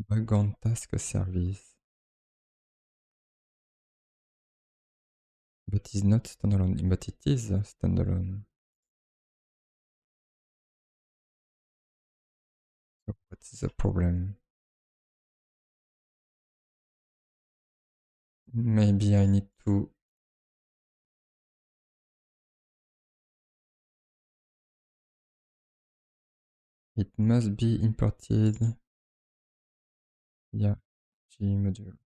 bug on task service. But it's not standalone, but it is standalone. So what is the problem? Maybe I need to. It must be imported. Yeah, G module.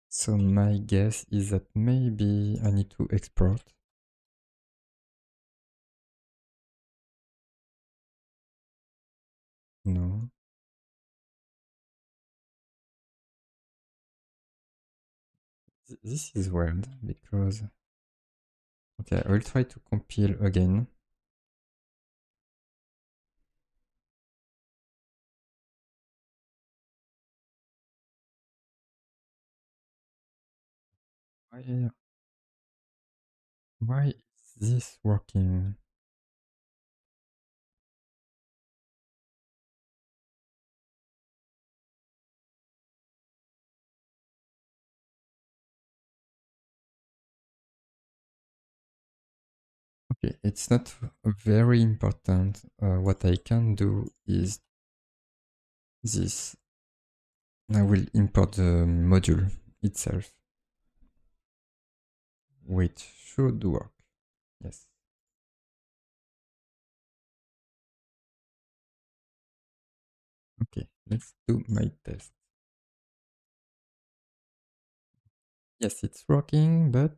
So my guess is that maybe I need to export. No. This is weird because. Okay, I will try to compile again. Why is this working? Okay, it's not very important. What I can do is this. I will import the module itself, which should work. Yes. Okay, let's do my test. Yes, it's working, but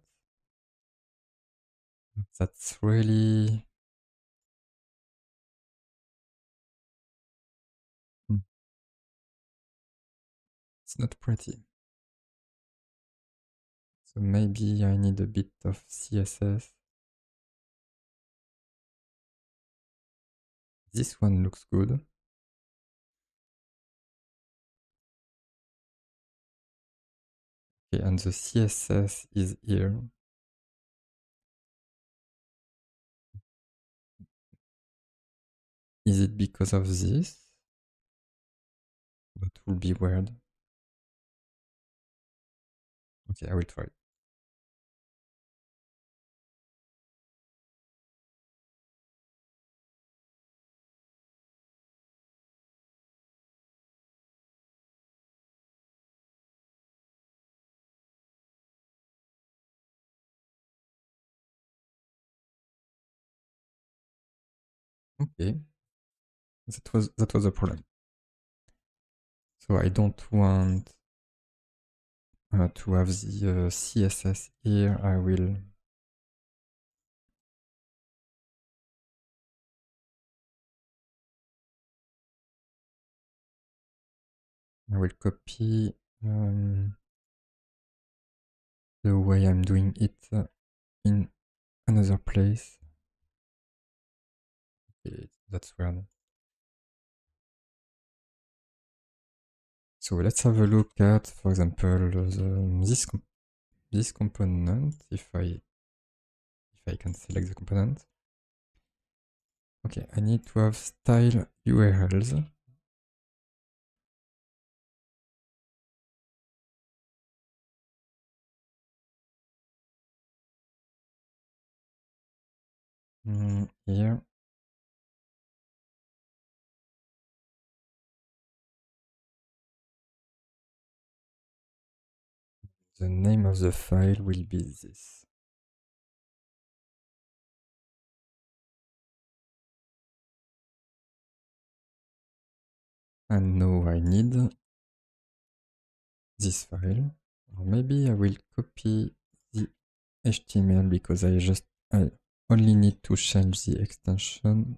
that's really... It's not pretty. So maybe I need a bit of CSS. This one looks good. Okay, and the CSS is here. Is it because of this? That will be weird. Okay, I will try. Okay, that was a problem. So I don't want to have the CSS here. I will copy the way I'm doing it in another place. Okay, that's weird. So let's have a look at, for example, this component. If I can select the component. Okay, I need to have style URLs. Here. The name of the file will be this. And now I need this file. Or maybe I will copy the HTML because I only need to change the extension.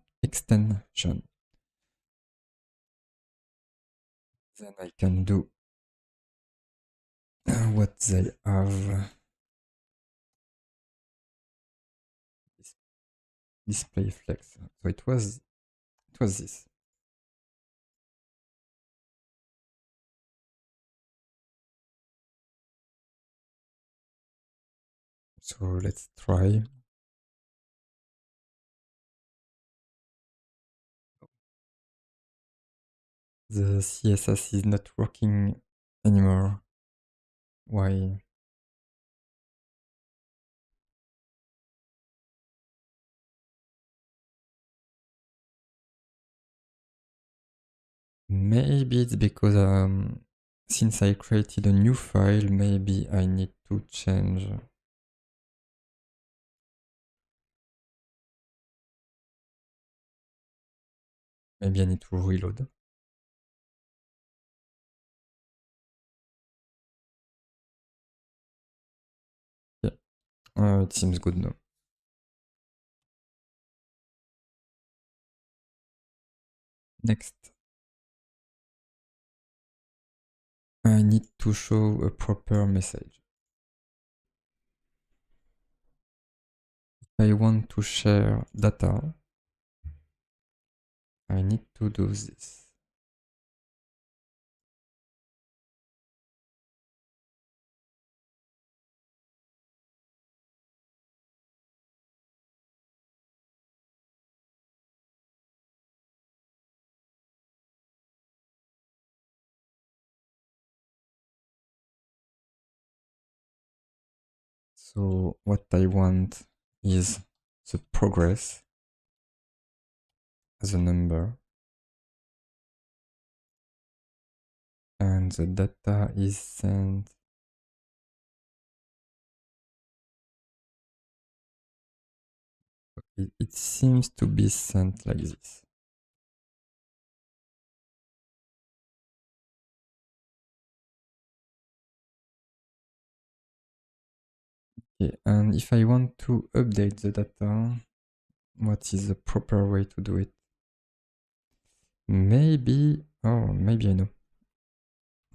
Then I can do what they have. Display flex. So it was this. So let's try. The CSS is not working anymore. Why? Maybe it's because since I created a new file, maybe I need to change. Maybe I need to reload. Yeah, it seems good now. Next, I need to show a proper message. If I want to share data, I need to do this. So what I want is the progress as a number, and the data is sent. It seems to be sent like this. Okay, and if I want to update the data, what is the proper way to do it? Maybe, oh, maybe I know.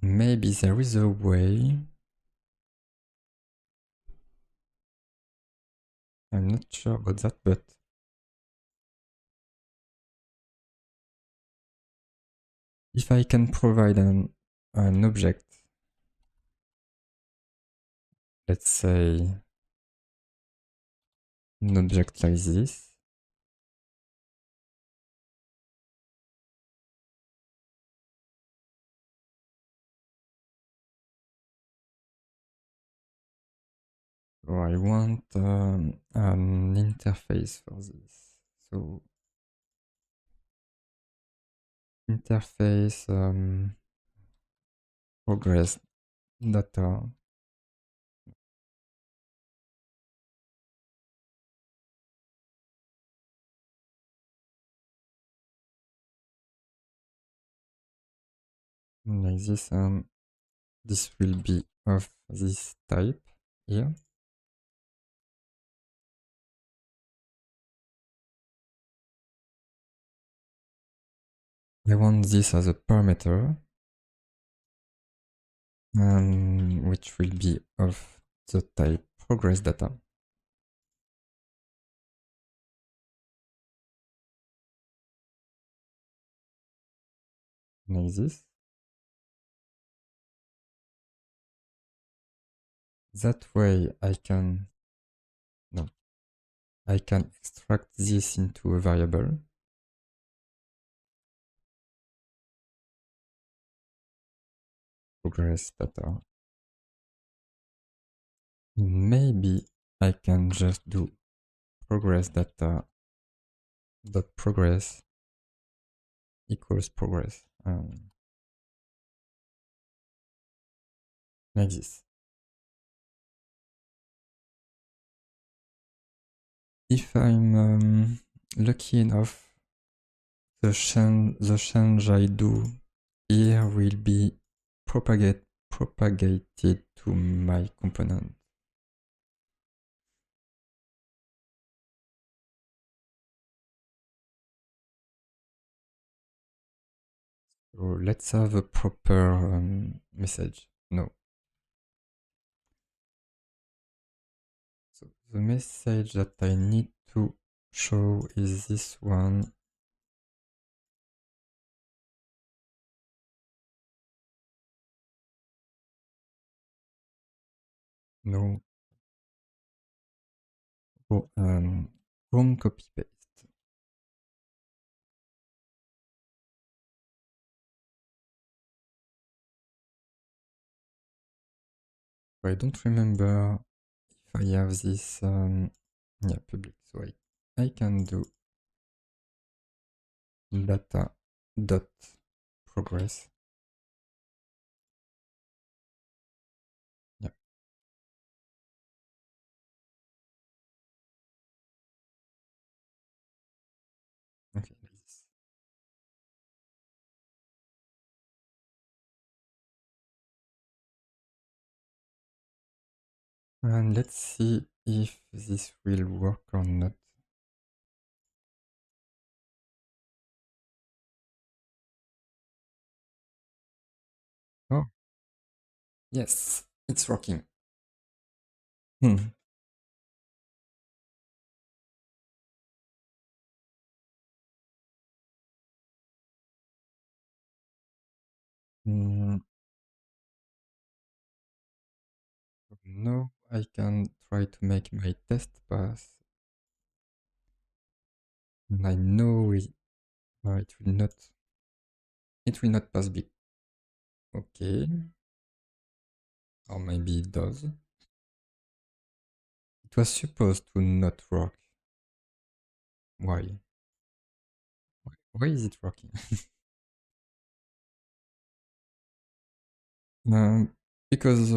Maybe there is a way. I'm not sure about that, but if I can provide an object, let's say an object like this, so I want an interface for this. So interface progress data. Like this, and this will be of this type here. I want this as a parameter, and which will be of the type progress data. Like this. That way I can extract this into a variable. Progress data. Maybe I can just do progress data dot progress equals progress. Like this. If I'm lucky enough, the change I do here will be propagated to my component. So let's have a proper message. No. So the message that I need to show is this one. No. Oh, wrong copy paste. I don't remember if I have this yeah, public. So I can do data dot progress And let's see if this will work or not. Oh, yes, it's working. Hmm. Mm, no, I can try to make my test pass. And I know it will not pass big. Okay, or maybe it does. It was supposed to not work. Why? Why is it working? Because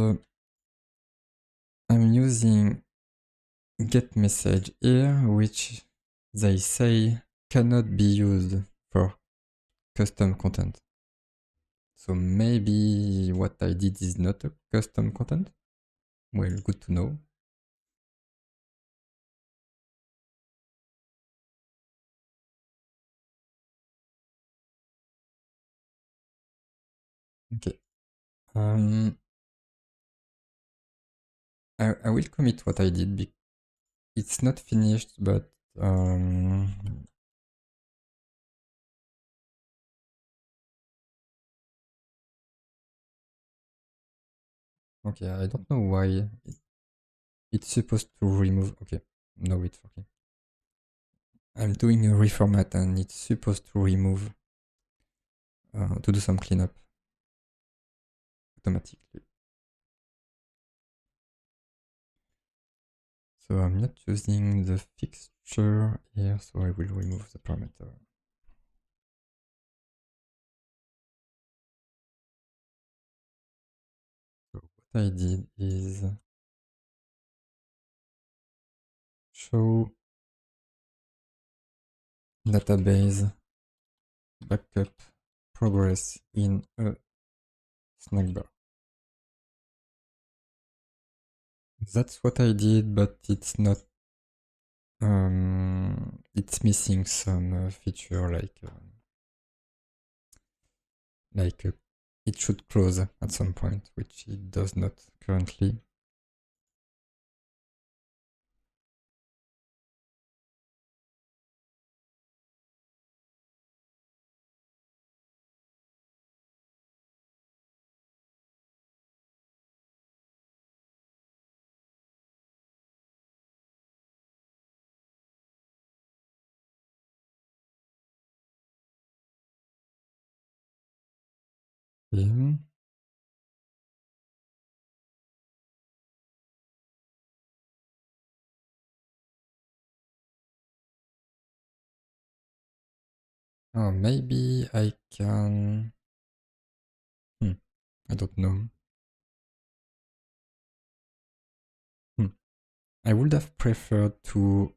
I'm using get message here, which they say cannot be used for custom content. So maybe what I did is not a custom content. Well, good to know. Okay. Um, I will commit what I did. It's not finished, but okay. I don't know why it's supposed to remove. Okay, no, it's working. I'm doing a reformat, and it's supposed to remove to do some cleanup automatically. So I'm not using the fixture here, so I will remove the parameter. So what I did is show database backup progress in a snack bar. That's what I did, but it's not. It's missing some feature like it should close at some point, which it does not currently. Yeah. Oh, maybe I can. I don't know. Hmm. I would have preferred to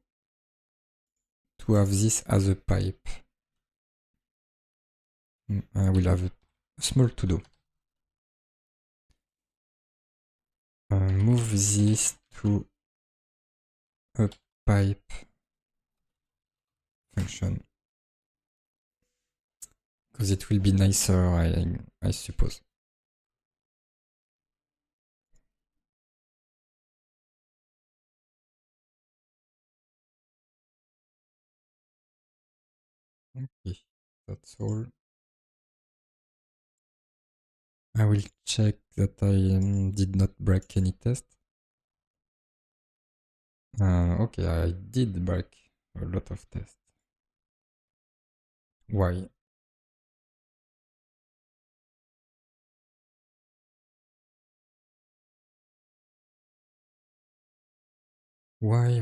have this as a pipe. I will have a small to do. Move this to a pipe function because it will be nicer, I suppose. Okay, that's all. I will check that I did not break any test. Okay, I did break a lot of tests. Why? Why?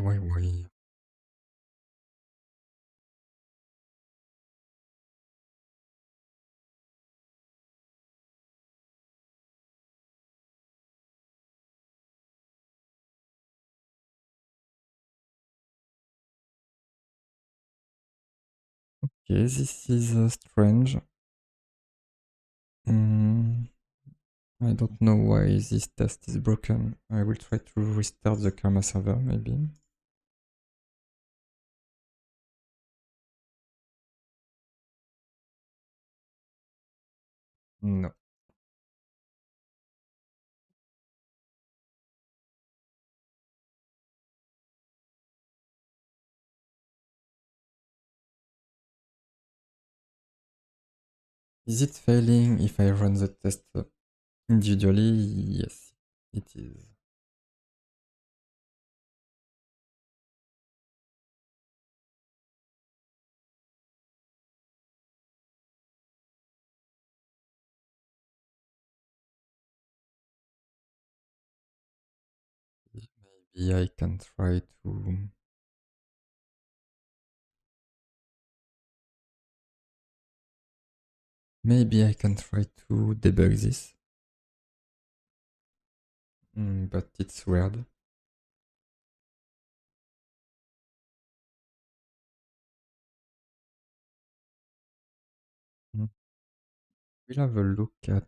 Okay, this is strange. I don't know why this test is broken. I will try to restart the Karma server, maybe. No. Is it failing if I run the test individually? Yes, it is. Maybe I can try to... Maybe I can try to debug this. But it's weird. We'll have a look at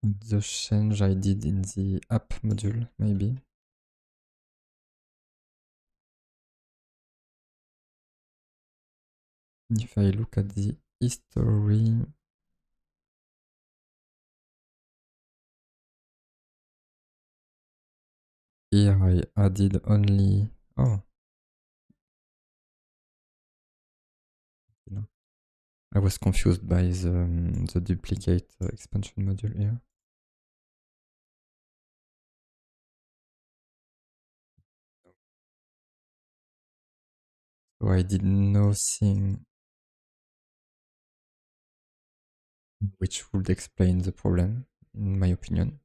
the change I did in the app module, maybe. If I look at the history, here I added only... Oh, I was confused by the duplicate expansion module here. So I did nothing which would explain the problem, in my opinion.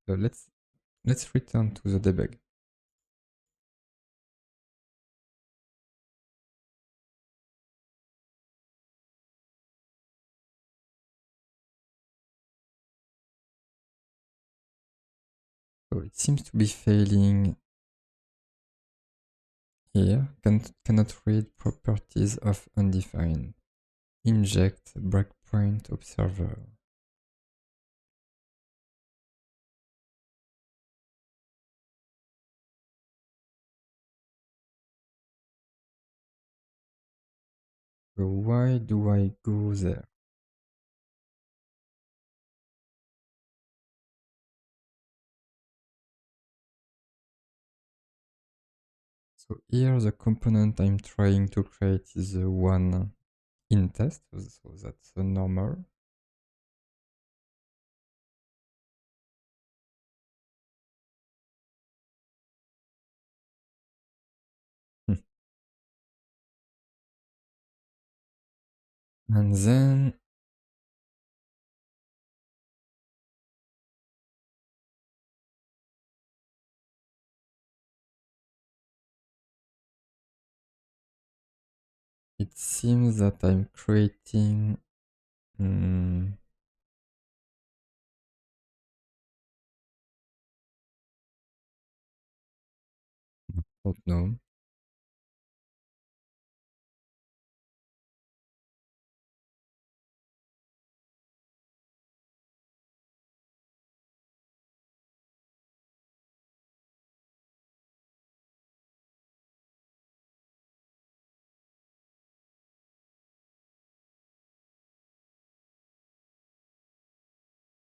Let's return to the debug. So it seems to be failing here. Cannot read properties of undefined. Inject breakpoint observer. So why do I go there? So here the component I'm trying to create is the one in test, so that's a normal. And then it seems that I'm creating don't know.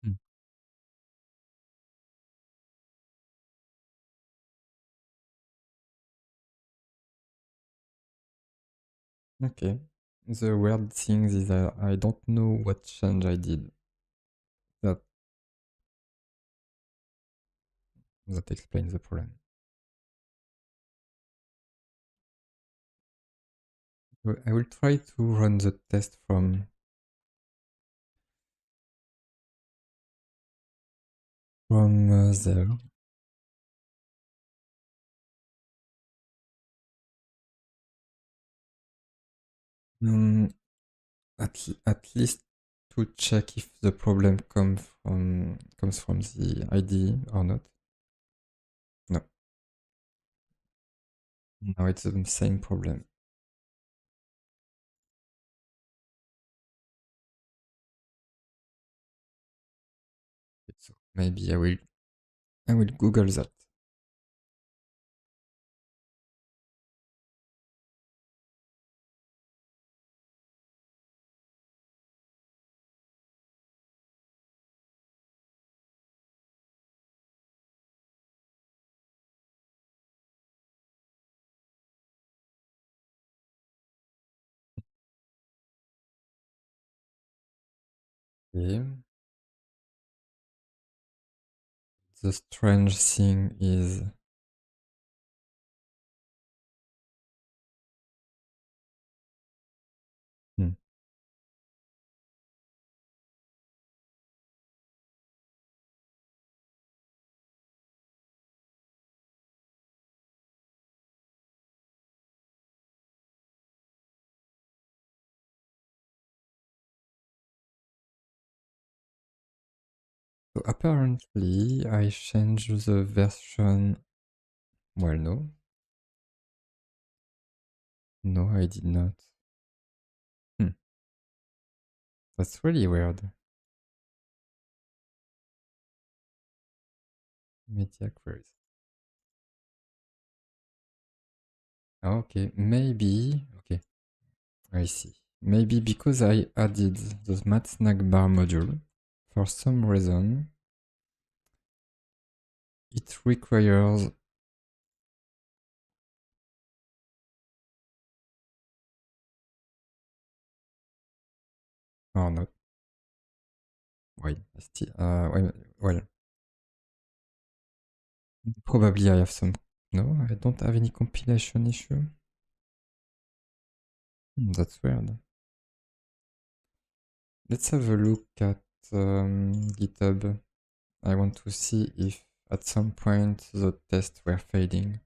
Hmm. Okay. The weird thing is that I don't know what change I did. That explains the problem. I will try to run the test from there. At least to check if the problem comes from the IDE or not. No. Now it's the same problem. So maybe I will Google that. Okay. The strange thing is hmm. So apparently I changed the version. Well, no. No, I did not. Hmm. That's really weird. Media queries. Okay, maybe. Okay, I see. Maybe because I added the mat snack bar module, for some reason, it requires. Oh no. Wait, still, well, probably I have some. No, I don't have any compilation issue. That's weird. Let's have a look at GitHub. I want to see if at some point the tests were fading.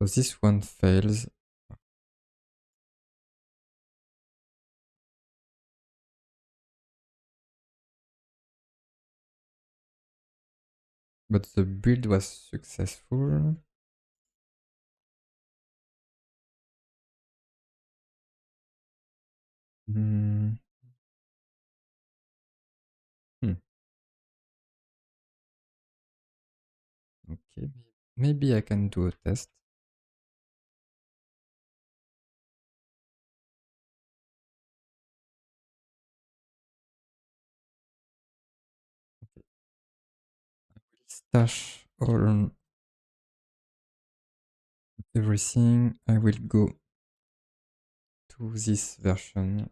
So this one fails. But the build was successful. Hmm. Hmm. Okay. Maybe I can do a test. Okay. I will stash all everything. I will go to this version.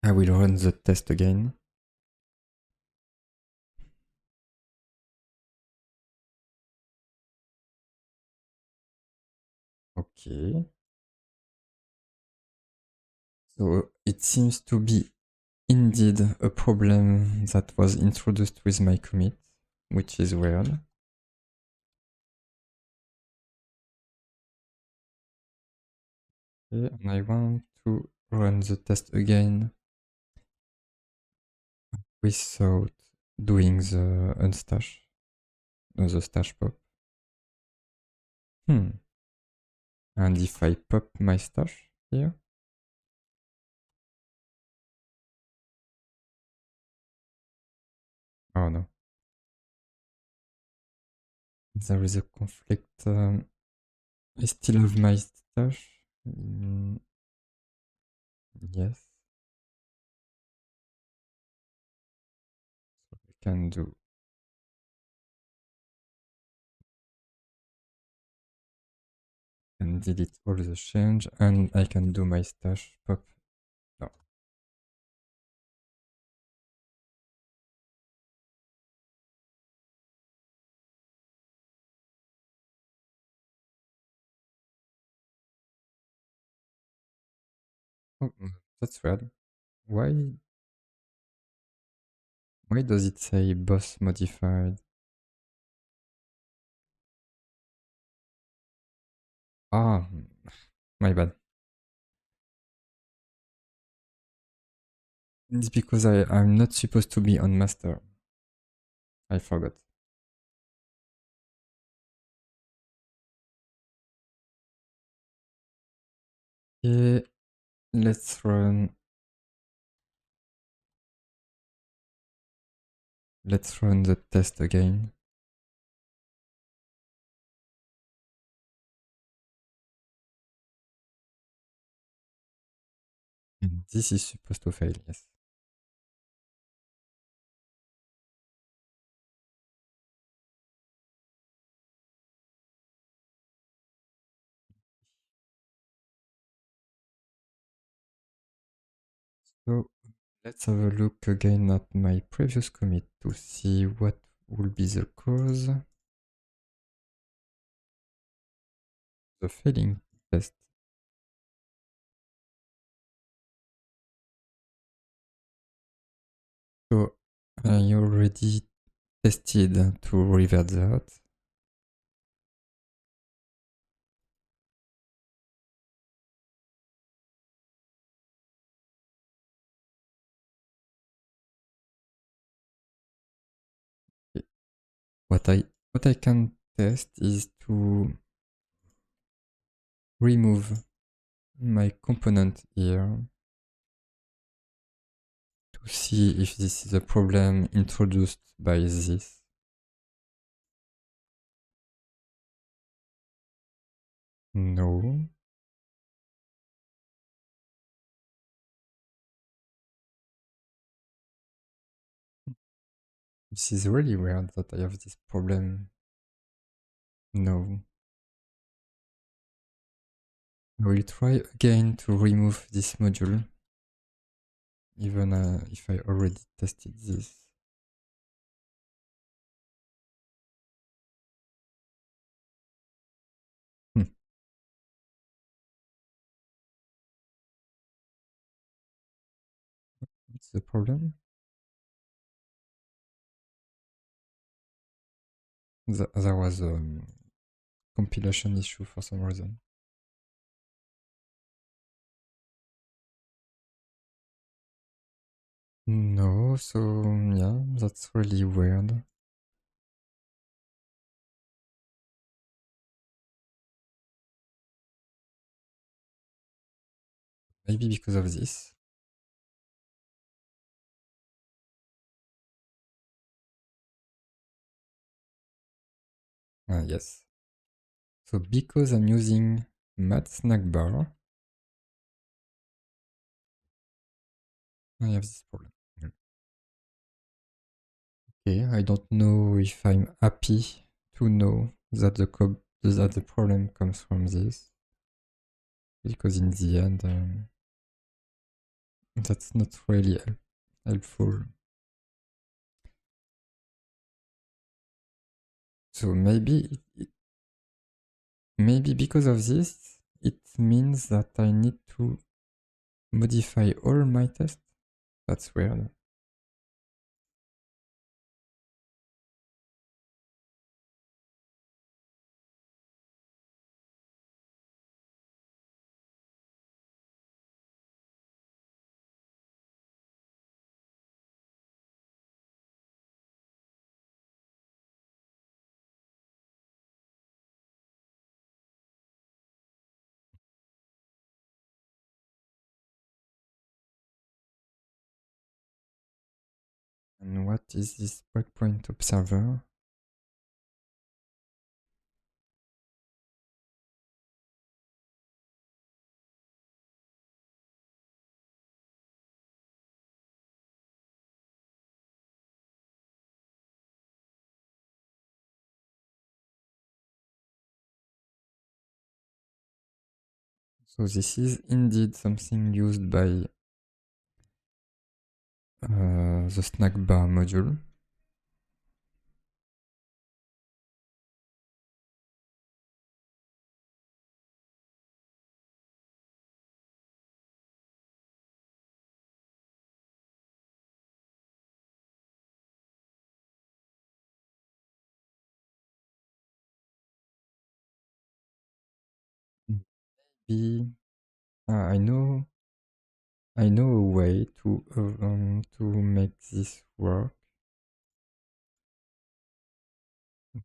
I will run the test again. Okay. So it seems to be indeed a problem that was introduced with my commit, which is weird. Okay, and I want to run the test again without doing the unstash, the stash pop. And if I pop my stash here, oh no, there is a conflict. I still have my stash. Yes, so I can do. And delete all the change, and I can do my stash pop. No. Oh, that's weird. Why? Why does it say boss modified? Ah, my bad. It's because I'm not supposed to be on master. I forgot. Okay, let's run. Let's run the test again. And this is supposed to fail, yes. So let's have a look again at my previous commit to see what will be the cause. The failing test. So I already tested to revert that. What I can test is to remove my component here to see if this is a problem introduced by this. No. This is really weird that I have this problem. No. I will try again to remove this module, even if I already tested this. What's the problem? There was a compilation issue for some reason. No, so yeah, that's really weird. Maybe because of this. Yes. So because I'm using mat snack bar, I have this problem. Okay, I don't know if I'm happy to know that the problem comes from this, because in the end, that's not really helpful. So maybe because of this, it means that I need to modify all my tests. That's weird. And what is this breakpoint observer? So this is indeed something used by the snack bar module. Maybe I know I know a way to make this work,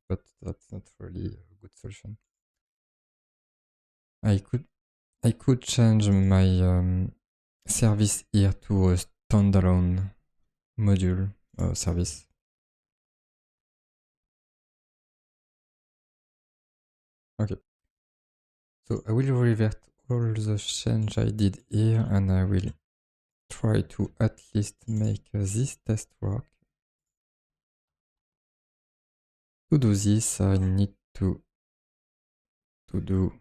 but that's not really a good solution. I could change my service here to a standalone module service. Okay. So I will revert all the change I did here, and I will try to at least make this test work. To do this, I need to do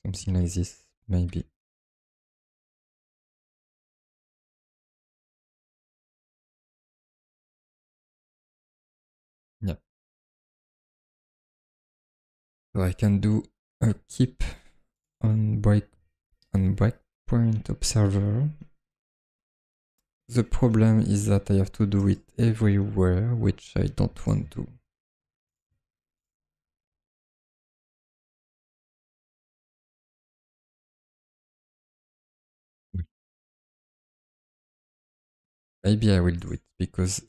something like this, maybe. Yeah. So I can do a keep on breakpoint observer. The problem is that I have to do it everywhere, which I don't want to. Maybe I will do it because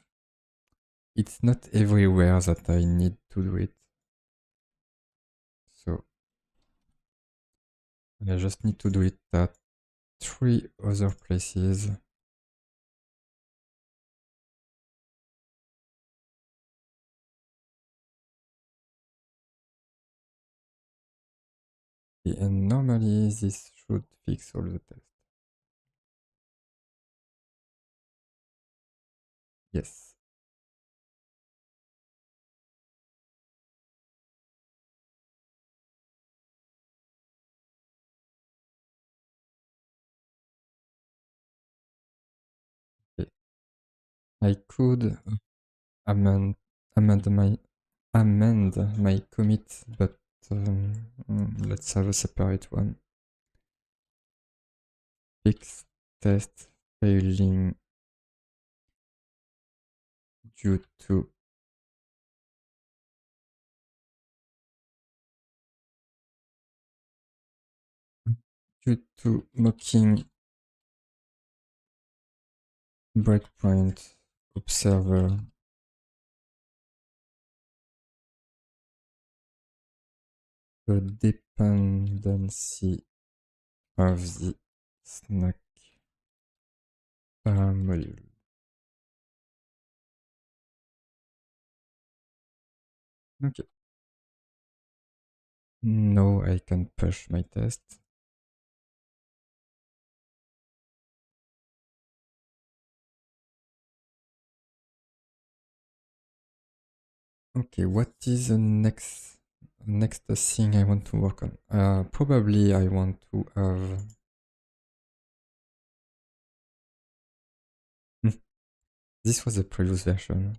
it's not everywhere that I need to do it. So I just need to do it at 3 other places. And normally this should fix all the tests. Yes. Okay. I could amend my commit, but let's have a separate one. Fix test failing due to mocking breakpoint observer. The dependency of the snack module. Okay. Now I can push my test. Okay, what is the next thing I want to work on? Probably I want to have. This was the previous version.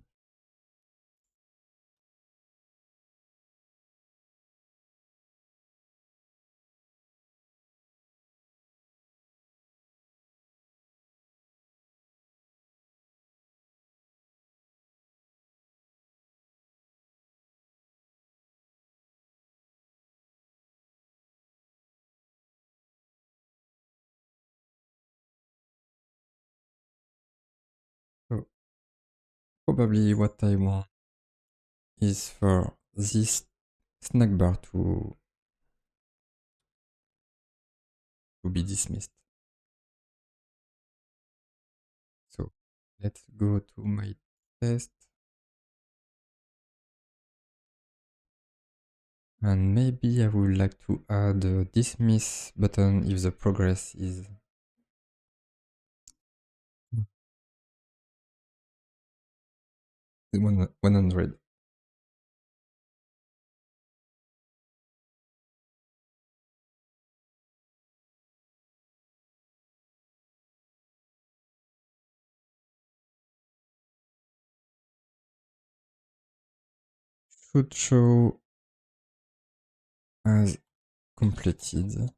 So probably what I want is for this snack bar to be dismissed. So let's go to my test. And maybe I would like to add a dismiss button if the progress is 100. Should show as completed.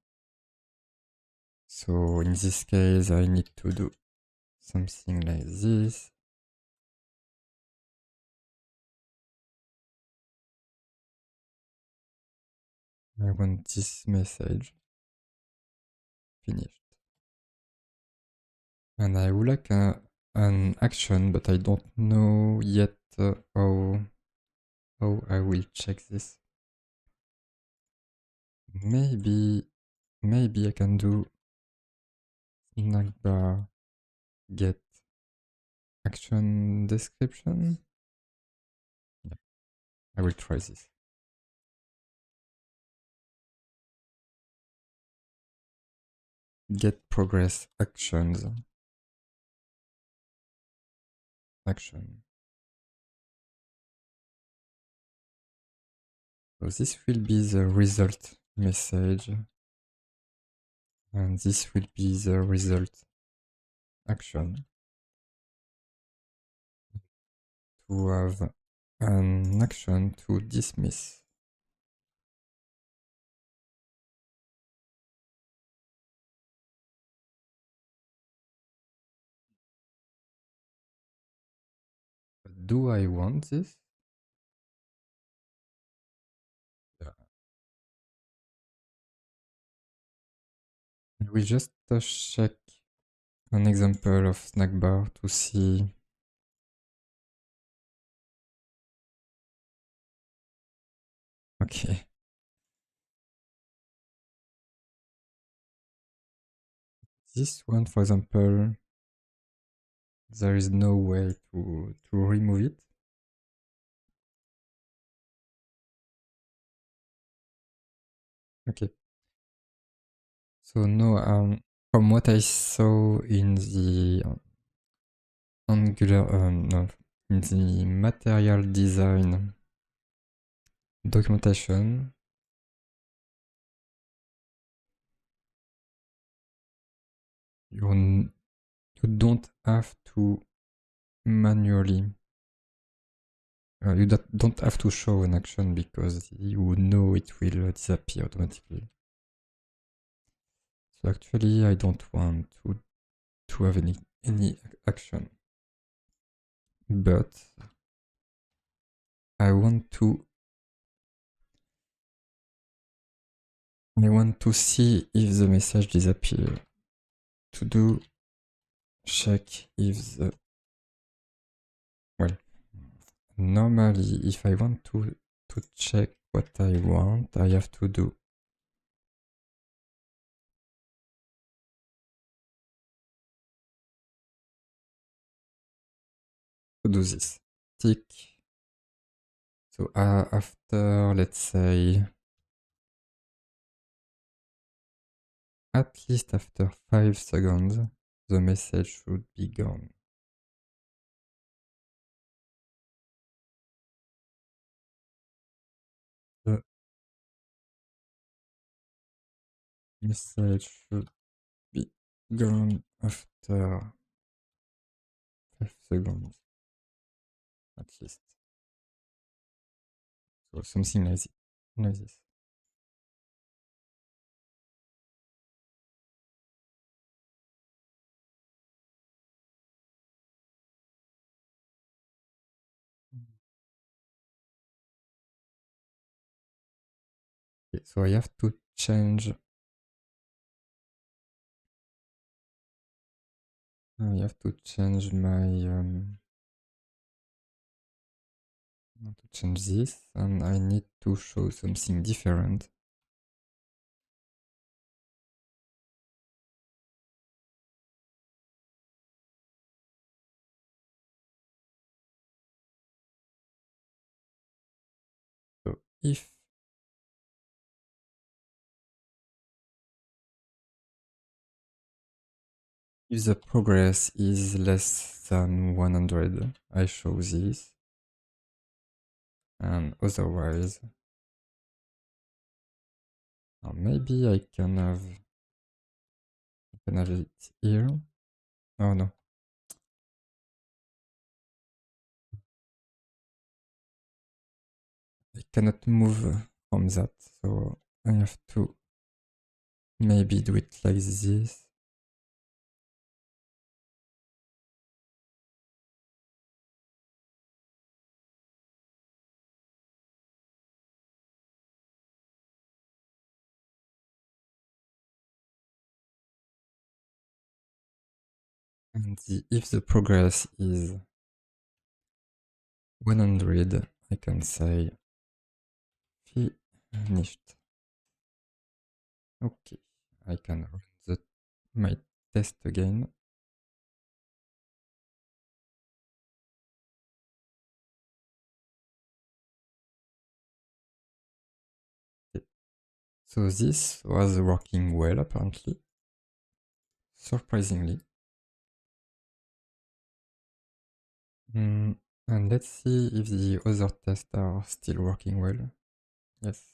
So in this case, I need to do something like this. I want this message. finished. And I would like an action, but I don't know yet how I will check this. Maybe I can do snackbar get action description. Yeah, I will try this. Get progress actions. Action. So this will be the result message. And this will be the result action. To have an action to dismiss. Do I want this? Yeah. We just check an example of snackbar to see. Okay. This one, for example, there is no way to remove it. Okay. So now, from what I saw in the Angular, no, in the material design documentation, you don't have to manually. You don't have to show an action because you know it will disappear automatically. So actually, I don't want to have any action, but I want to see if the message disappears. To do check if the normally if I want to check what I want, I have to do this tick. So after, let's say, at least after 5 seconds, the message should be gone. The message should be gone after 5 seconds, at least. So something like this. Okay, so I have to change. I have to change my. I want to change this, and I need to show something different. So if the progress is less than 100, I show this, and otherwise, maybe I can have it here. Oh no. I cannot move from that, so I have to maybe do it like this. And if the progress is 100, I can say finished. Okay, I can run my test again. Okay. So this was working well, apparently, surprisingly. And let's see if the other tests are still working well. Yes.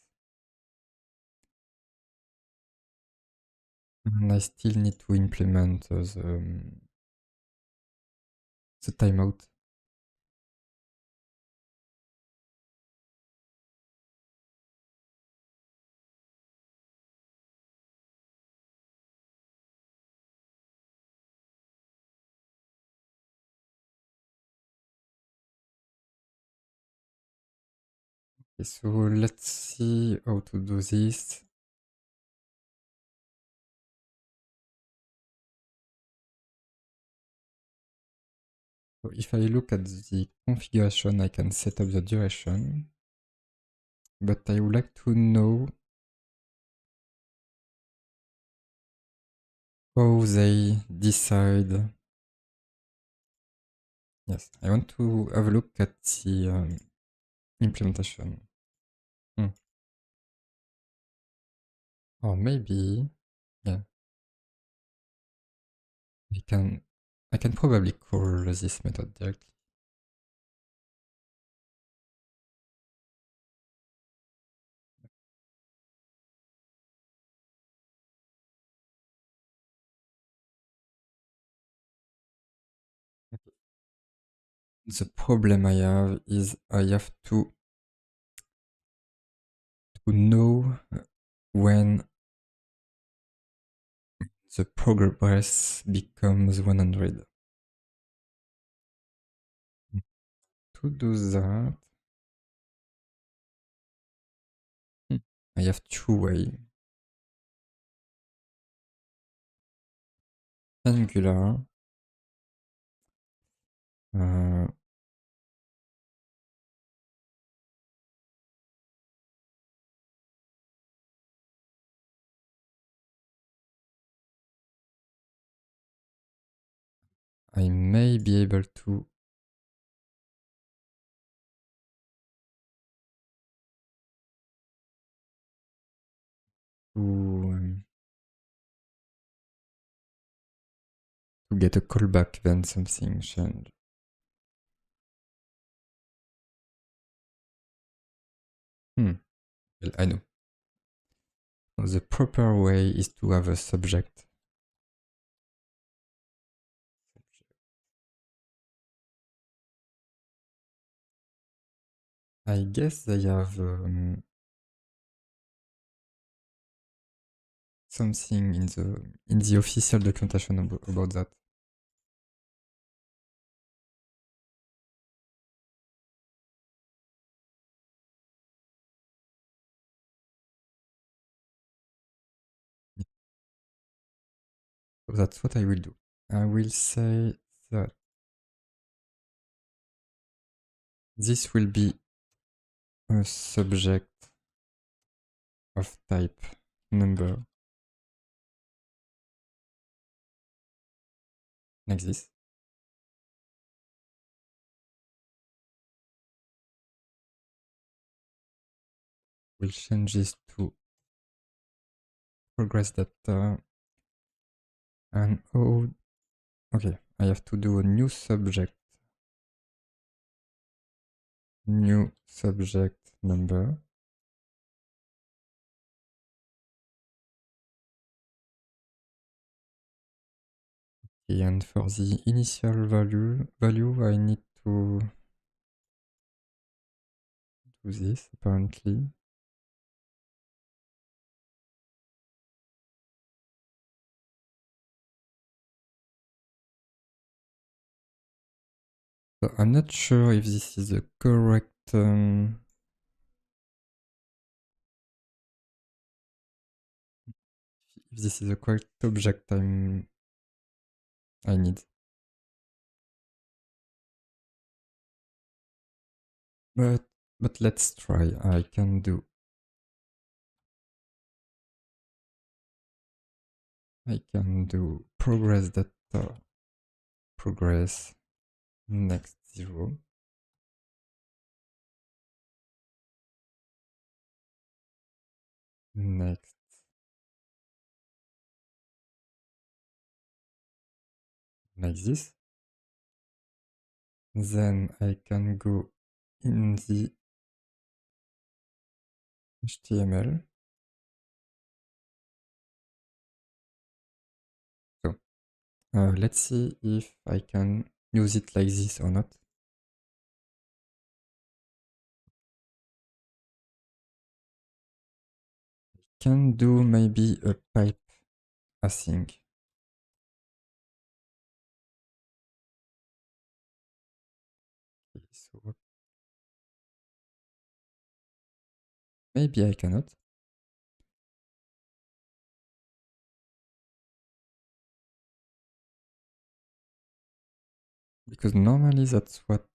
And I still need to implement the timeout. Okay, so let's see how to do this. So if I look at the configuration, I can set up the duration, but I would like to know how they decide. Yes, I want to have a look at the implementation. Or maybe, yeah, I can probably call this method directly. The problem I have is I have to know when the progress becomes 100. To do that, I have two ways. Angular. Uh, I may be able to to, to get a callback when something changed. Well, I know. The proper way is to have a subject. I guess they have something in the official documentation about that. So that's what I will do. I will say that this will be a subject of type number, like this. We'll change this to progress data. And oh, okay, I have to do a new subject number. Okay, and for the initial value I need to do this apparently. So I'm not sure if this is the correct if this is the correct object I need. But let's try. I can do progress data, progress next 0. Next like this. Then I can go in the HTML. So let's see if I can use it like this or not. Can do maybe a pipe async. Okay, so maybe I cannot. Because normally that's what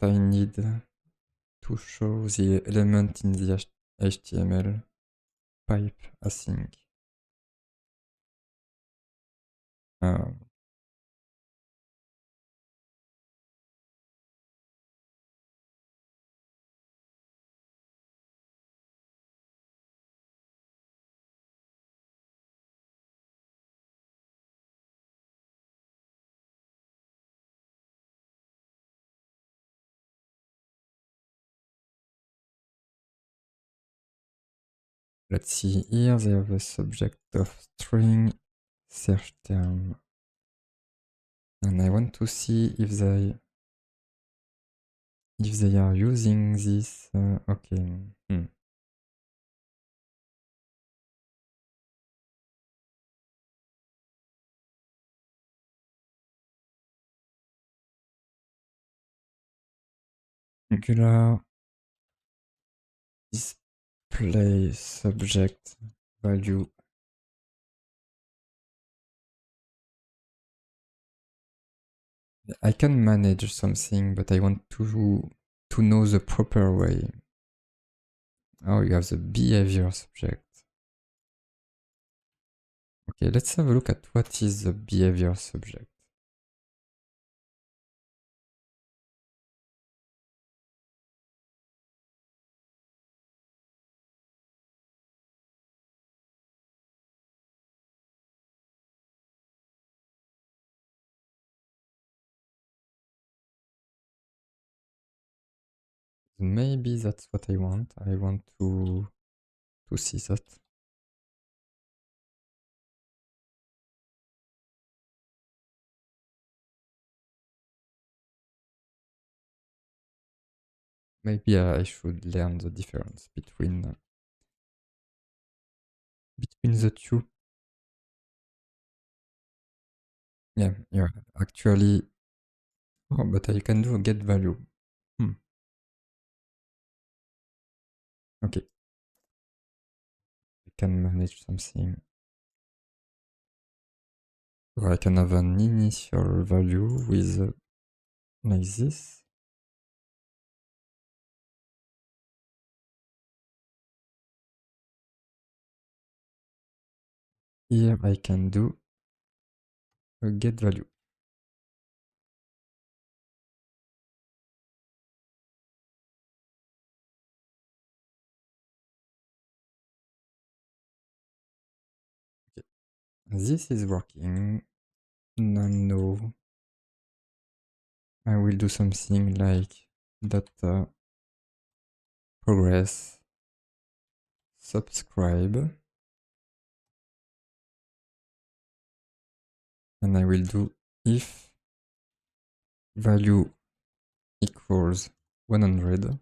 I need to show the element in the HTML pipe async. Let's see here, they have a subject of string search term. And I want to see if they are using this. Okay. Angular display subject value. I can manage something, but I want to know the proper way. Oh, you have the behavior subject. Okay, let's have a look at what is the behavior subject. Maybe that's what I want. I want to see that. Maybe I should learn the difference between the two. Yeah, actually. Oh, but I can do get value. Okay. I can manage something. Or I can have an initial value with like this. Here I can do a get value. Okay. This is working. No. I will do something like data progress subscribe, and I will do if value equals 100,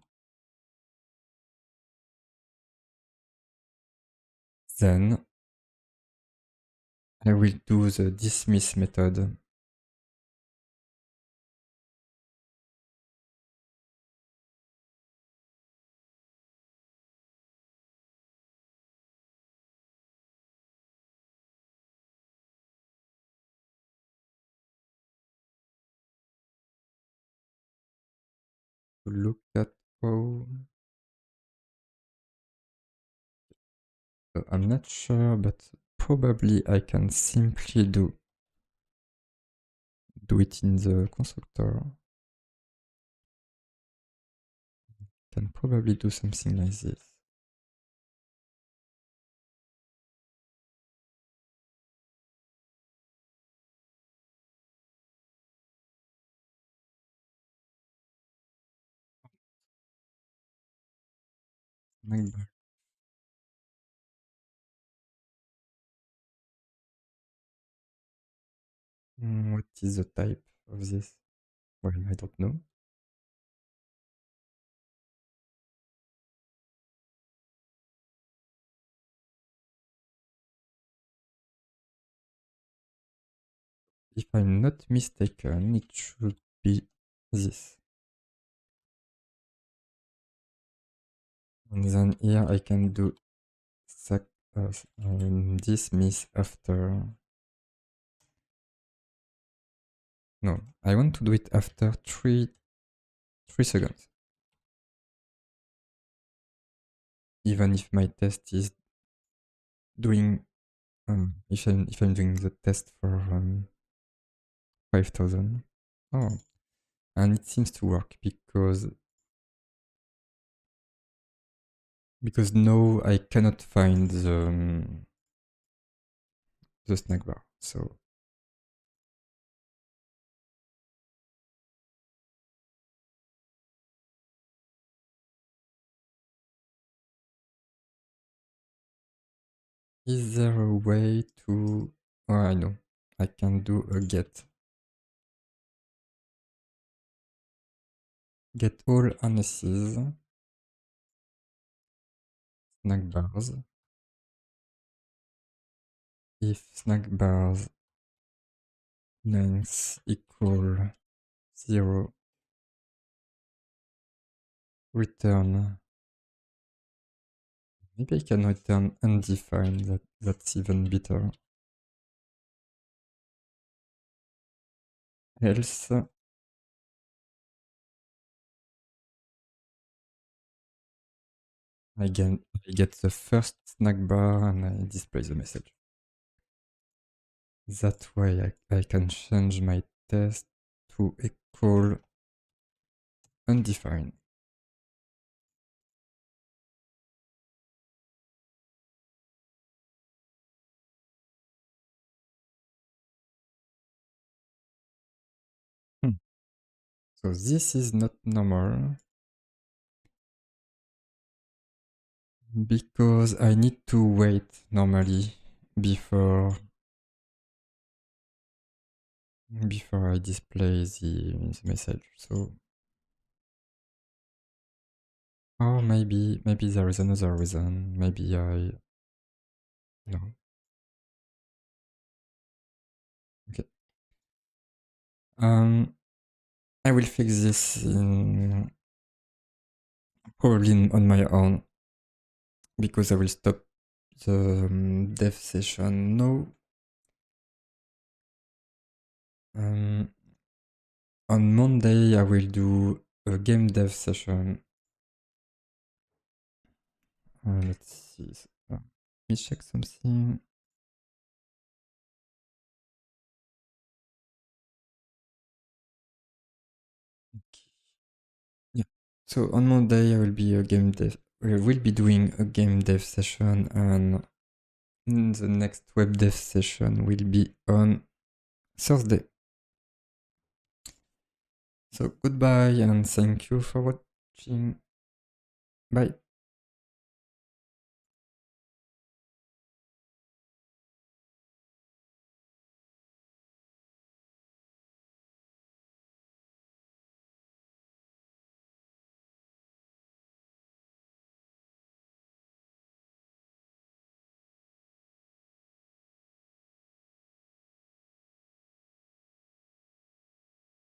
then I will do the dismiss method. to look at how. So I'm not sure, but probably I can simply do it in the constructor. Can probably do something like this. Like that. What is the type of this? Well, I don't know. If I'm not mistaken, it should be this. And then here I can do dismiss after. No, I want to do it after 3 seconds. Even if my test is doing, if I'm doing the test for 5,000. Oh, and it seems to work because now I cannot find the snack bar. So is there a way to? Oh, I know. I can do a get all harnesses, snack bars. If snack bars length equal 0, return. Maybe I can return undefined. That's even better. Else, I get the first snack bar and I display the message. That way I can change my test to equal undefined. So this is not normal because I need to wait normally before I display the message. So, or maybe there is another reason. Maybe no. Okay. I will fix this probably on my own because I will stop the dev session now. On Monday I will do a game dev session. Let's see. Let me check something. Okay. Yeah. So on Monday I will be doing a game dev session, and the next web dev session will be on Thursday. So goodbye and thank you for watching. Bye.